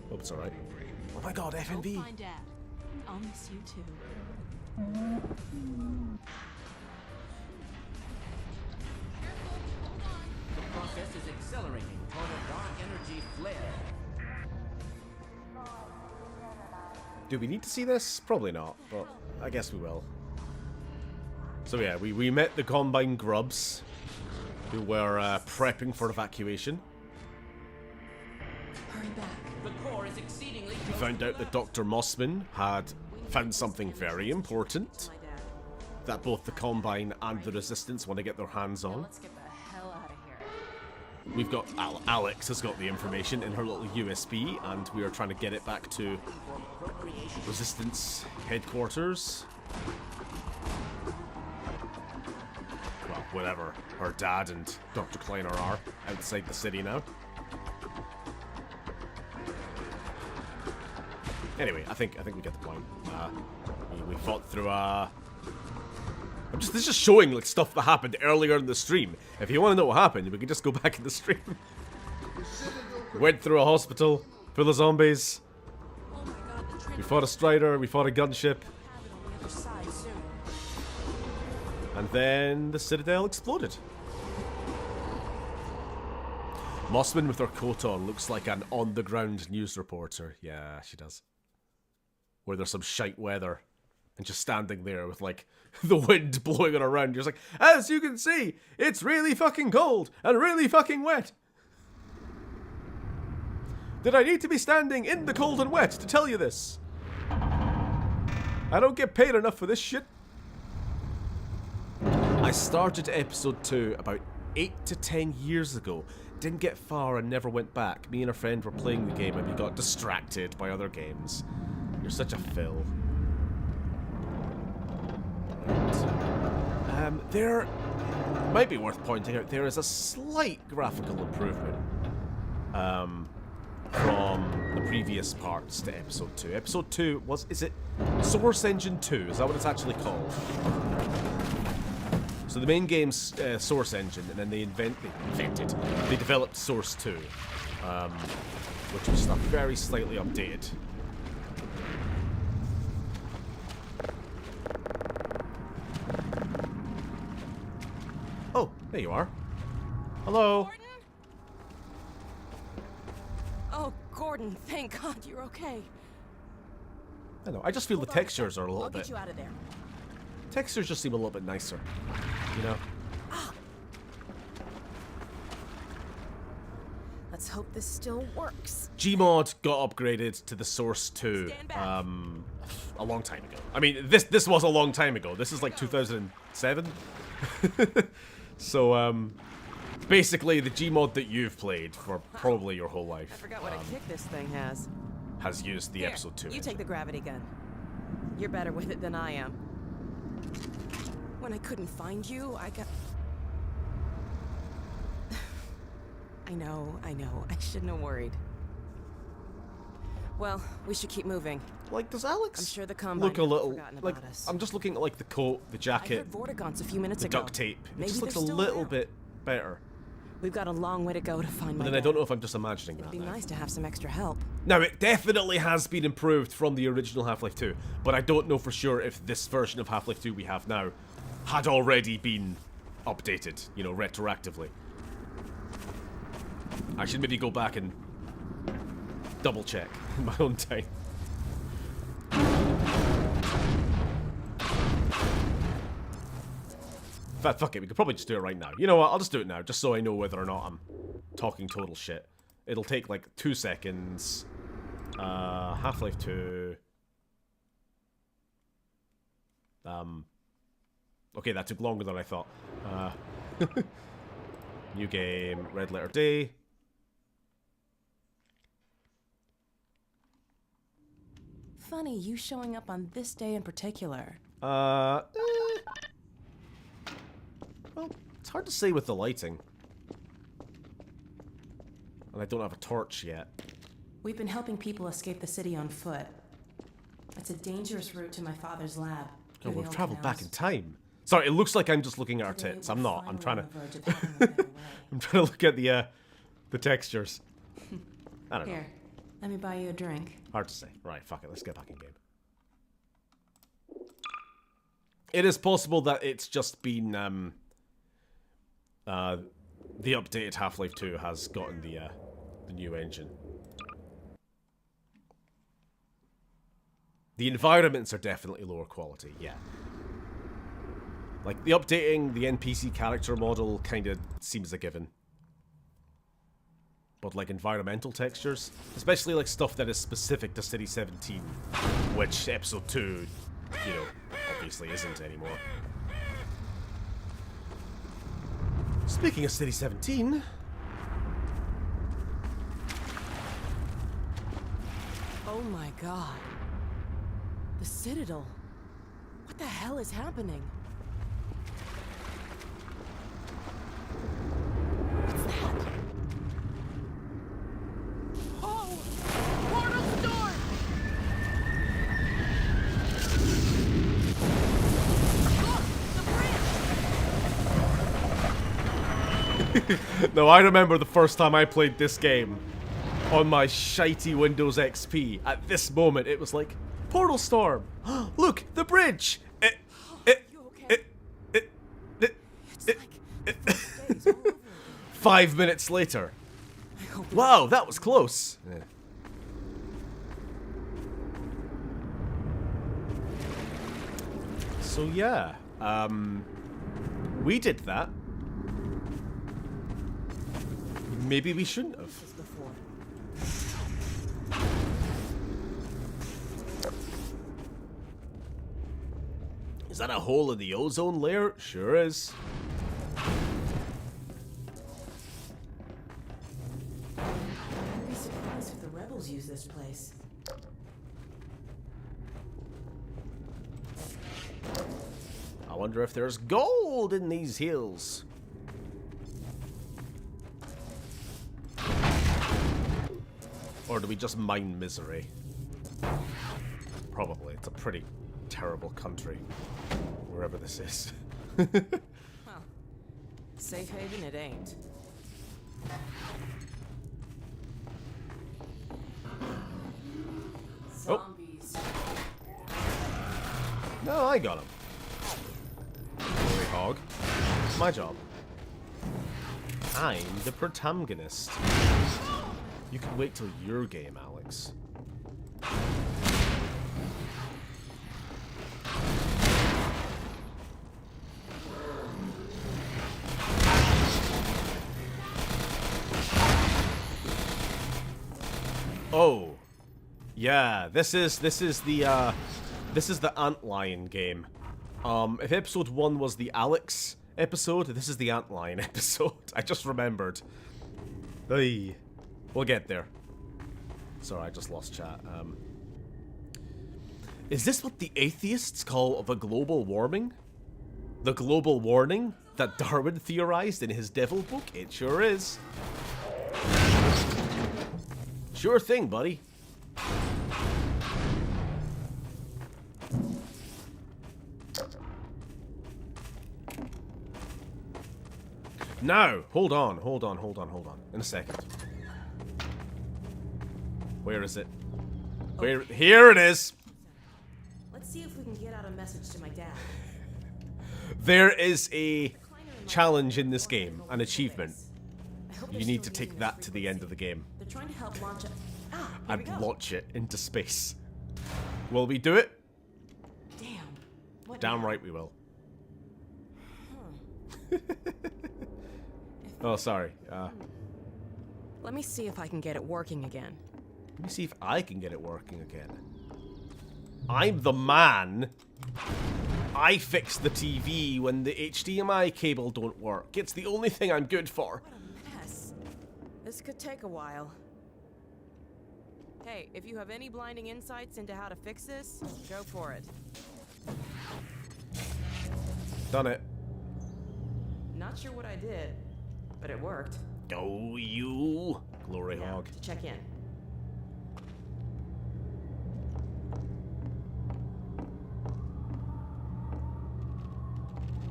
Hope it's alright. Oh my god, Go FNB. find Dad. I'll miss you too. The process is accelerating toward a dark energy flare. Do we need to see this? Probably not, but I guess we will. So yeah, we met the Combine Grubs, who were prepping for evacuation. Hurry back. The core is exceedingly We found out that Dr. Mossman had found something very important My dad. that both the Combine and the Resistance want to get their hands on. Let's get the hell out of here. We've got Alex has got the information in her little USB, and we are trying to get it back to Resistance headquarters. Well, whatever her dad and Dr. Kleiner are outside the city now. Anyway, I think we get the point. We fought through this is just showing like stuff that happened earlier in the stream. If you want to know what happened, we can just go back in the stream. Went through a hospital full of zombies. Oh my god, the We fought a Strider. We fought a gunship. have it on the other side soon. And then the Citadel exploded. Mossman with her coat on looks like an on-the-ground news reporter. Yeah, she does. Where there's some shite weather. And just standing there with, like, the wind blowing it around. You're just like, as you can see, it's really fucking cold and really fucking wet. Did I need to be standing in the cold and wet to tell you this? I don't get paid enough for this shit. I started episode 2 about 8 to 10 years ago. Didn't get far and never went back. Me and a friend were playing the game and we got distracted by other games. You're such a Phil. There might be worth pointing out there is a slight graphical improvement from the previous parts to episode 2. Episode 2 is it Source Engine 2? Is that what it's actually called? So the main game's Source Engine, and then they developed Source 2, which was stuff very slightly updated. Oh, there you are. Hello. Gordon? Oh, Gordon, thank God you're okay. I know. I just feel the textures are a little I'll bit. get you out of there. Textures just seem a little bit nicer, you know. Let's hope this still works. Gmod got upgraded to the Source 2 Stand back. a long time ago. I mean, this was a long time ago. This is like 2007. So basically the Gmod that you've played for probably your whole life I forgot what a kick this thing has. has used the Here, episode 2 you engine. take the gravity gun. You're better with it than I am. When I couldn't find you, I got... I know. I shouldn't have worried. Well, we should keep moving. Like, does Alex I'm sure the Combine look a haven't little forgotten like? about us. I'm just looking at like the coat, the I jacket, heard Vortigons a few minutes the ago. duct tape. It Maybe just looks a they're still little there. bit better. We've got a long way to go to find But my then I dad. don't know if I'm just imagining It'd that be now. nice to have some extra help. Now, it definitely has been improved from the original Half-Life 2, but I don't know for sure if this version of Half-Life 2 we have now had already been updated, you know, retroactively. I should maybe go back and double check in my own time. In fact, fuck it, we could probably just do it right now. You know what, I'll just do it now, just so I know whether or not I'm talking total shit. It'll take like 2 seconds. Half-Life 2. Okay, that took longer than I thought. New game, red letter D. Funny, you showing up on this day in particular. Well, it's hard to say with the lighting. And I don't have a torch yet. We've been helping people escape the city on foot. It's a dangerous route to my father's lab. Oh, through the we've old traveled back canals. in time. Sorry, it looks like I'm just looking at our Today tits. we're I'm not. I'm finally trying on to. the verge of having a better way. I'm trying to look at the textures. I don't know. Here, let me buy you a drink. Hard to say. Right, fuck it. Let's get back in game. It is possible that it's just been the updated Half-Life 2 has gotten the new engine. The environments are definitely lower quality, yeah. Like, the updating the NPC character model kind of seems a given. But, like, environmental textures, especially, like, stuff that is specific to City 17, which Episode 2, you know, obviously isn't anymore. Speaking of City 17... Oh my god. The Citadel. What the hell is happening? What's that? Oh! Portal storm! Look! The bridge! No, I remember the first time I played this game on my shitey Windows XP. At this moment, it was like, Portal Storm! Look, the bridge! You okay? It's like days all over again. 5 minutes later. I hope Wow, that was close. Yeah. So yeah, we did that. Maybe we shouldn't have. this before. Is that a hole in the ozone layer? Sure is. I'd be surprised if the rebels use this place. I wonder if there's gold in these hills. Or do we just mine misery? Probably. It's a pretty terrible country. Wherever this is. Well, safe haven it ain't. Zombies. No, I got him. Glory hog. It's my job. I'm the protagonist. You can wait till your game, Alex. Oh, yeah. This is the Antlion game. If episode 1 was the Alex episode, this is the Antlion episode. I just remembered. Hey, we'll get there. Sorry, I just lost chat. Is this what the atheists call the global warming? The global warning that Darwin theorized in his devil book? It sure is. Sure thing, buddy. Now, hold on. In a second. Where is it? Where? Here it is. Let's see if we can get out a message to my dad. There is a challenge in this game, an achievement. You need to take that to the end of the game. They're trying to help launch it. And launch it into space. Will we do it? Damn. Damn right we will. Oh, sorry. Let me see if I can get it working again. Let me see if I can get it working again. I'm the man. I fix the TV when the HDMI cable don't work. It's the only thing I'm good for. What a mess. This could take a while. Hey, if you have any blinding insights into how to fix this, go for it. Done it. Not sure what I did, but it worked. Go you, glory Now, hog. to check in.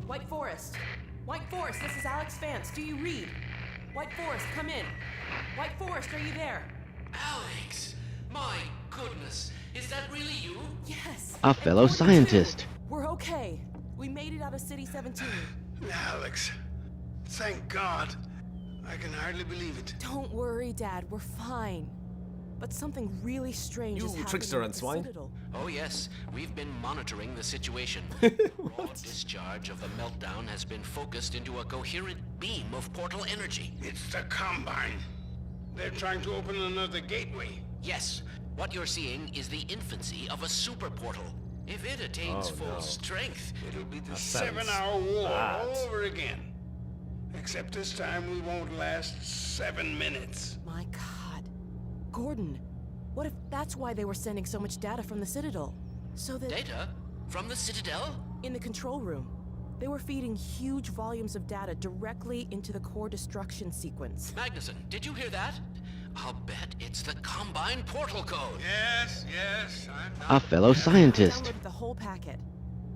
White Forest! White Forest, this is Alex Vance. Do you read? White Forest, come in. White Forest, are you there? Alex! My goodness, is that really you? Yes. A fellow And Gordon, too. scientist. We're okay. We made it out of City 17. Alex, thank God. I can hardly believe it. Don't worry, Dad. We're fine. But something really strange You is happening trickster with and the swine. Citadel. Oh yes, we've been monitoring the situation. Raw discharge of the meltdown has been focused into a coherent beam of portal energy. It's the Combine. They're trying to open another gateway. Yes, what you're seeing is the infancy of a super portal. If it attains Oh, full no. strength, It'll be the sounds 7-hour war bad. all over again. Except this time we won't last 7 minutes. My God. Gordon, what if that's why they were sending so much data from the Citadel? So that data from the Citadel? in the control room, they were feeding huge volumes of data directly into the core destruction sequence. Magnuson, did you hear that? I'll bet it's the Combine portal code. Yes, I'm A not... fellow scientist. Downloaded the whole packet.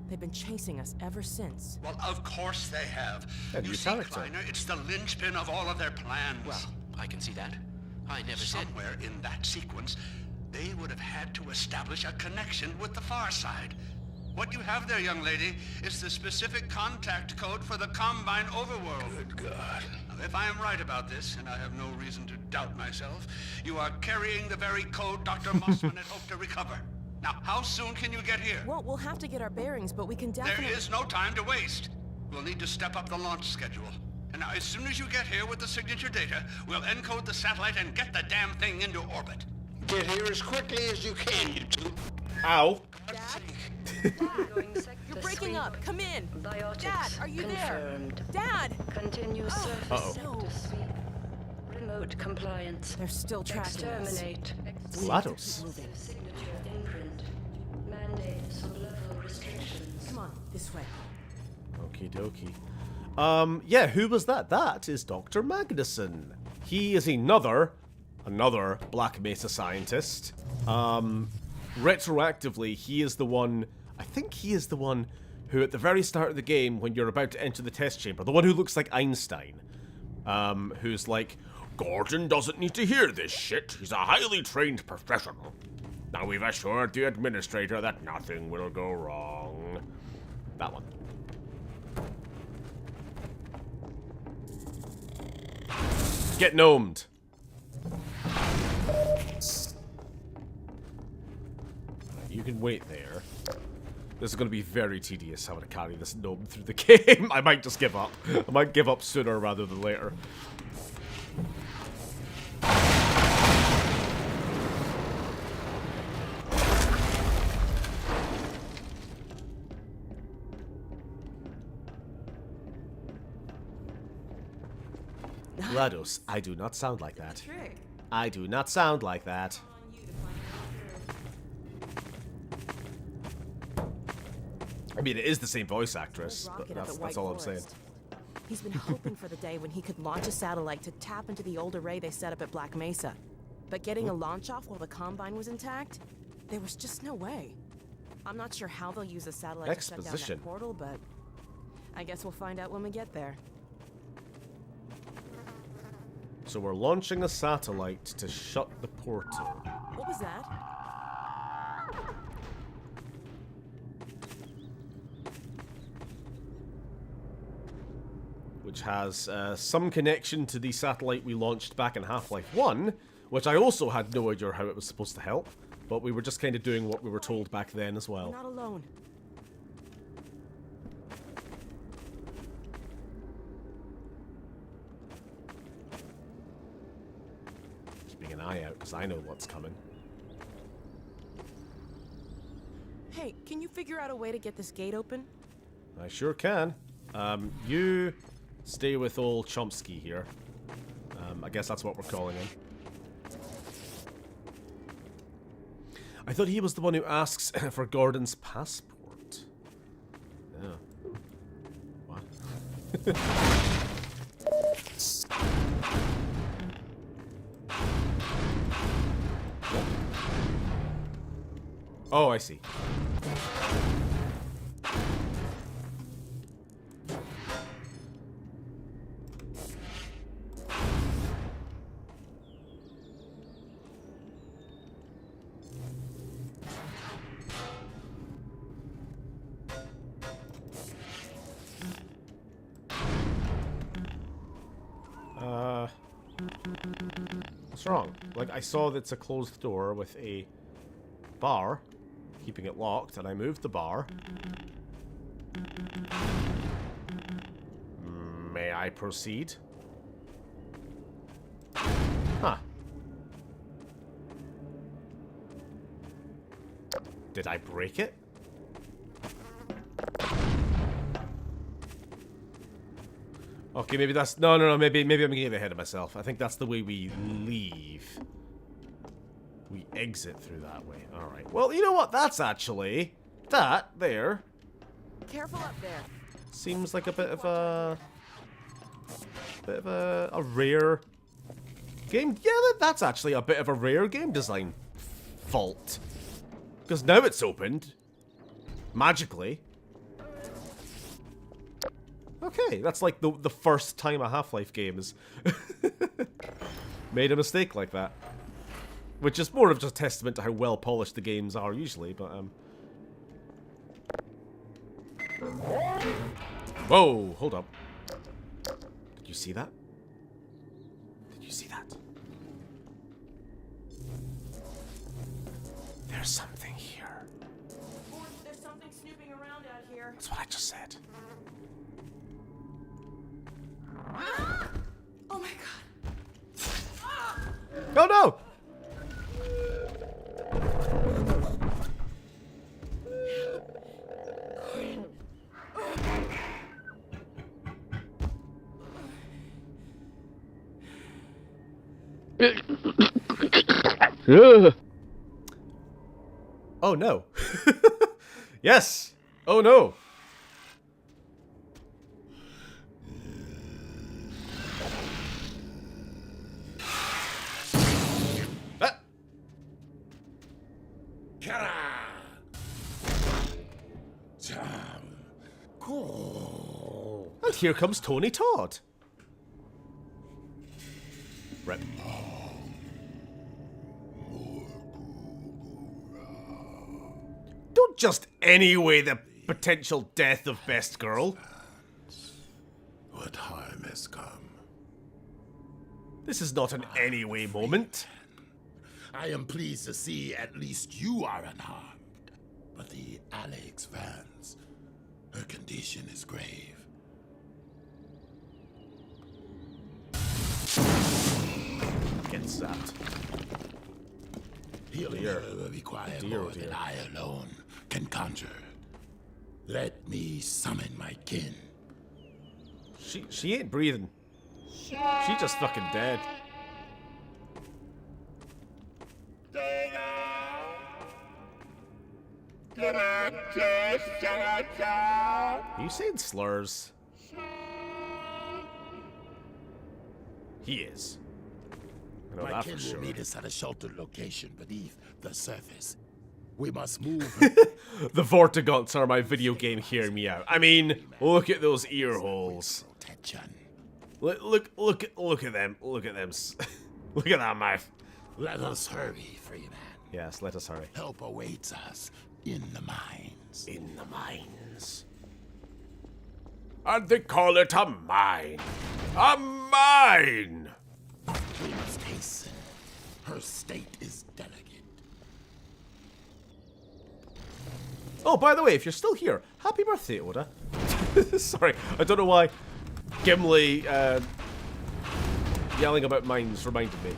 They've been chasing us ever since. Well, of course they have. And You your see, character. Kleiner, it's the linchpin of all of their plans. Well, I can see that. I never said... Somewhere in that sequence, they would have had to establish a connection with the far side. What you have there, young lady, is the specific contact code for the Combine overworld. Good God. If I am right about this, and I have no reason to doubt myself, you are carrying the very code Dr. Mossman had hoped to recover. Now, how soon can you get here? Well, we'll have to get our bearings, but we can definitely... There is no time to waste. We'll need to step up the launch schedule. And now, as soon as you get here with the signature data, we'll encode the satellite and get the damn thing into orbit. Get here as quickly as you can, you two. Ow. You're breaking up. Come in. Dad, are you there? Dad! Continue surface Uh-oh. sector sweep. Remote compliance. They're still tracking us. Exterminate. GLaDOS. Moving. Signature imprint. Mandate sublevel restrictions. Come on, this way. Okie dokie. Yeah, who was that? That is Dr. Magnuson. He is another Black Mesa scientist. Retroactively, he is the one, I think he is the one who at the very start of the game, when you're about to enter the test chamber, the one who looks like Einstein, who's like, Gordon doesn't need to hear this shit. He's a highly trained professional. Now we've assured the administrator that nothing will go wrong. That one. Get gnomed. You can wait there. This is going to be very tedious having to carry this gnome through the game. I might just give up. I might give up sooner rather than later. GLaDOS, I do not sound like that. Trick. I do not sound like that. I mean, it is the same voice actress, but Rocket up at that's White all I'm saying. Forest. He's been hoping for the day when he could launch a satellite to tap into the old array they set up at Black Mesa. But getting a launch off while the Combine was intact? There was just no way. I'm not sure how they'll use a satellite to shut down Exposition. that portal, but I guess we'll find out when we get there. So we're launching a satellite to shut the portal. What was that? Which has some connection to the satellite we launched back in Half-Life 1, which I also had no idea how it was supposed to help, but we were just kind of doing what we were told back then as well. We're not alone. Keeping an eye out, because I know what's coming. Hey, can you figure out a way to get this gate open? I sure can. You stay with old Chomsky here. I guess that's what we're calling him. I thought he was the one who asks for Gordon's passport. Yeah. What? Oh, I see. What's wrong? Like, I saw that it's a closed door with a bar, keeping it locked, and I moved the bar. May I proceed? Huh. Did I break it? Okay, maybe that's... No, maybe I'm getting ahead of myself. I think that's the way we leave. We exit through that way. Alright. Well, you know what? That's actually... That, there... Careful up there. Seems like a bit of a... a rare... game... Yeah, that's actually a bit of a rare game design fault. Because now it's opened. Magically. Okay, that's like the first time a Half-Life game has made a mistake like that. Which is more of just a testament to how well polished the games are usually, but Whoa, hold up. Did you see that? Did you see that? There's something here. There's something snooping around out here. That's what I just said. Oh my god. Oh no! Oh no. Yes. Oh no. And here comes Tony Todd. Rip. Don't just anyway the potential death of Best Girl. What harm has come? This is not an anyway moment. I am pleased to see at least you are unharmed. But the Alex Vance, her condition is grave. Get zapped. Healing her will require more than I alone can conjure. Let me summon my kin. She ain't breathing. She just fucking dead. Are you saying slurs? He is. I know My that kin for sure. will meet us at a sheltered location beneath the surface. We must move. The Vortigaunts are my video game hearing me out. I mean, look at those ear holes. Protection. Look at them. Look at them. Look at that mouth. Let us hurry, Freeman. Yes, let us hurry. Help awaits us in the mines. In the mines. And they call it a mine. A mine! We must hasten. Her state is delicate. Oh, by the way, if you're still here, happy birthday, Oda. Sorry, I don't know why Gimli yelling about mines reminded me.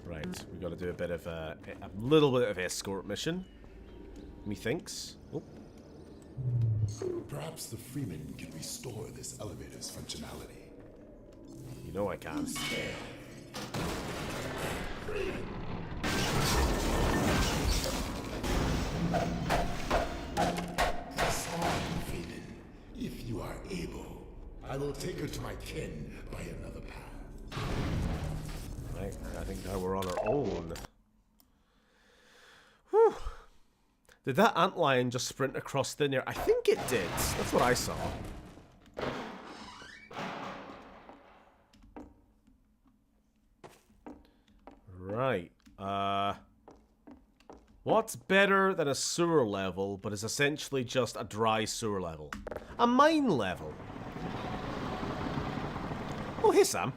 Right, we got to do a bit of a little bit of escort mission. Methinks. Oh. Perhaps the Freeman can restore this elevator's functionality. You know I can. Freeman, if you are able, I will take her to my kin by another path. Right, I think now we're on our own. Whew. Did that antlion just sprint across thin air? I think it did. That's what I saw. Right. What's better than a sewer level, but is essentially just a dry sewer level? A mine level. Oh, hey, Sam.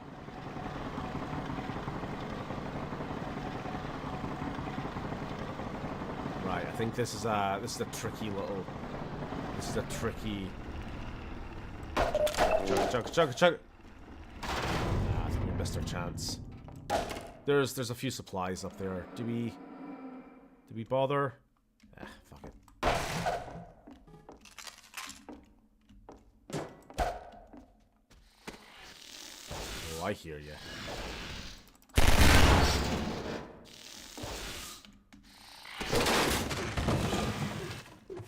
Right, I think this is a tricky little. This is a tricky. Chug. Ah, I think we missed our chance. There's a few supplies up there. Do we bother? Ah, fuck it. Oh, I hear you.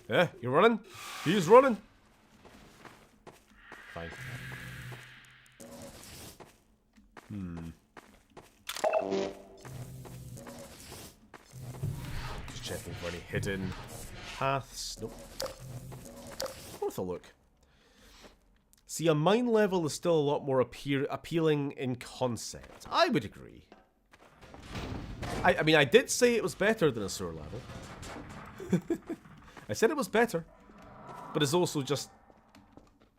Yeah, you're running? He's running. Fine. Just checking for any hidden paths. Nope. Worth a look. See, a mine level is still a lot more appealing in concept. I would agree. I mean, I did say it was better than a sewer level. I said it was better, but it's also just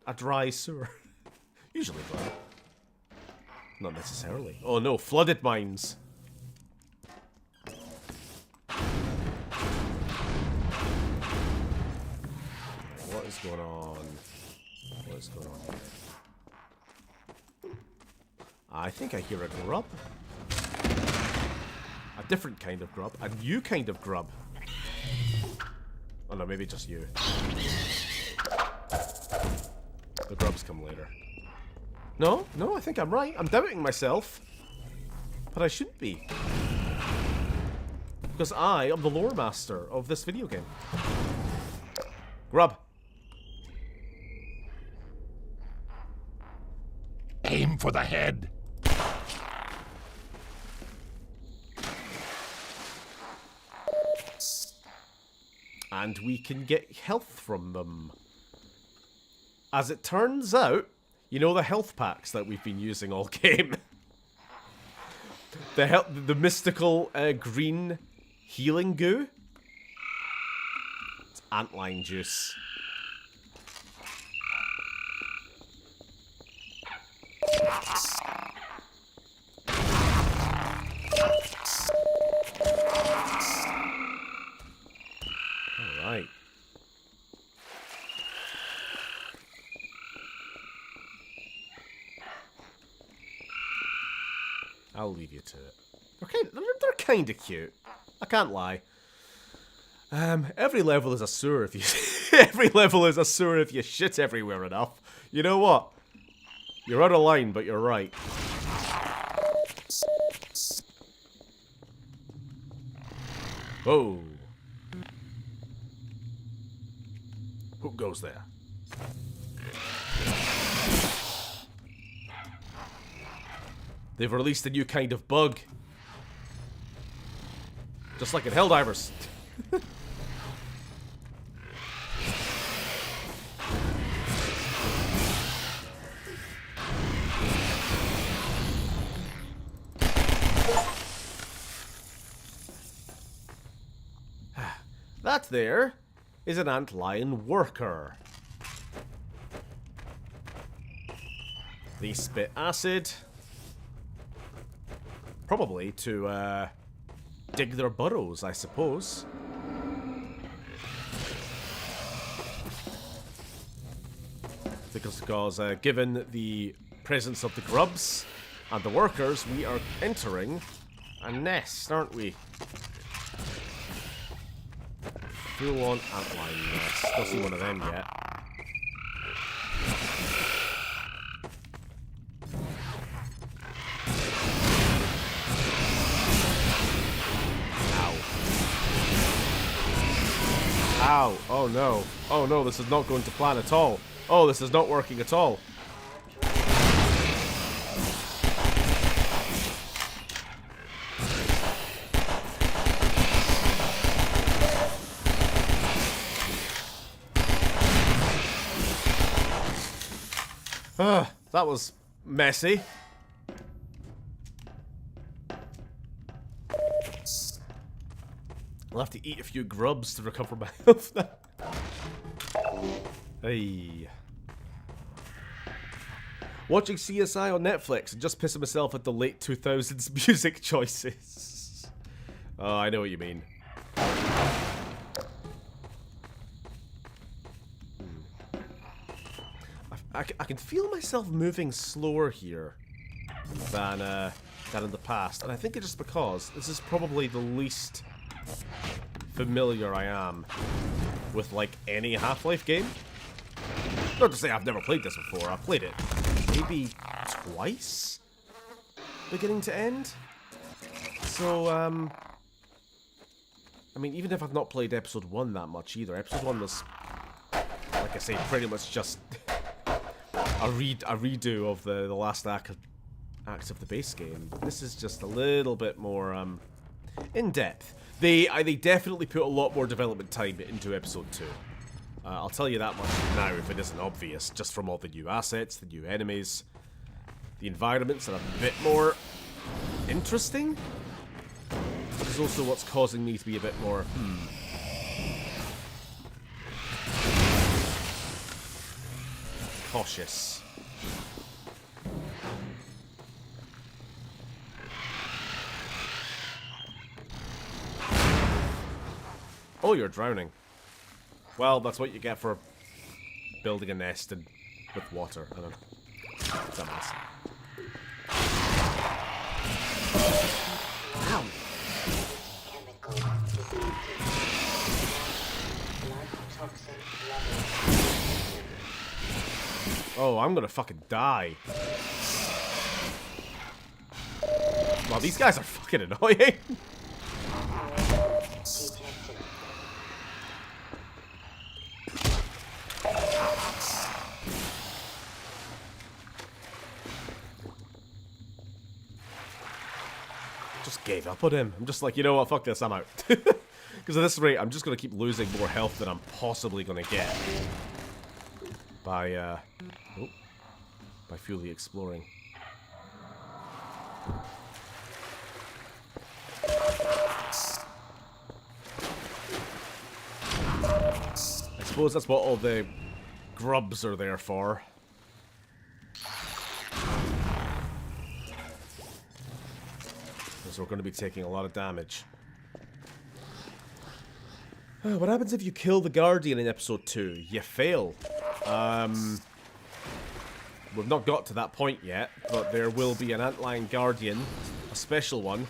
a dry sewer. Usually dry. Not necessarily. Oh no, flooded mines. What is going on? What is going on here? I think I hear a grub. A different kind of grub. A new kind of grub. Oh no, maybe just you. The grubs come later. No, I think I'm right. I'm doubting myself. But I shouldn't be. Because I am the lore master of this video game. Grub. Aim for the head. And we can get health from them. As it turns out, you know the health packs that we've been using all game? The mystical green healing goo? It's antlion juice. Alright. I'll leave you to it. Okay, they're kind of cute. I can't lie. Every level is a sewer if you every level is a sewer if you shit everywhere enough. You know what? You're out of line, but you're right. Whoa. Who goes there? They've released a new kind of bug. Just like in Helldivers. that there is an antlion worker. They spit acid. Probably to dig their burrows, I suppose. Because given the presence of the grubs and the workers, we are entering a nest, aren't we? Full-on antlion nest. Don't see one of them yet. Ow. Oh no. Oh no, this is not going to plan at all. Oh, this is not working at all. That was messy. I'll have to eat a few grubs to recover my health now. Hey. Watching CSI on Netflix and just pissing myself at the late 2000s music choices. Oh, I know what you mean. I can feel myself moving slower here than in the past, and I think it's just because this is probably the least familiar I am with, like, any Half-Life game. Not to say I've never played this before. I've played it maybe twice, beginning to end. So, I mean, even if I've not played Episode 1 that much either, Episode 1 was, like I say, pretty much just a redo of the last act of the base game. But this is just a little bit more in-depth. They definitely put a lot more development time into Episode 2. I'll tell you that much now if it isn't obvious, just from all the new assets, the new enemies. The environments are a bit more interesting. Which is also what's causing me to be a bit more, cautious. Oh, you're drowning. Well, that's what you get for building a nest and with water. I don't know. It's a mess. Ow. Oh, I'm gonna fucking die. Wow, these guys are fucking annoying. Just gave up on him. I'm just like, you know what, fuck this, I'm out. Because at this rate, I'm just gonna keep losing more health than I'm possibly gonna get. By fully exploring. I suppose that's what all the grubs are there for. Because we're going to be taking a lot of damage. What happens if you kill the Guardian in Episode 2? You fail. We've not got to that point yet, but there will be an Antlion Guardian, a special one,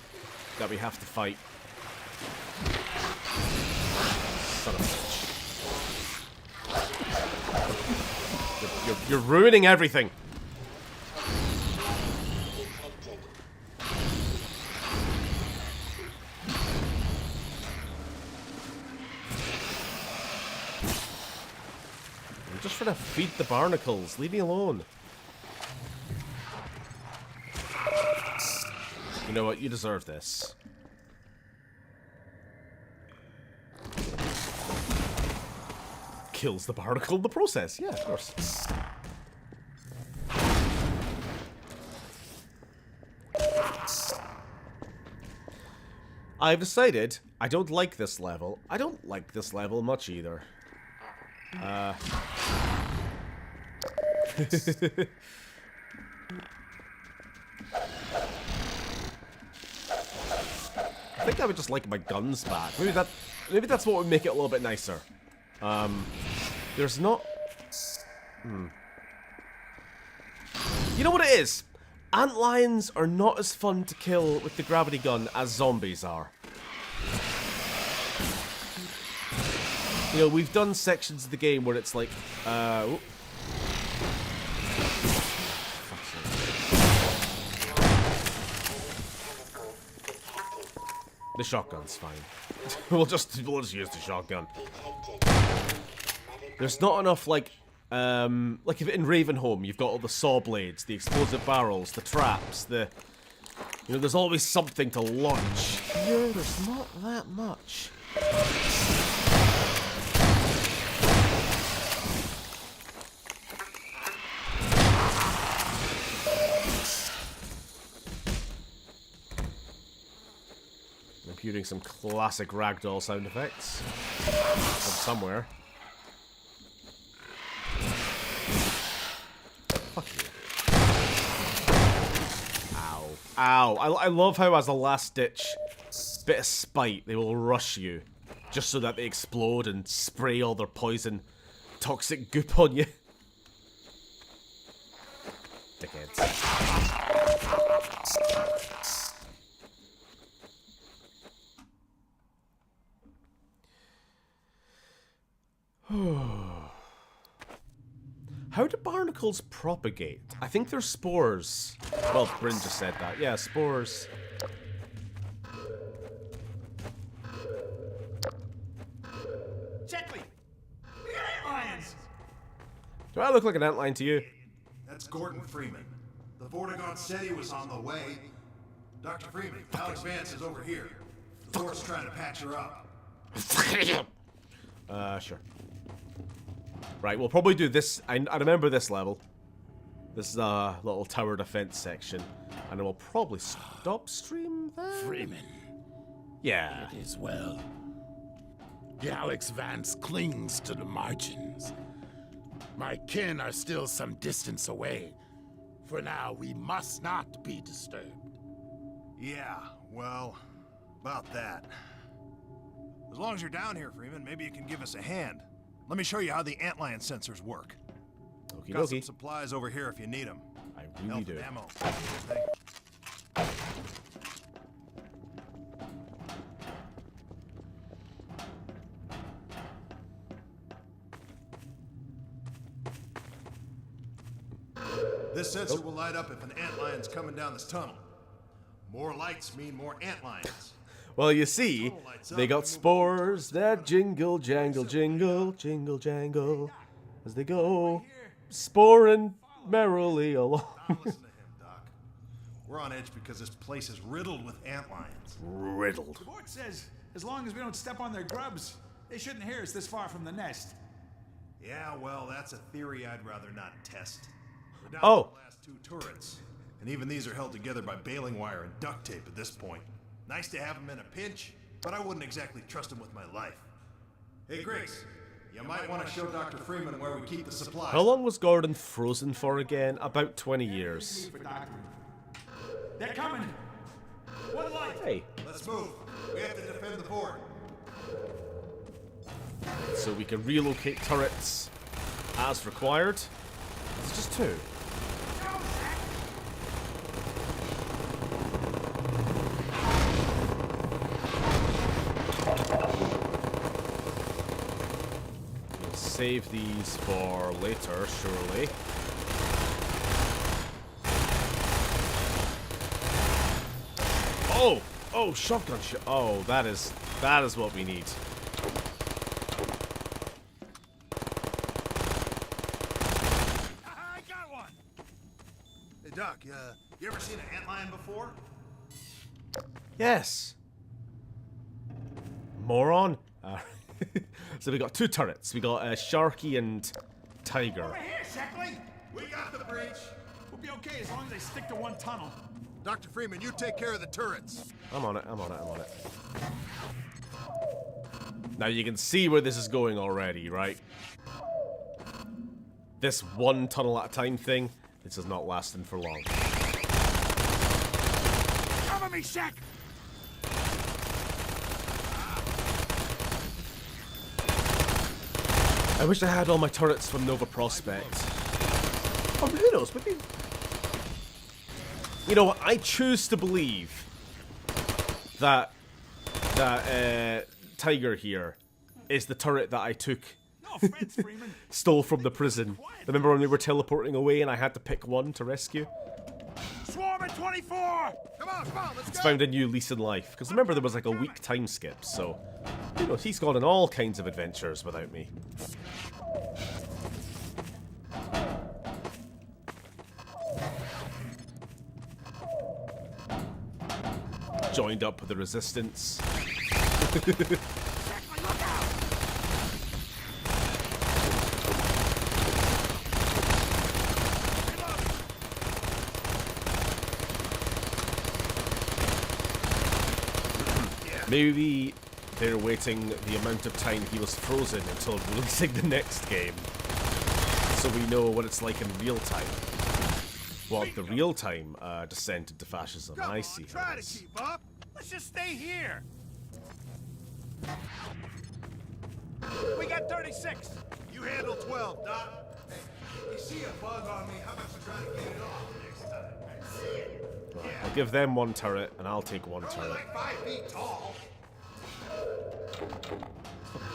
that we have to fight. Son of a bitch. You're ruining everything! I'm just trying to feed the barnacles. Leave me alone. You know what? You deserve this. Kills the barnacle in the process. Yeah, of course. I've decided I don't like this level. I don't like this level much either. I think I would just like my guns back. Maybe that's what would make it a little bit nicer. There's not... You know what it is? Antlions are not as fun to kill with the gravity gun as zombies are. You know, we've done sections of the game where it's like, the shotgun's fine. we'll just use the shotgun. There's not enough, like if in Ravenholm, you've got all the saw blades, the explosive barrels, the traps, you know, there's always something to launch. Here, there's not that much. I'm hearing some classic ragdoll sound effects from somewhere. Fuck you. Ow. Ow. I love how as a last ditch bit of spite, they will rush you just so that they explode and spray all their poison toxic goop on you. Dickheads. How do barnacles propagate? I think they're spores. Well, Bryn just said that. Yeah, spores. Chetley! We got antlions! Do I look like an antlion to you? That's Gordon Freeman. The Vortigaunt said he was on the way. Dr. Freeman, Alex Vance is over here. The Force trying to patch her up. Sure. Right, we'll probably do this. I remember this level. This is a little tower defense section. And then we'll probably stop stream there? Freeman. Yeah. It is well. The Alex Vance clings to the margins. My kin are still some distance away. For now, we must not be disturbed. Yeah, well, about that. As long as you're down here, Freeman, maybe you can give us a hand. Let me show you how the antlion sensors work. Okie Got dokie. some supplies over here if you need them. I really do. Ammo. This sensor will light up if an antlion's coming down this tunnel. More lights mean more antlions. Well, you see, they got spores that jingle, jangle, jingle, jingle, jangle, as they go, sporing merrily along. Now listen to him, Doc. We're on edge because this place is riddled with antlions. Riddled. The board says, as long as we don't step on their grubs, they shouldn't hear us this far from the nest. Yeah, well, that's a theory I'd rather not test. We're down Oh. to the last 2 turrets. And even these are held together by baling wire and duct tape at this point. Nice to have them in a pinch, but I wouldn't exactly trust them with my life. Hey, Grace, you might want to show Dr. Freeman where we keep the supplies. How long was Gordon frozen for again? About 20 years. They're coming! One light! Hey. Let's move. We have to defend the board. So we can relocate turrets as required. It's just 2. We'll save these for later, surely. Oh! Oh, shotgun shot. Oh, that is what we need. I got one! Hey, Doc, you ever seen an antlion before? Yes. Moron. So we got 2 turrets. We got Sharky and Tiger. Over here, Shackley! We got the breach. We'll be okay as long as they stick to one tunnel. Dr. Freeman, you take care of the turrets. I'm on it. Now you can see where this is going already, right? This one tunnel at a time thing, this is not lasting for long. Cover me, Shaq! I wish I had all my turrets from Nova Prospect. Oh, who knows? Maybe. You know what? I choose to believe that Tiger here is the turret that I took, stole from the prison. Remember when we were teleporting away and I had to pick one to rescue? Swarm at 24! Come on, let's It's found a new lease in life. Because remember there was like a week time skip, so you know he's gone on all kinds of adventures without me. Joined up with the resistance. Maybe they're waiting the amount of time he was frozen until releasing the next game, so we know what it's like in real time. What the real time descent into fascism? I see. Try to keep up. Let's just stay here. We got 36. You handle 12, Doc. Hey, you see a bug on me, how about you try to get it off next time? I see it. Right, I'll give them one turret, and I'll take one turret. Like 5 feet tall.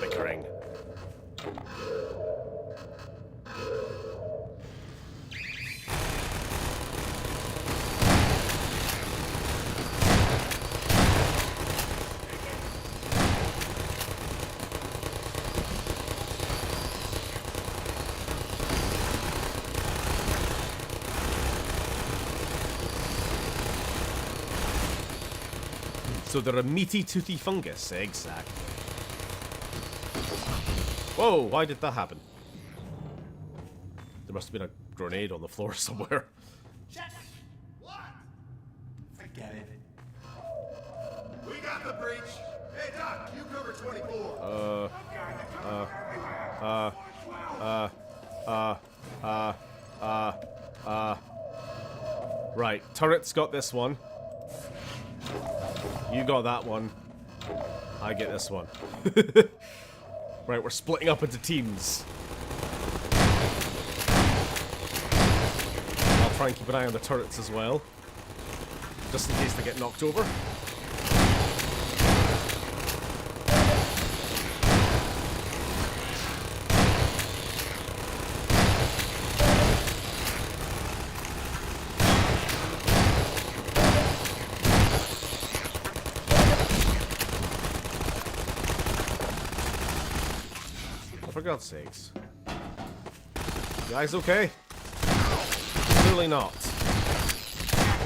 Bickering. So they're a meaty toothy fungus, exactly. Whoa, why did that happen? There must have been a grenade on the floor somewhere. What? Forget it. We got the breach. Hey, Doc, you cover 24. Right, turret's got this one. You got that one. I get this one. Right, we're splitting up into teams. I'll try and keep an eye on the turrets as well, just in case they get knocked over. For God's sakes. You guys okay? Clearly not.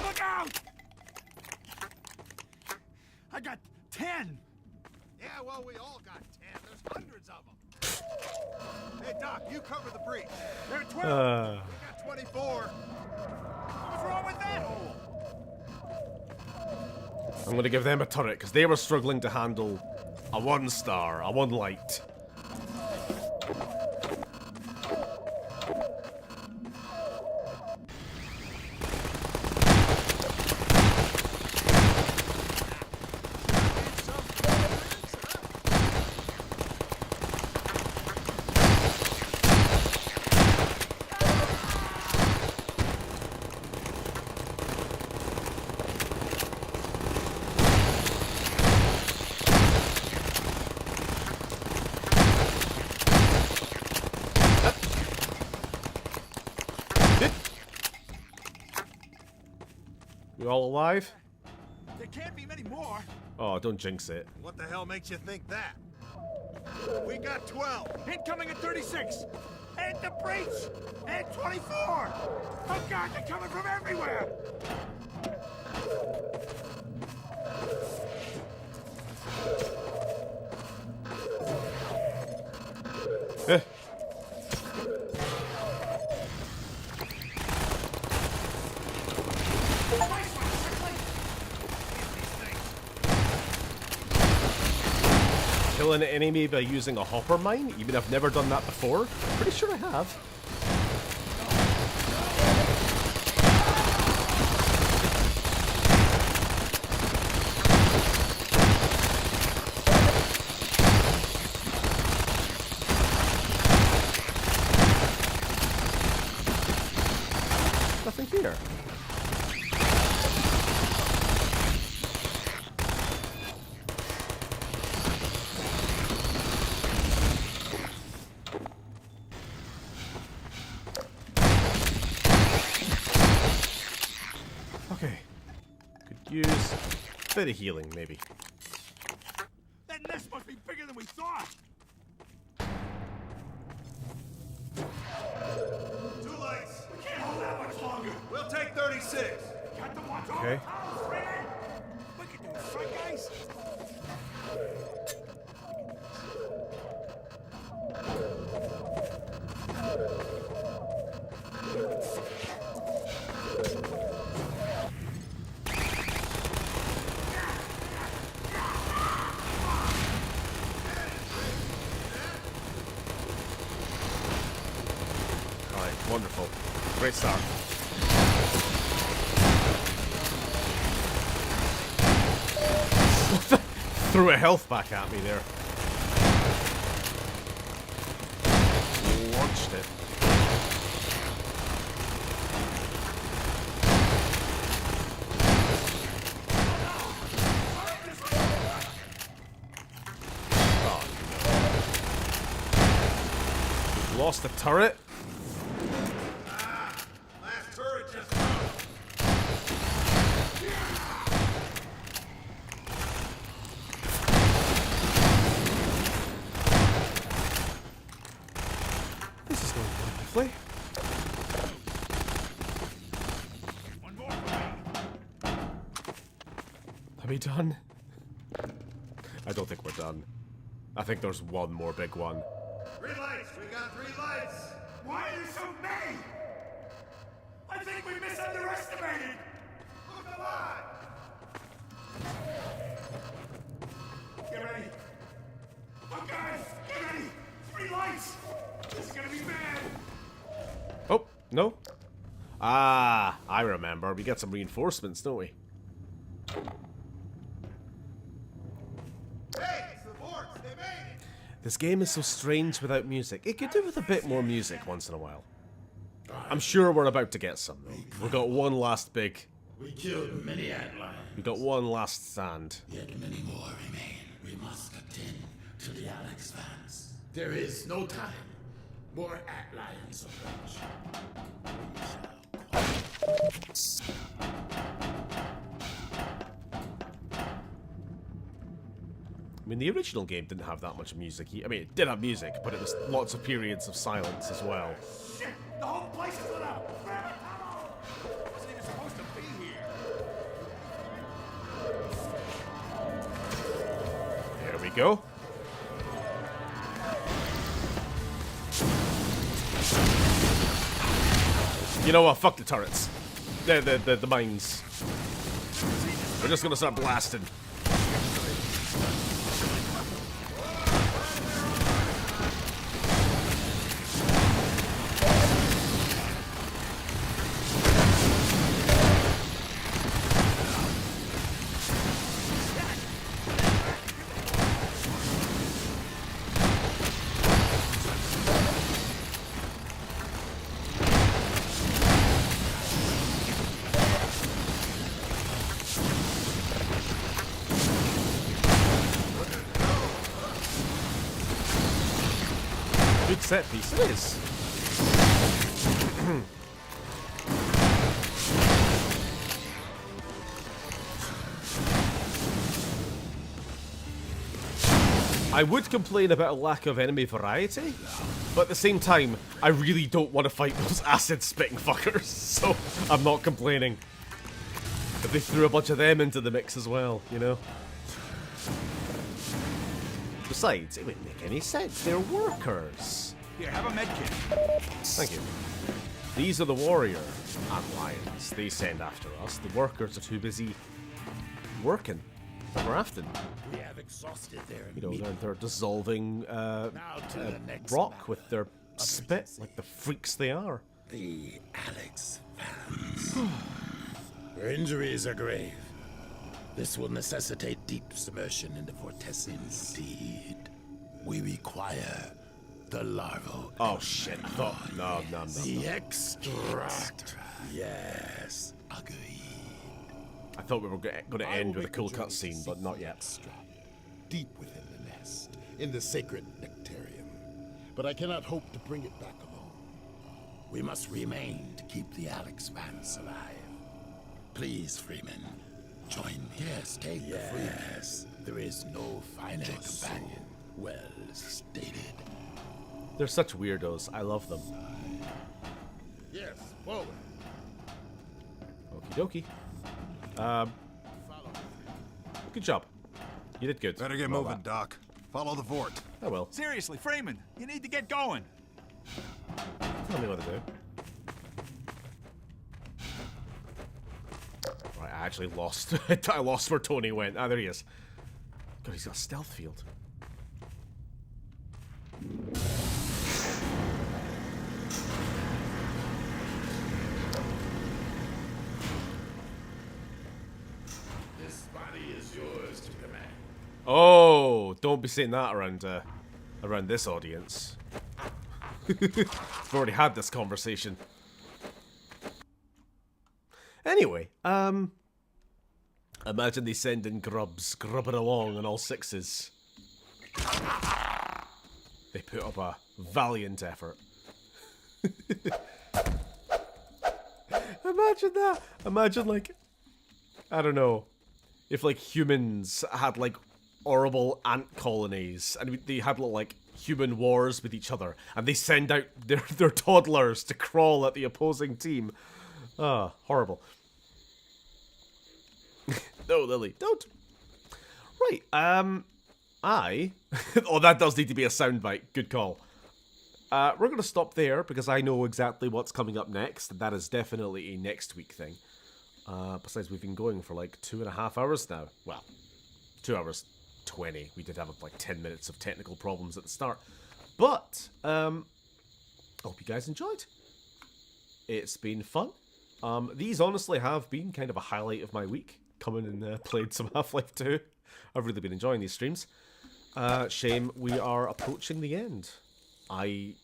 Look out! I got 10. Yeah, well, we all got 10. There's hundreds of them. Hey, Doc, you cover the breach. There are 12. We got 24. What's wrong with that hole? I'm going to give them a turret because they were struggling to handle a 1-star, a 1 light. You all alive? There can't be many more. Oh, don't jinx it. What the hell makes you think that? We got 12. Incoming at 36. And the breach. And 24. Oh God, they're coming from everywhere. Eh. kill an enemy by using a hopper mine, even if I've never done that before. Pretty sure I have. Nothing here. Okay. Could use a bit of healing, maybe. That nest must be bigger than we thought. Two lights. We can't hold that much longer. We'll take 36. Got to watch Okay. all the tunnels, Freeman. We can do this, right, guys? Alright, wonderful. Great start. Threw a health back at me there. Launched it. Oh, no. Lost the turret. Last turret just broke. This is going wonderfully. Are we done? I don't think we're done. I think there's one more big one. 3 lights. We got 3 lights. Why are there so many? I think we misunderestimated. Look alive. Get ready. Oh, guys, get ready. 3 lights. This is gonna be bad. Oh, no. Ah, I remember. We get some reinforcements, don't we? Hey, it's the Vorts. They made it. This game is so strange without music. It could do with a bit more music once in a while. I'm sure we're about to get some, though. We've got one last big... We killed many antlions. We got one last stand. Yet many more remain. We must attend to the Alex Vance. There is no time. More antlions approach. I mean, the original game didn't have that much music. I mean, it did have music, but it was lots of periods of silence as well. Shit! The whole place is lit up! Grab it, tunnel! Wasn't even supposed to be here. There we go. You know what? Fuck the turrets. The mines. We're just gonna start blasting. Good set piece it is. I would complain about a lack of enemy variety, but at the same time, I really don't want to fight those acid-spitting fuckers, so I'm not complaining. But they threw a bunch of them into the mix as well, you know? Besides, it wouldn't make any sense. They're workers. Here, have a med kit. Thank you. These are the warrior and lions. They send after us. The workers are too busy working. rafting. We have exhausted their You know, they're dissolving next rock matter with their spit, like the freaks they are. The Alex fans. Their injuries are grave. This will necessitate deep submersion into vortices. Indeed. We require the larval. Oh shit! I thought no. The extract. Yes. Agreed. I thought we were going to end with a cool cutscene, but not yet. Deep within the nest, in the sacred nectarium. But I cannot hope to bring it back alone. We must remain to keep the Alex Vance alive. Please, Freeman, join me. Yes, take the Freeman. Yes, there is no finer companion. Well stated. They're such weirdos. I love them. Yes, forward. Okie dokie. Good job. You did good. Better get moving, Doc. Follow the Vort. I will. Seriously, Freeman, you need to get going. Tell me what to do. Right, I actually lost. I lost where Tony went. Ah, there he is. God, he's got a stealth field. This body is yours to command. Oh, don't be saying that around this audience. We've already had this conversation. Anyway, imagine they send in grubs, grubbing along on all sixes. They put up a valiant effort. Imagine that. Imagine, like, I don't know, if, like, humans had, like, horrible ant colonies, and they had, like, human wars with each other, and they send out their toddlers to crawl at the opposing team. Ah, horrible. No, Lily, don't. Right, oh, that does need to be a soundbite. Good call. We're going to stop there, because I know exactly what's coming up next. That is definitely a next week thing. Besides, we've been going for like 2.5 hours now. Well, 2 hours 20. We did have like 10 minutes of technical problems at the start. But, I hope you guys enjoyed. It's been fun. These honestly have been kind of a highlight of my week. Coming and played some Half-Life 2. I've really been enjoying these streams. Shame we are approaching the end. I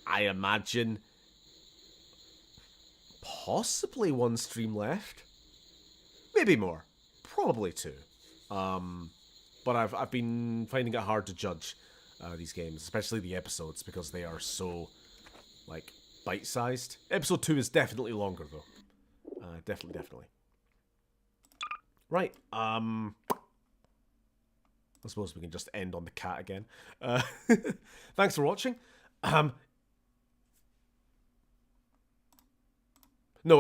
imagine possibly one stream left. Maybe more. Probably 2. But I've been finding it hard to judge these games, especially the episodes, because they are so, like, bite-sized. Episode 2 is definitely longer, though. Definitely. Right, I suppose we can just end on the cat again. Thanks for watching. No,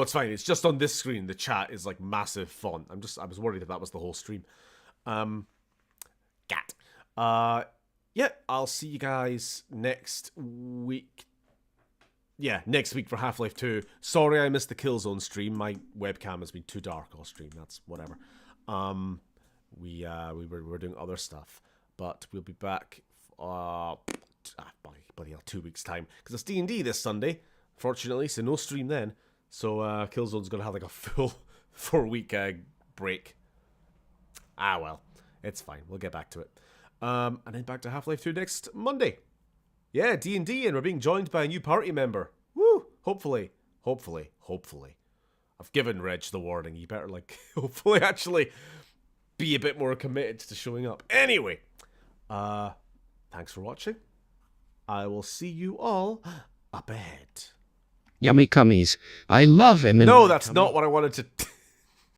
it's fine. It's just on this screen. The chat is like massive font. I was worried that was the whole stream. Cat. Yeah, I'll see you guys next week. Yeah, next week for Half-Life 2. Sorry I missed the Killzone stream. My webcam has been too dark all stream. That's whatever. We were doing other stuff, but we'll be back by 2 weeks time, because it's D&D this Sunday, fortunately, so no stream then. So Killzone's gonna have like a full 4-week break. Ah well, it's fine. We'll get back to it. And then back to Half-Life 2 next Monday. Yeah, D&D, and we're being joined by a new party member. Woo! Hopefully. I've given Reg the warning. You better, like, hopefully actually be a bit more committed to showing up. Anyway, thanks for watching. I will see you all up ahead. Yummy cummies. I love him. No, that's not what I wanted to...